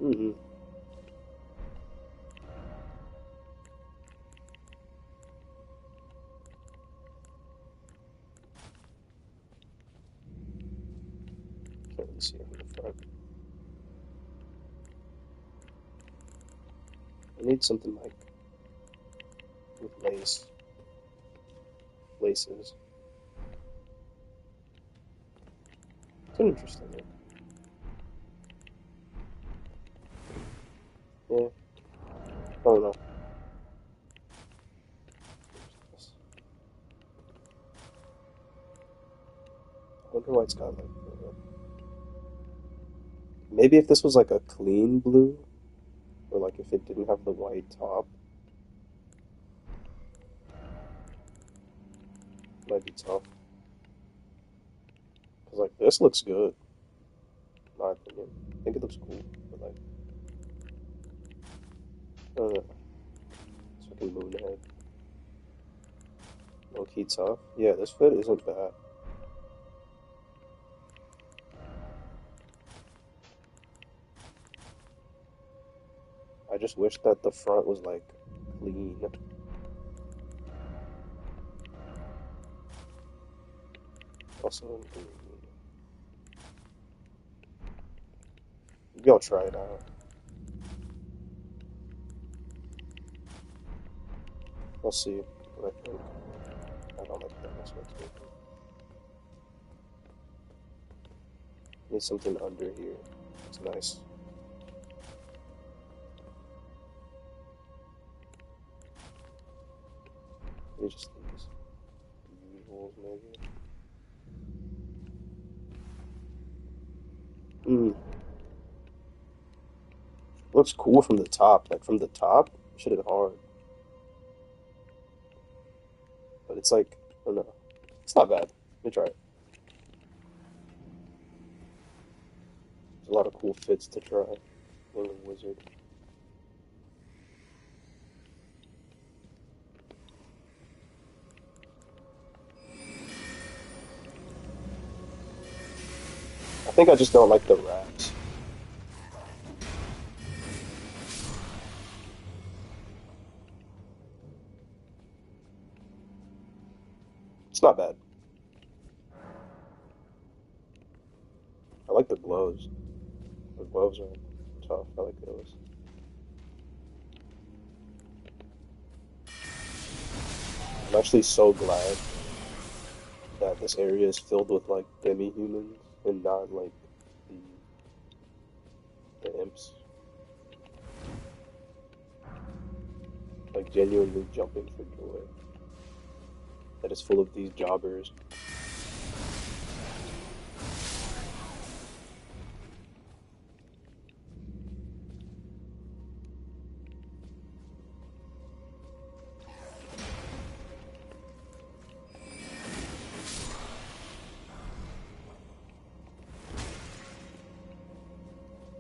mm-hmm. Can't really see it from the front. I need something like with laces. It's an interesting one. Yeah. Oh no. I wonder why it's got like. Maybe if this was like a clean blue, or like if it didn't have the white top, might be tough. Cause like this looks good, in my opinion. I think it looks cool, but like, I don't know. It's fucking moon head. Low key tough. Yeah, this fit isn't bad. I just wish that the front was like clean. Also in green. Maybe I'll try it out. I'll see what I think. I don't like that. That's what's good. There's something under here. It's nice. Maybe just these usuals, maybe. Looks cool from the top. Like from the top, shit is hard. But it's like, I don't know. It's not bad. Let me try it. There's a lot of cool fits to try. Being a wizard. I think I just don't like the rats. It's not bad. I like the gloves. The gloves are tough. I like those. I'm actually so glad that this area is filled with like demi-humans and not like the the imps. Like genuinely jumping for joy. That is full of these jobbers.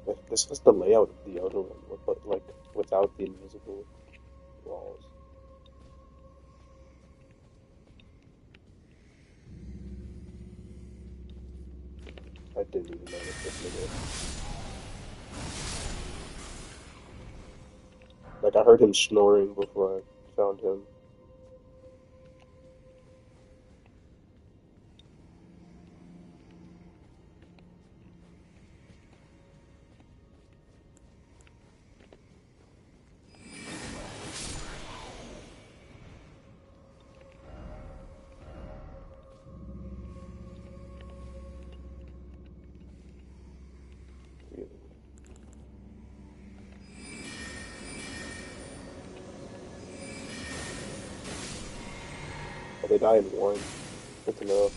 Like, this was the layout of the other one, but like without the invisible walls. I didn't even notice this nigga. Like I heard him snoring before I found him. Oh, they die in one. Good to know.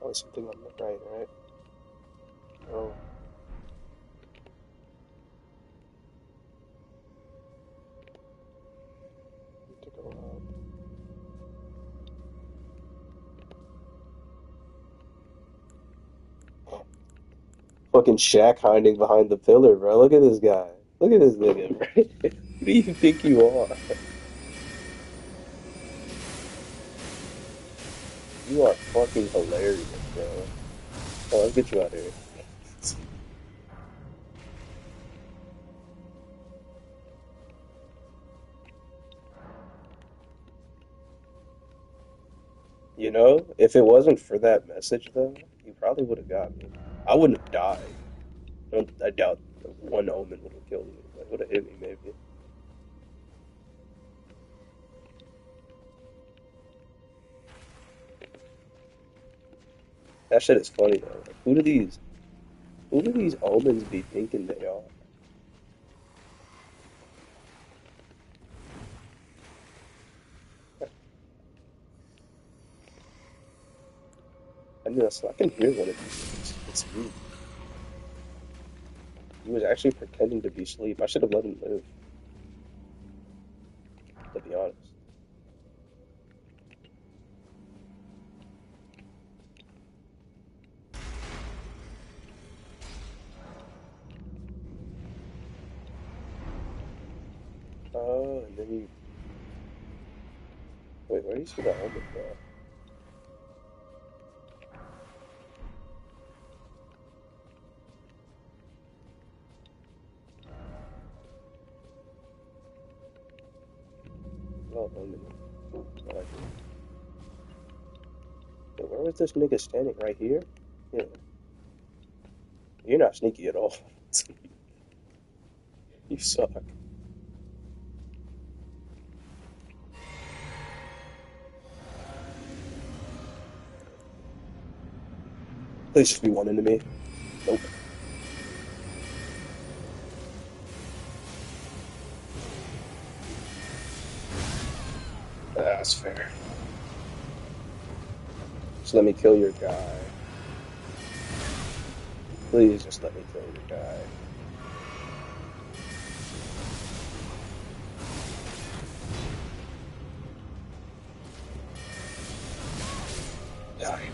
Oh, something on the right, right? Oh, need to go up. Fucking Shaq hiding behind the pillar, bro. Look at this guy. Look at this nigga, bro. Who do you think you are? You are fucking hilarious, bro. Oh, let's get you out of here. You know, if it wasn't for that message, though, you probably would have got me. I wouldn't have died. I doubt one omen would have killed me. It would have hit me, maybe. That shit is funny, though. Like, who do these omens be thinking they are? I mean, I can hear one of these. It's me. He was actually pretending to be asleep. I should have let him live, to be honest. Oh, and then he... Wait, where do you see the omen, bro? No omen. No idea. Wait, where was this nigga standing? Right here? Yeah. You're not sneaky at all. You suck. Please just be one into me. Nope. That's fair. Just let me kill your guy. Please just let me kill your guy. Die.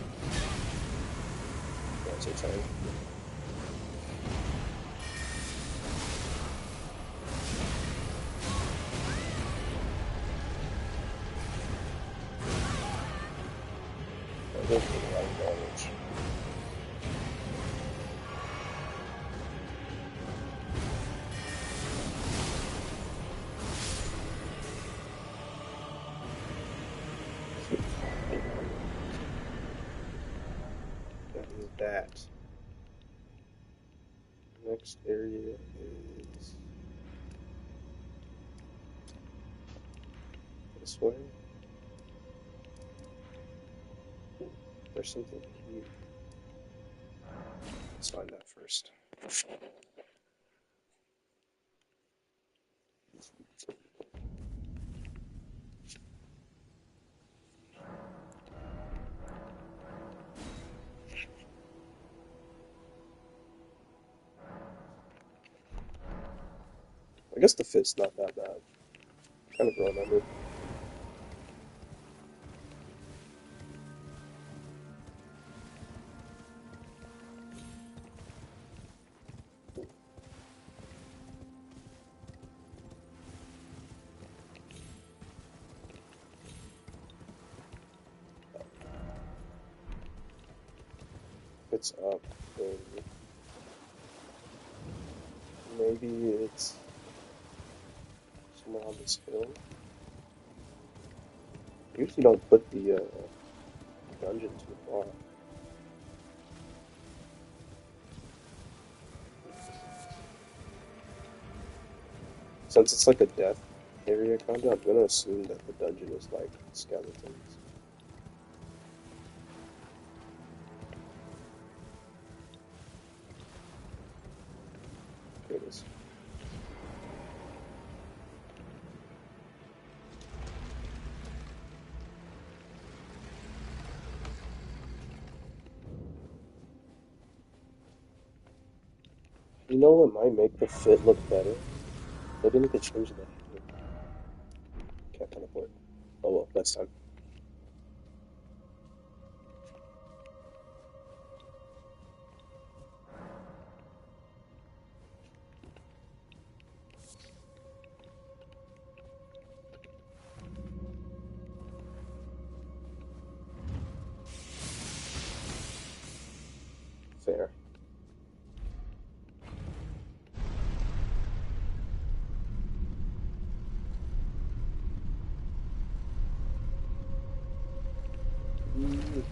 That's your turn. That did a lot of damage. That is that. Next area is this way. There's something here. Let's find that first. I guess the fit's not that bad. Kind of growing on me. It's up. And maybe it's somewhere on this hill. I usually don't put the dungeon too far. Since it's like a death area kinda, I'm gonna assume that the dungeon is like skeletons. Here it is. You know what might make the fit look better? Maybe I need to change the header. Can't teleport. Oh well, next time. Fair. Mm.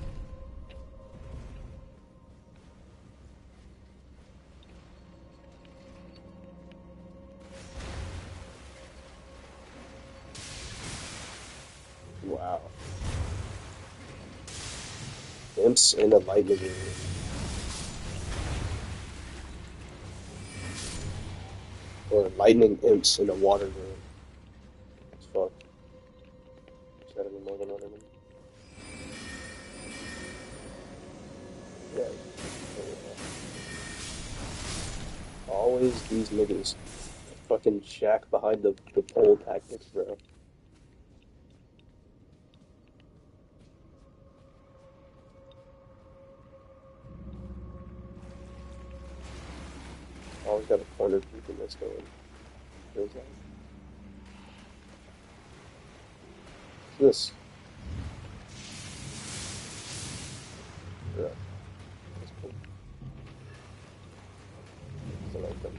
Wow. Imps in a lightning area. Or lightning imps in a water room. It's fun. Is that any more than one enemy? Yeah. Always these niggas. Fucking shack behind the pole tactics, bro. Always got a corner peek in this game. Feels like. What's this? Yeah, that's cool. I like them.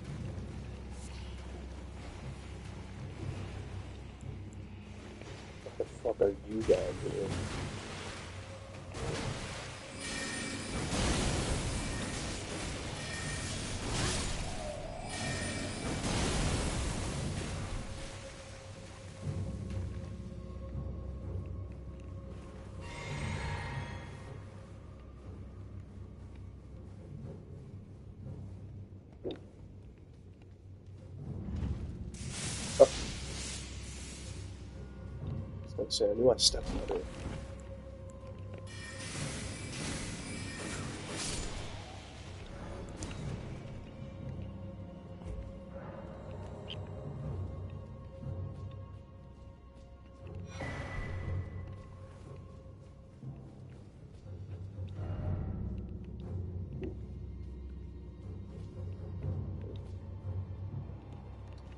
What the fuck are you guys doing? Let's say I knew I stepped on it.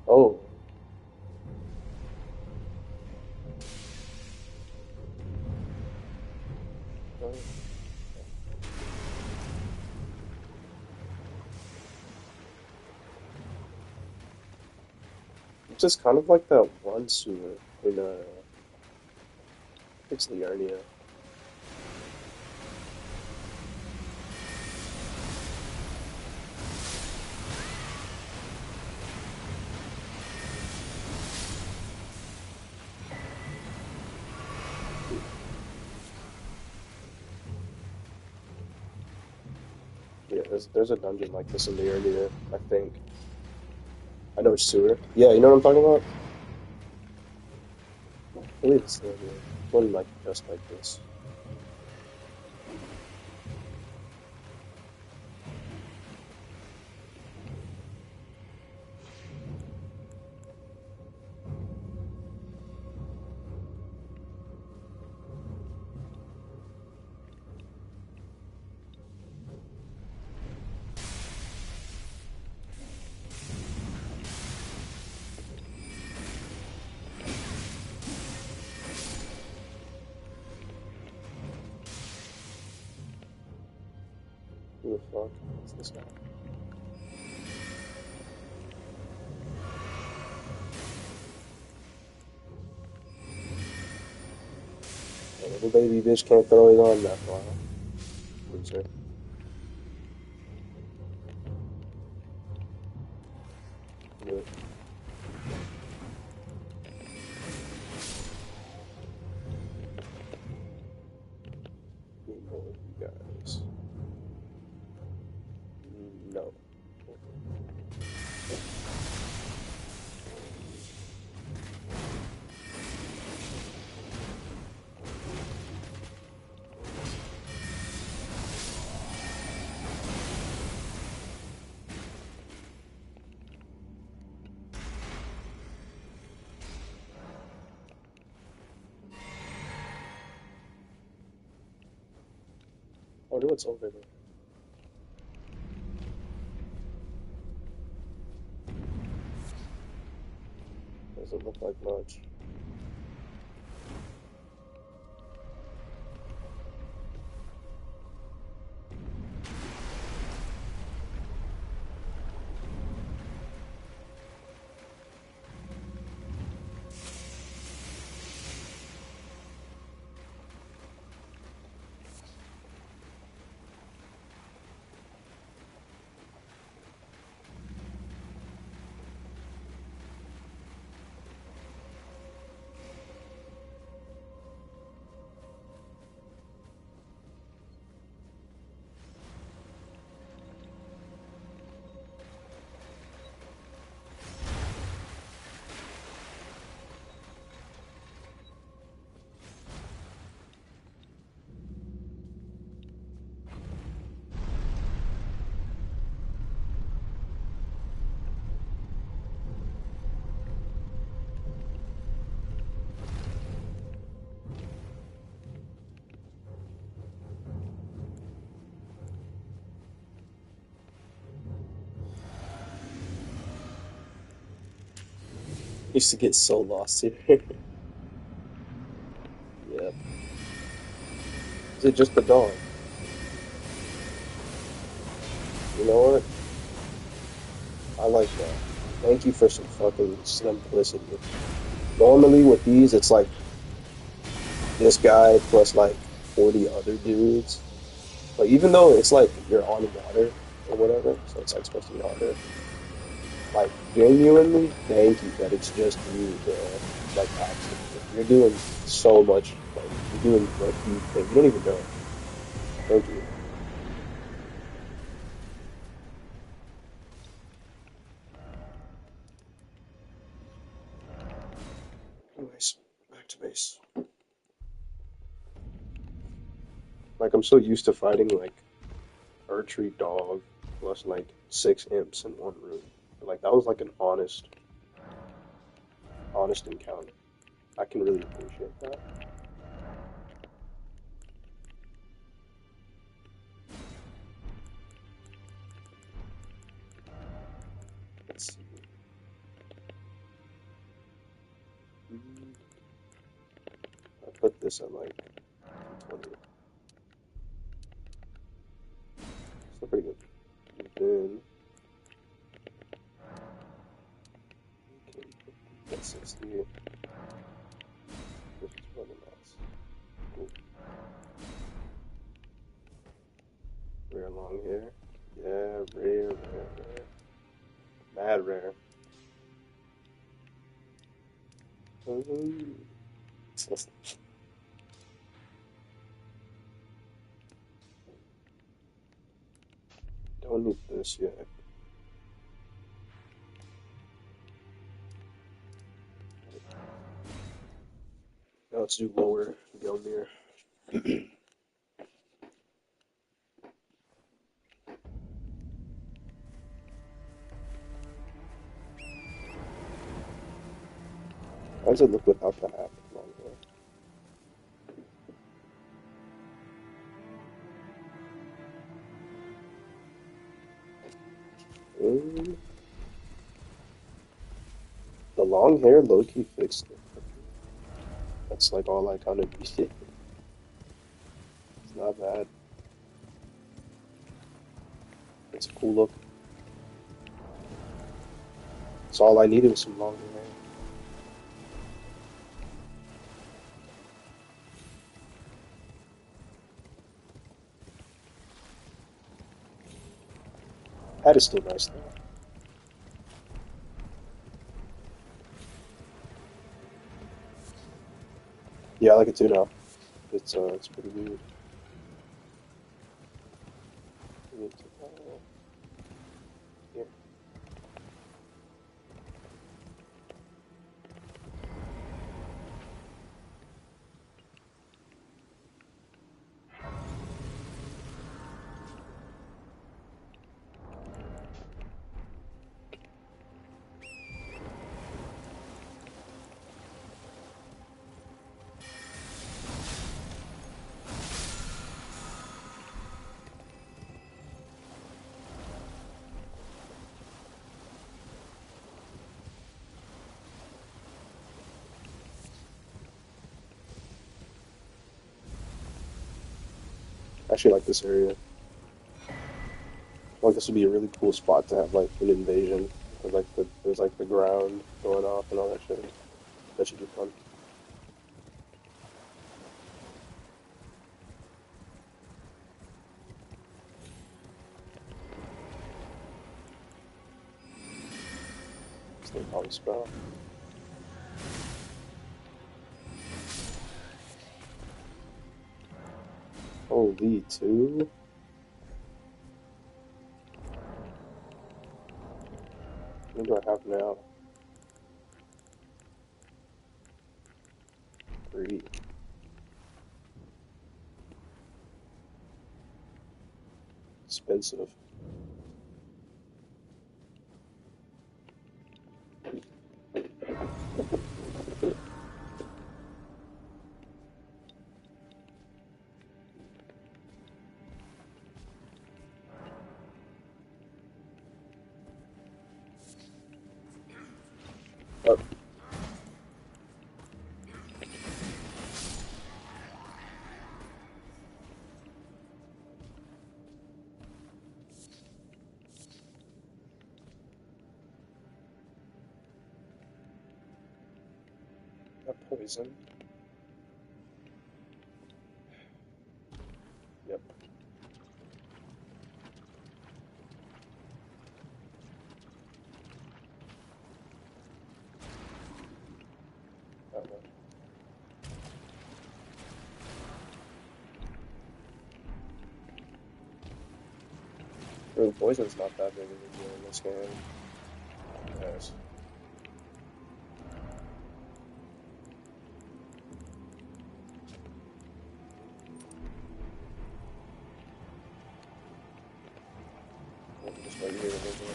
Oh. It's just kind of like that one sewer in it's Liurnia. Yeah, there's a dungeon like this in Liurnia, I think. I know it's sewer. Yeah, you know what I'm talking about? I believe it's Liurnia. One like just like this. Who the fuck? What's this guy? A little baby bitch can't throw his arm that far. Loser. Good. Need more of you guys. No. I wonder what's over there. Doesn't look like much. Used to get so lost here. Yep. Is it just the dog? You know what? I like that. Thank you for some fucking simplicity. Normally with these, it's like this guy plus like 40 other dudes. But even though it's like you're on water or whatever, so it's like supposed to be harder. Like genuinely, thank you that it's just you, bro. Like actually, you're doing so much. Like you're doing what you think. You don't even know. Thank you. Anyways, back to base. Like I'm so used to fighting like archery dog plus like 6 imps in one room. But, like that was like an honest encounter. I can really appreciate that. Let's see. I put this at like 220. Still pretty good. And then we can put these at 60. This is really nice. Cool. Rare long hair. Yeah, rare. Mad rare. Um, don't need this yet. Now let's do lower Gelmir. How does it look without the app? Long hair. Um, the long hair low-key fixed it. That's like all I kind of needed. It's not bad. It's a cool look. That's all I needed was some longer hair. Hat is still nice though. Yeah, I like it too now. It's pretty weird. Yeah. I actually like this area. I feel like this would be a really cool spot to have like an invasion. With like there's like the ground going off and all that shit. That should be fun. Stay poly spell. Holy two. What do I have now? 3. Expensive. Oh, got poison. Yep. That one. Bro, poison's not that big of a deal in this game. Yes. Right here, right here.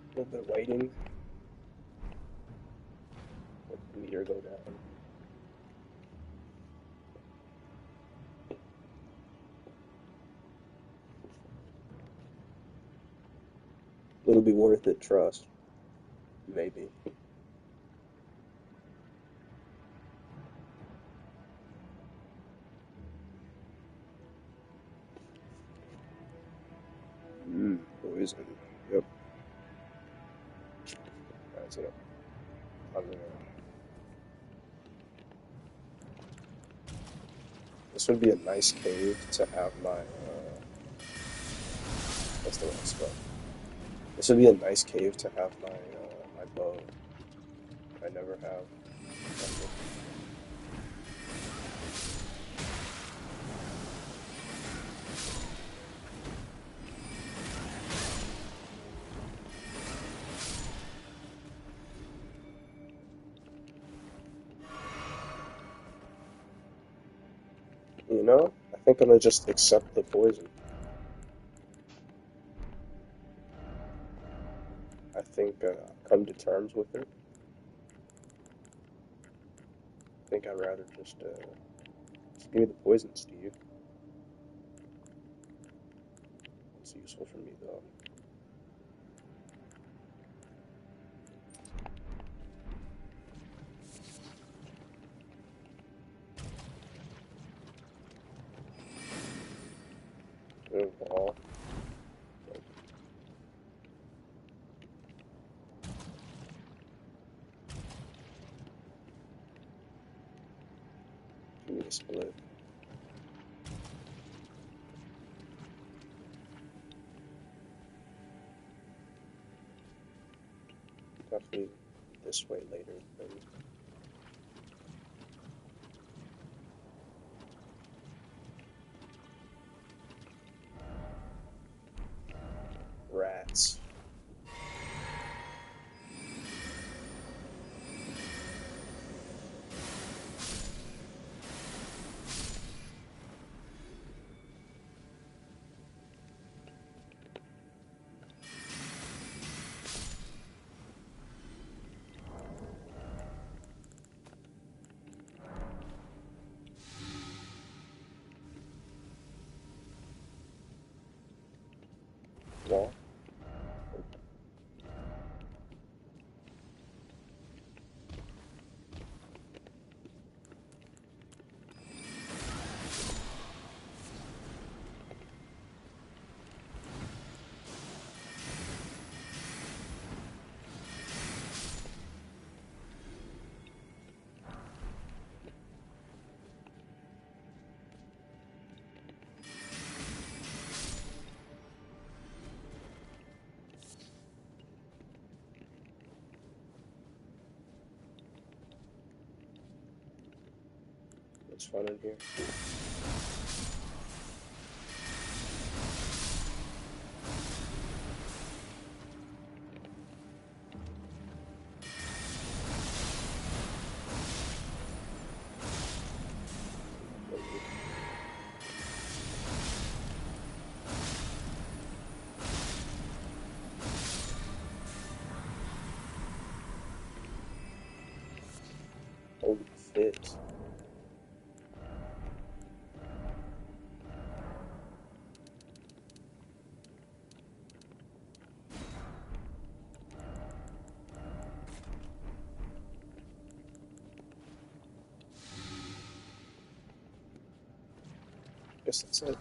A little bit of waiting. Let the meter go down. It'll be worth it, trust. Maybe. Poison. Yep. That's it. I'm gonna... This would be a nice cave to have my, what's the last spell? This would be a nice cave to have my, my bow. I never have. You know, I think I'm gonna just accept the poison. I think come to terms with it. I think I'd rather just give me the poison, Steve. It's useful for me though. Wall. Give me a split. Definitely this way later. Maybe. Rats. Wall. It's fun in here. Holy fit. Guess that's it.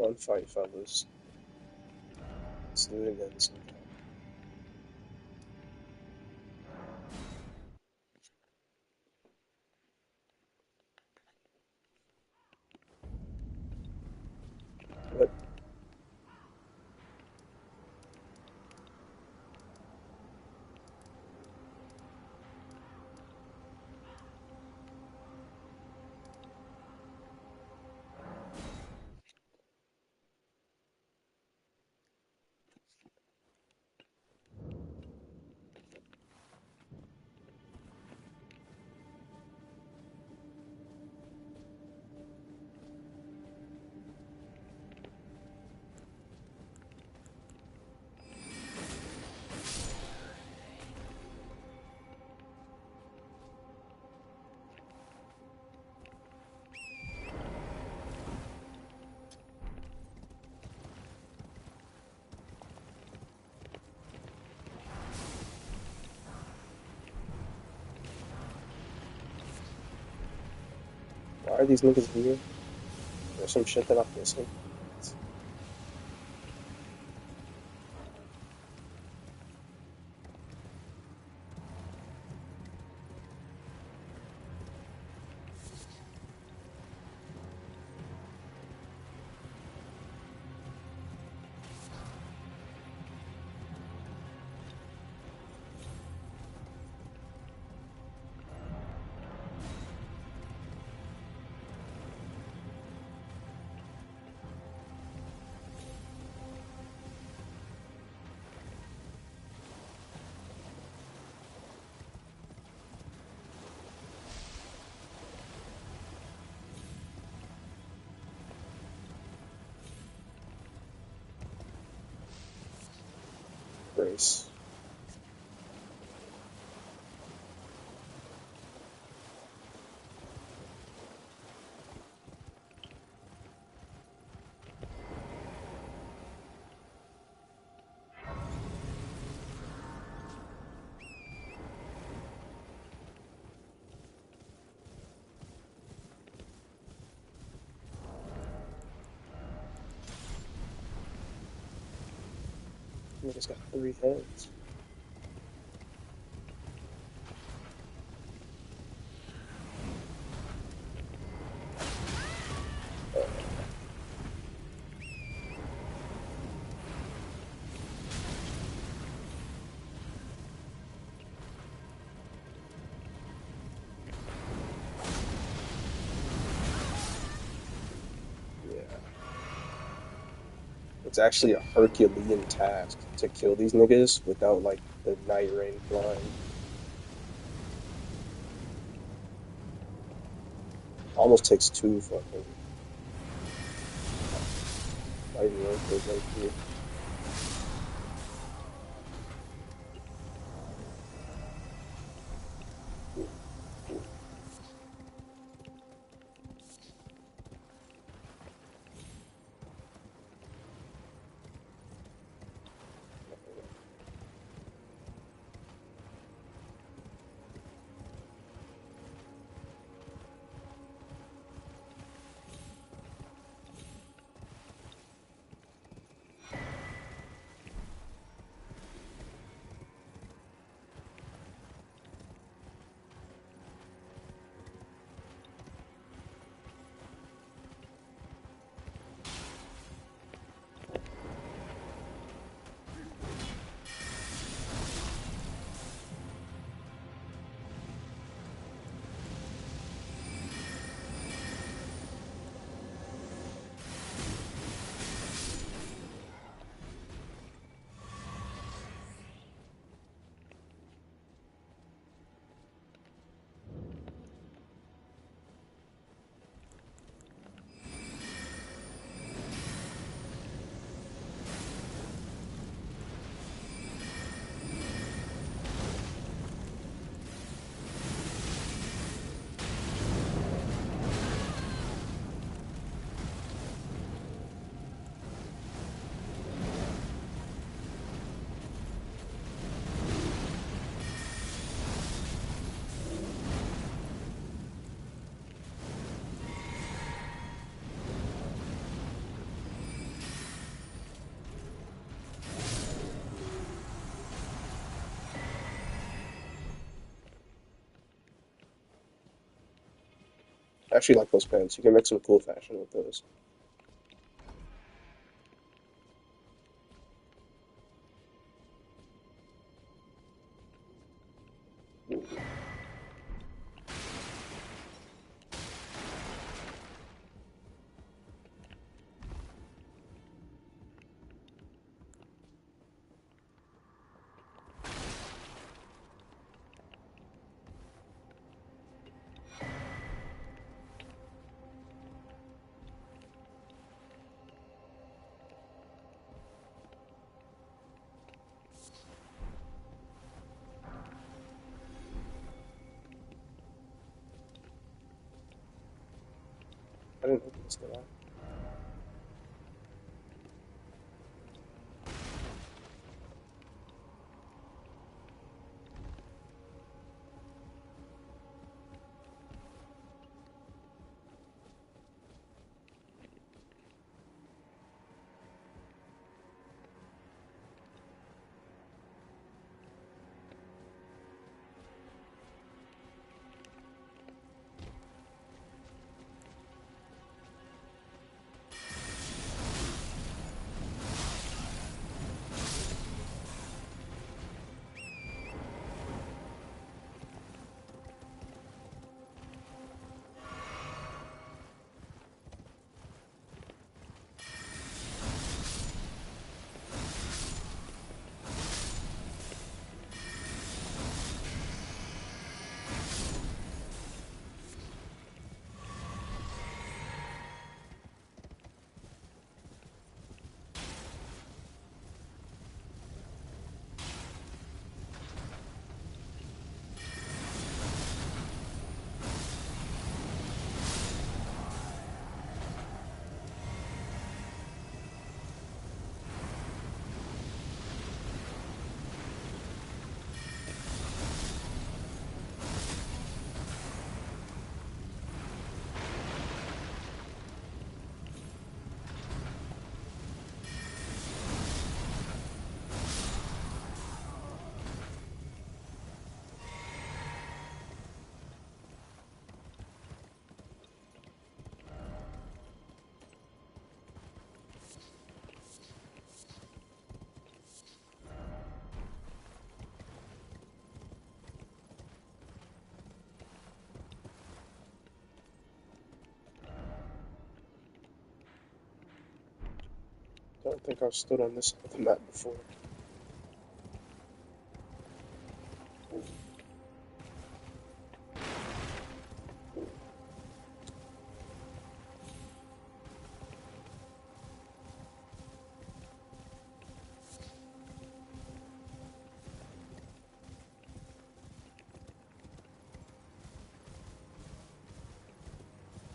Fun fight, fellas. Let's do it again sometime. What? Why are these niggas here? There's some shit that I'm missing. Grace. Niggas got 3 heads. Yeah. It's actually a Herculean task to kill these niggas without like the night rain flying. Almost takes 2 fucking mighty orcas right here. I actually like those pants. You can make some cool fashion with those. I didn't open this, did I? Don't think I've stood on this side of the map before.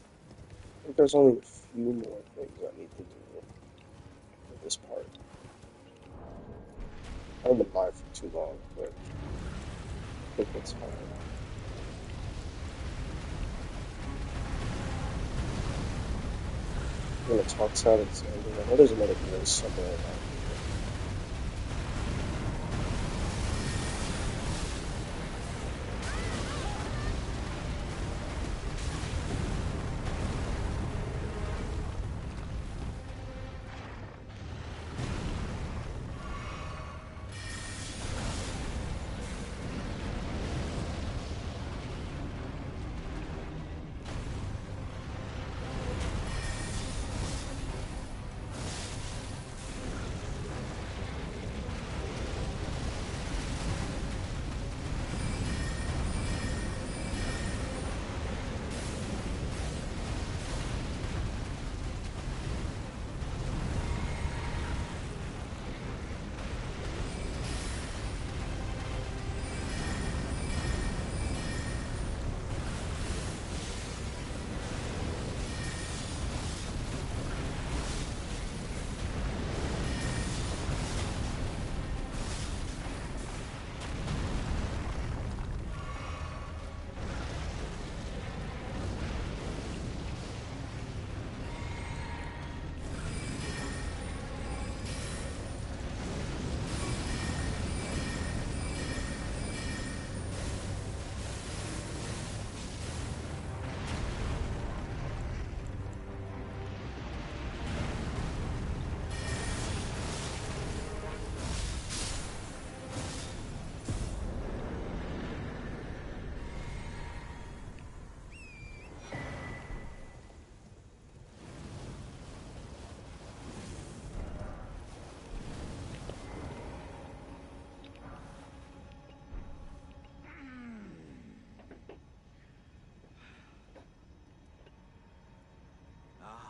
I think there's only a few more things I need to do with this part. I haven't been live for too long, but I think that's fine. I'm gonna talk out its ending. I know there's another voice somewhere around here.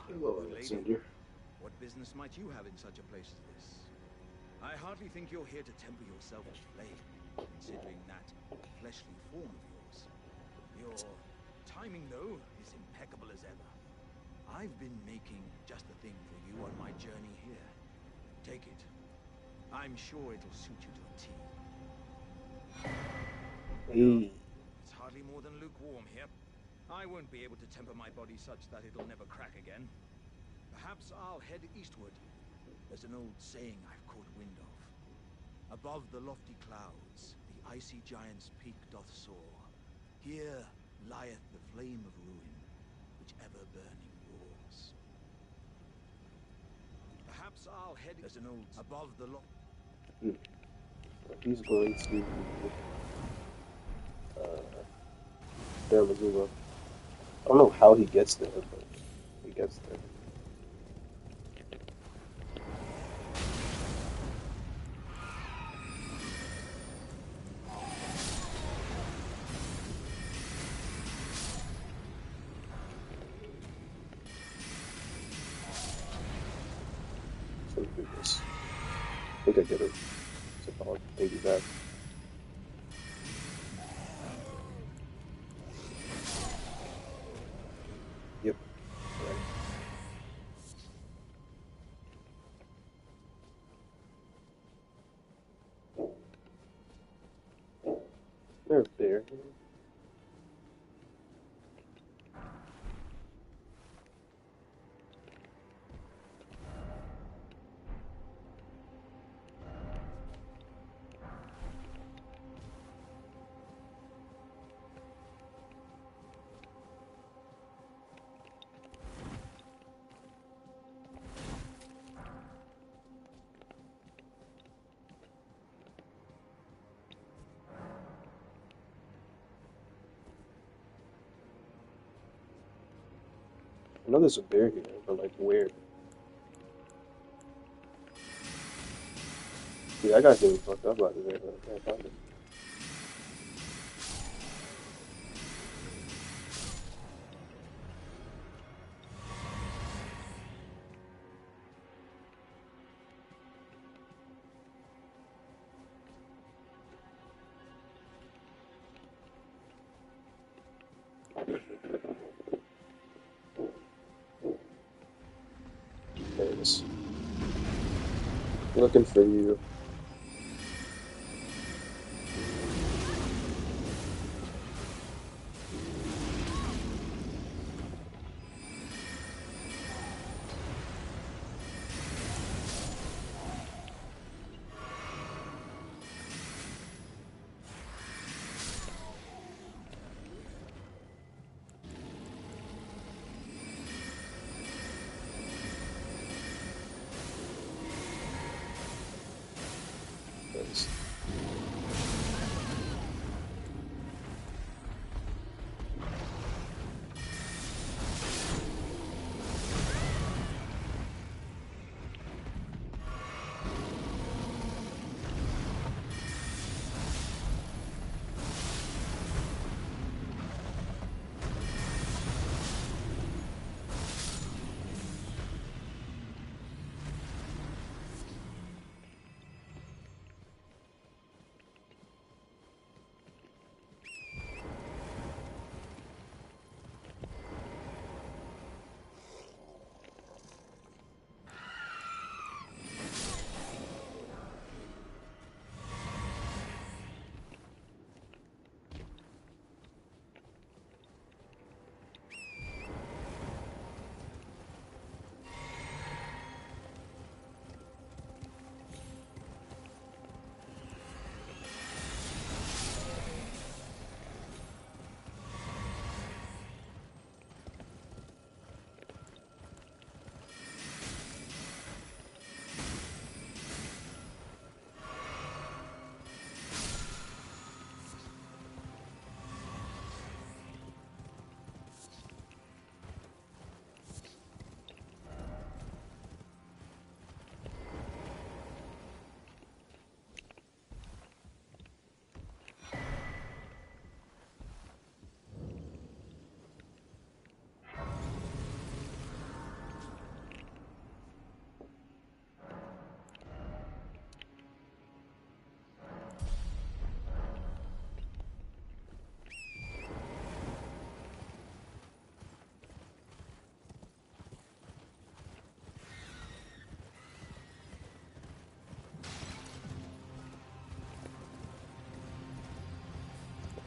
Hello, Good lady. Alexander. What business might you have in such a place as this? I hardly think you're here to temper yourself with flame, considering that fleshly form of yours. Your timing, though, is impeccable as ever. I've been making just the thing for you on my journey here. Take it. I'm sure it'll suit you to a T. Hey. It's hardly more than lukewarm here. I won't be able to temper my body such that it'll never crack again. Perhaps I'll head eastward. There's an old saying I've caught wind of. Above the lofty clouds, the icy giant's peak doth soar. Here lieth the flame of ruin, which ever burning roars. Perhaps I'll head... There's an old... Above the He's going to Missoula. I don't know how he gets there, but he gets there. So let me do this. I think I get it. So I'll take you back. Yep. Right. They're there. I know there's a bear here, but like where? Dude, I got getting fucked up out of there, but I can't find it. There it is. Looking for you.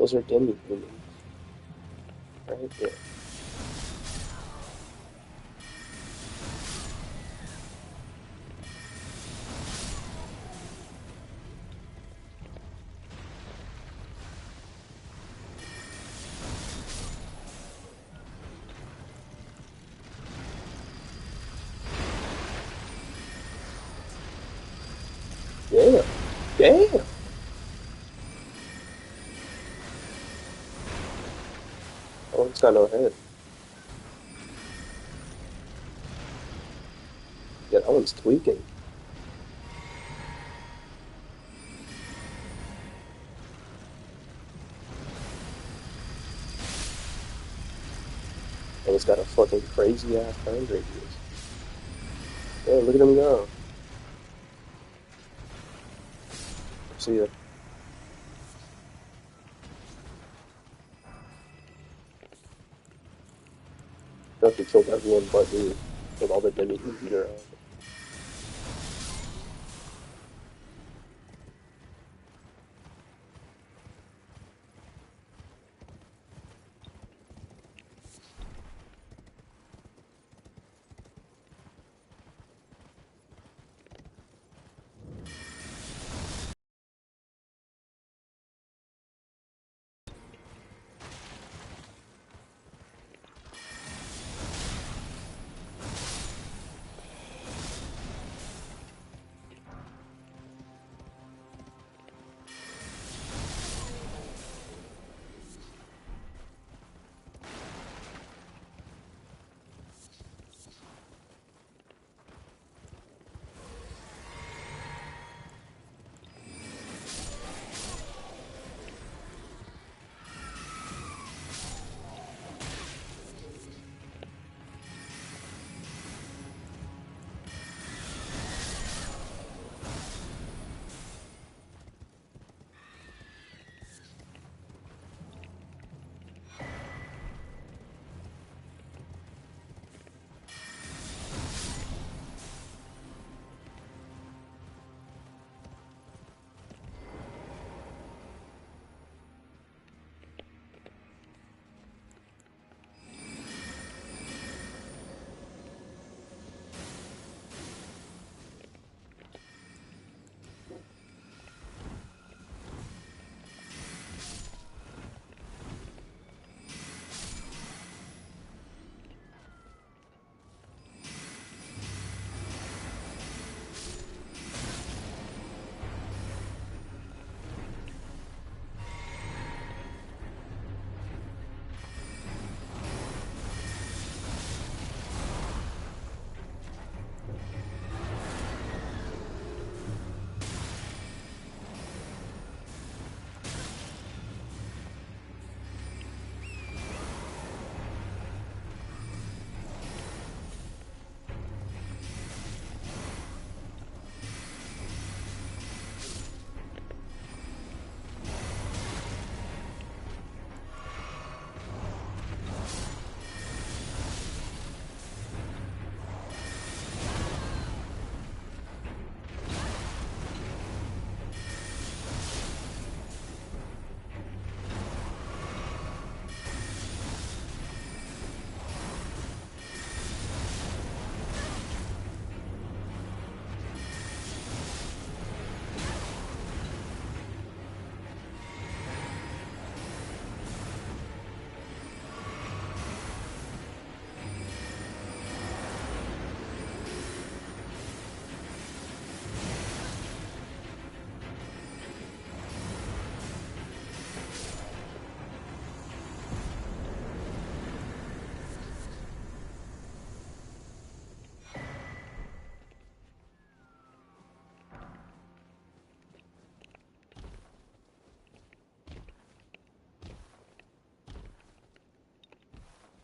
Those are demi-humans, right? Yeah. Damn. Damn. Oh, it's got no head. Yeah, that one's tweaking. And it's got a fucking crazy ass turn radius. Yeah, look at him go. See ya. Definitely killed everyone but me. With all the demi-humans around.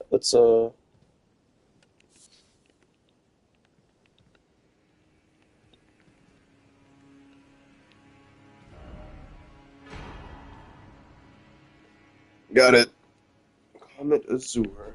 Let's got it. Comet Azure.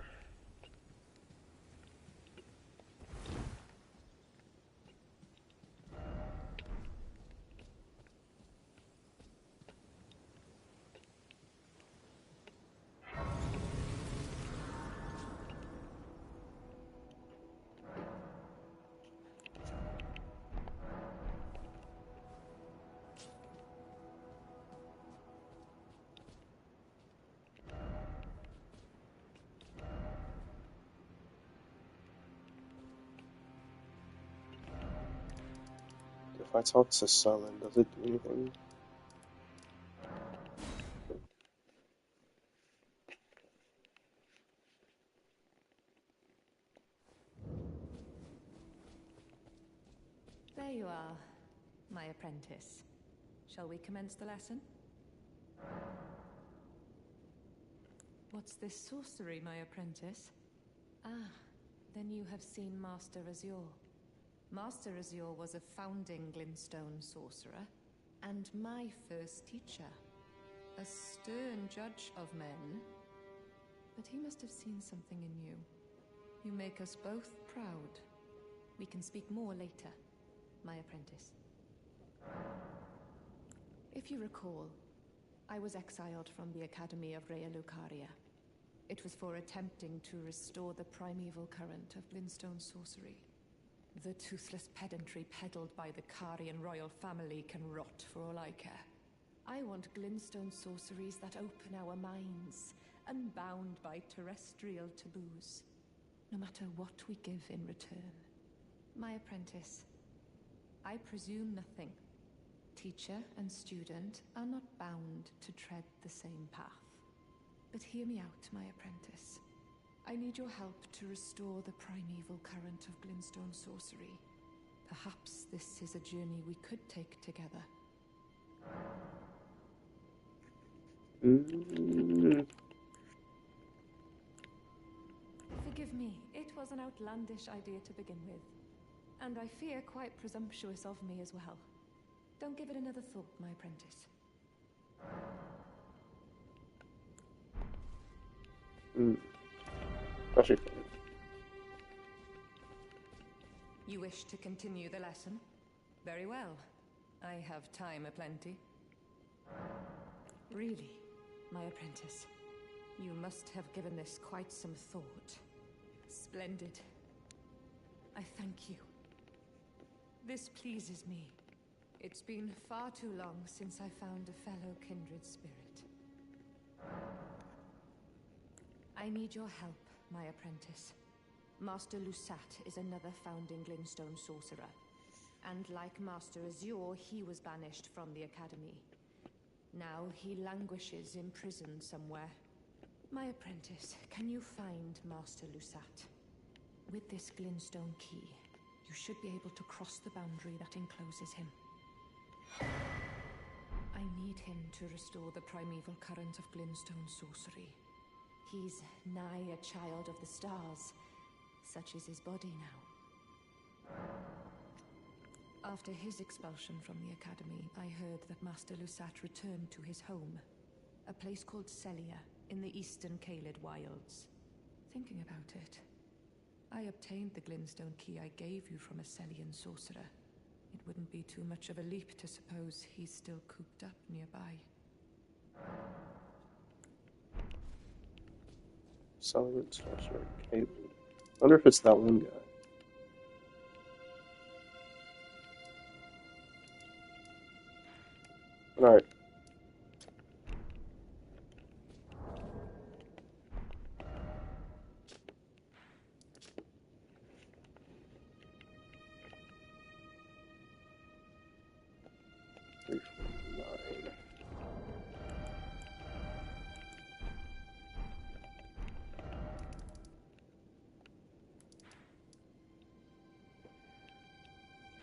If I talk to Sullen, does it do anything? There you are, my apprentice. Shall we commence the lesson? What's this sorcery, my apprentice? Ah, then you have seen Master Azure. Master Azure was a founding Glintstone sorcerer, and my first teacher. A stern judge of men. But he must have seen something in you. You make us both proud. We can speak more later, my apprentice. If you recall, I was exiled from the Academy of Rea Lucaria. It was for attempting to restore the primeval current of Glintstone sorcery. The toothless pedantry peddled by the Carian royal family can rot for all I care. I want Glintstone sorceries that open our minds, unbound by terrestrial taboos, no matter what we give in return. My apprentice, I presume nothing. Teacher and student are not bound to tread the same path. But hear me out, my apprentice. I need your help to restore the primeval current of Glintstone sorcery. Perhaps this is a journey we could take together. Forgive me, it was an outlandish idea to begin with. And I fear quite presumptuous of me as well. Don't give it another thought, my apprentice. Actually, You wish to continue the lesson? Very well. I have time aplenty. Really, my apprentice, you must have given this quite some thought. Splendid. I thank you. This pleases me. It's been far too long since I found a fellow kindred spirit. I need your help, my apprentice. Master Lusat is another founding Glintstone sorcerer. And like Master Azure, he was banished from the Academy. Now he languishes in prison somewhere. My apprentice, can you find Master Lusat? With this Glintstone key, you should be able to cross the boundary that encloses him. I need him to restore the primeval current of Glintstone sorcery. He's nigh a child of the stars. Such is his body now. After his expulsion from the Academy, I heard that Master Lusat returned to his home, a place called Celia in the eastern Caelid wilds. Thinking about it, I obtained the Glintstone key I gave you from a Celian sorcerer. It wouldn't be too much of a leap to suppose he's still cooped up nearby. Solid Sorcerer Caleb. Wonder if it's that one guy. Alright.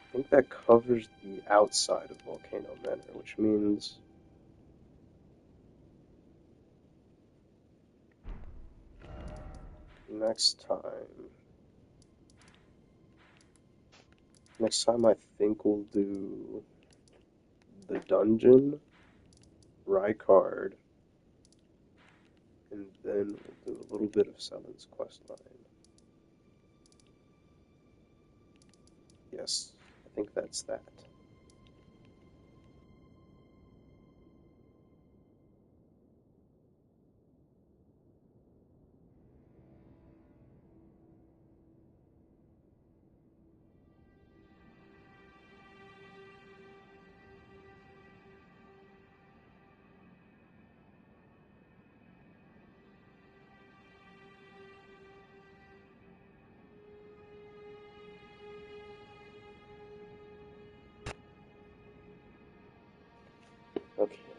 I think that covers the outside of Volcano Manor, which means next time I think we'll do the dungeon, Rykard, and then we'll do a little bit of Seven's questline. Yes, I think that's that. Okay.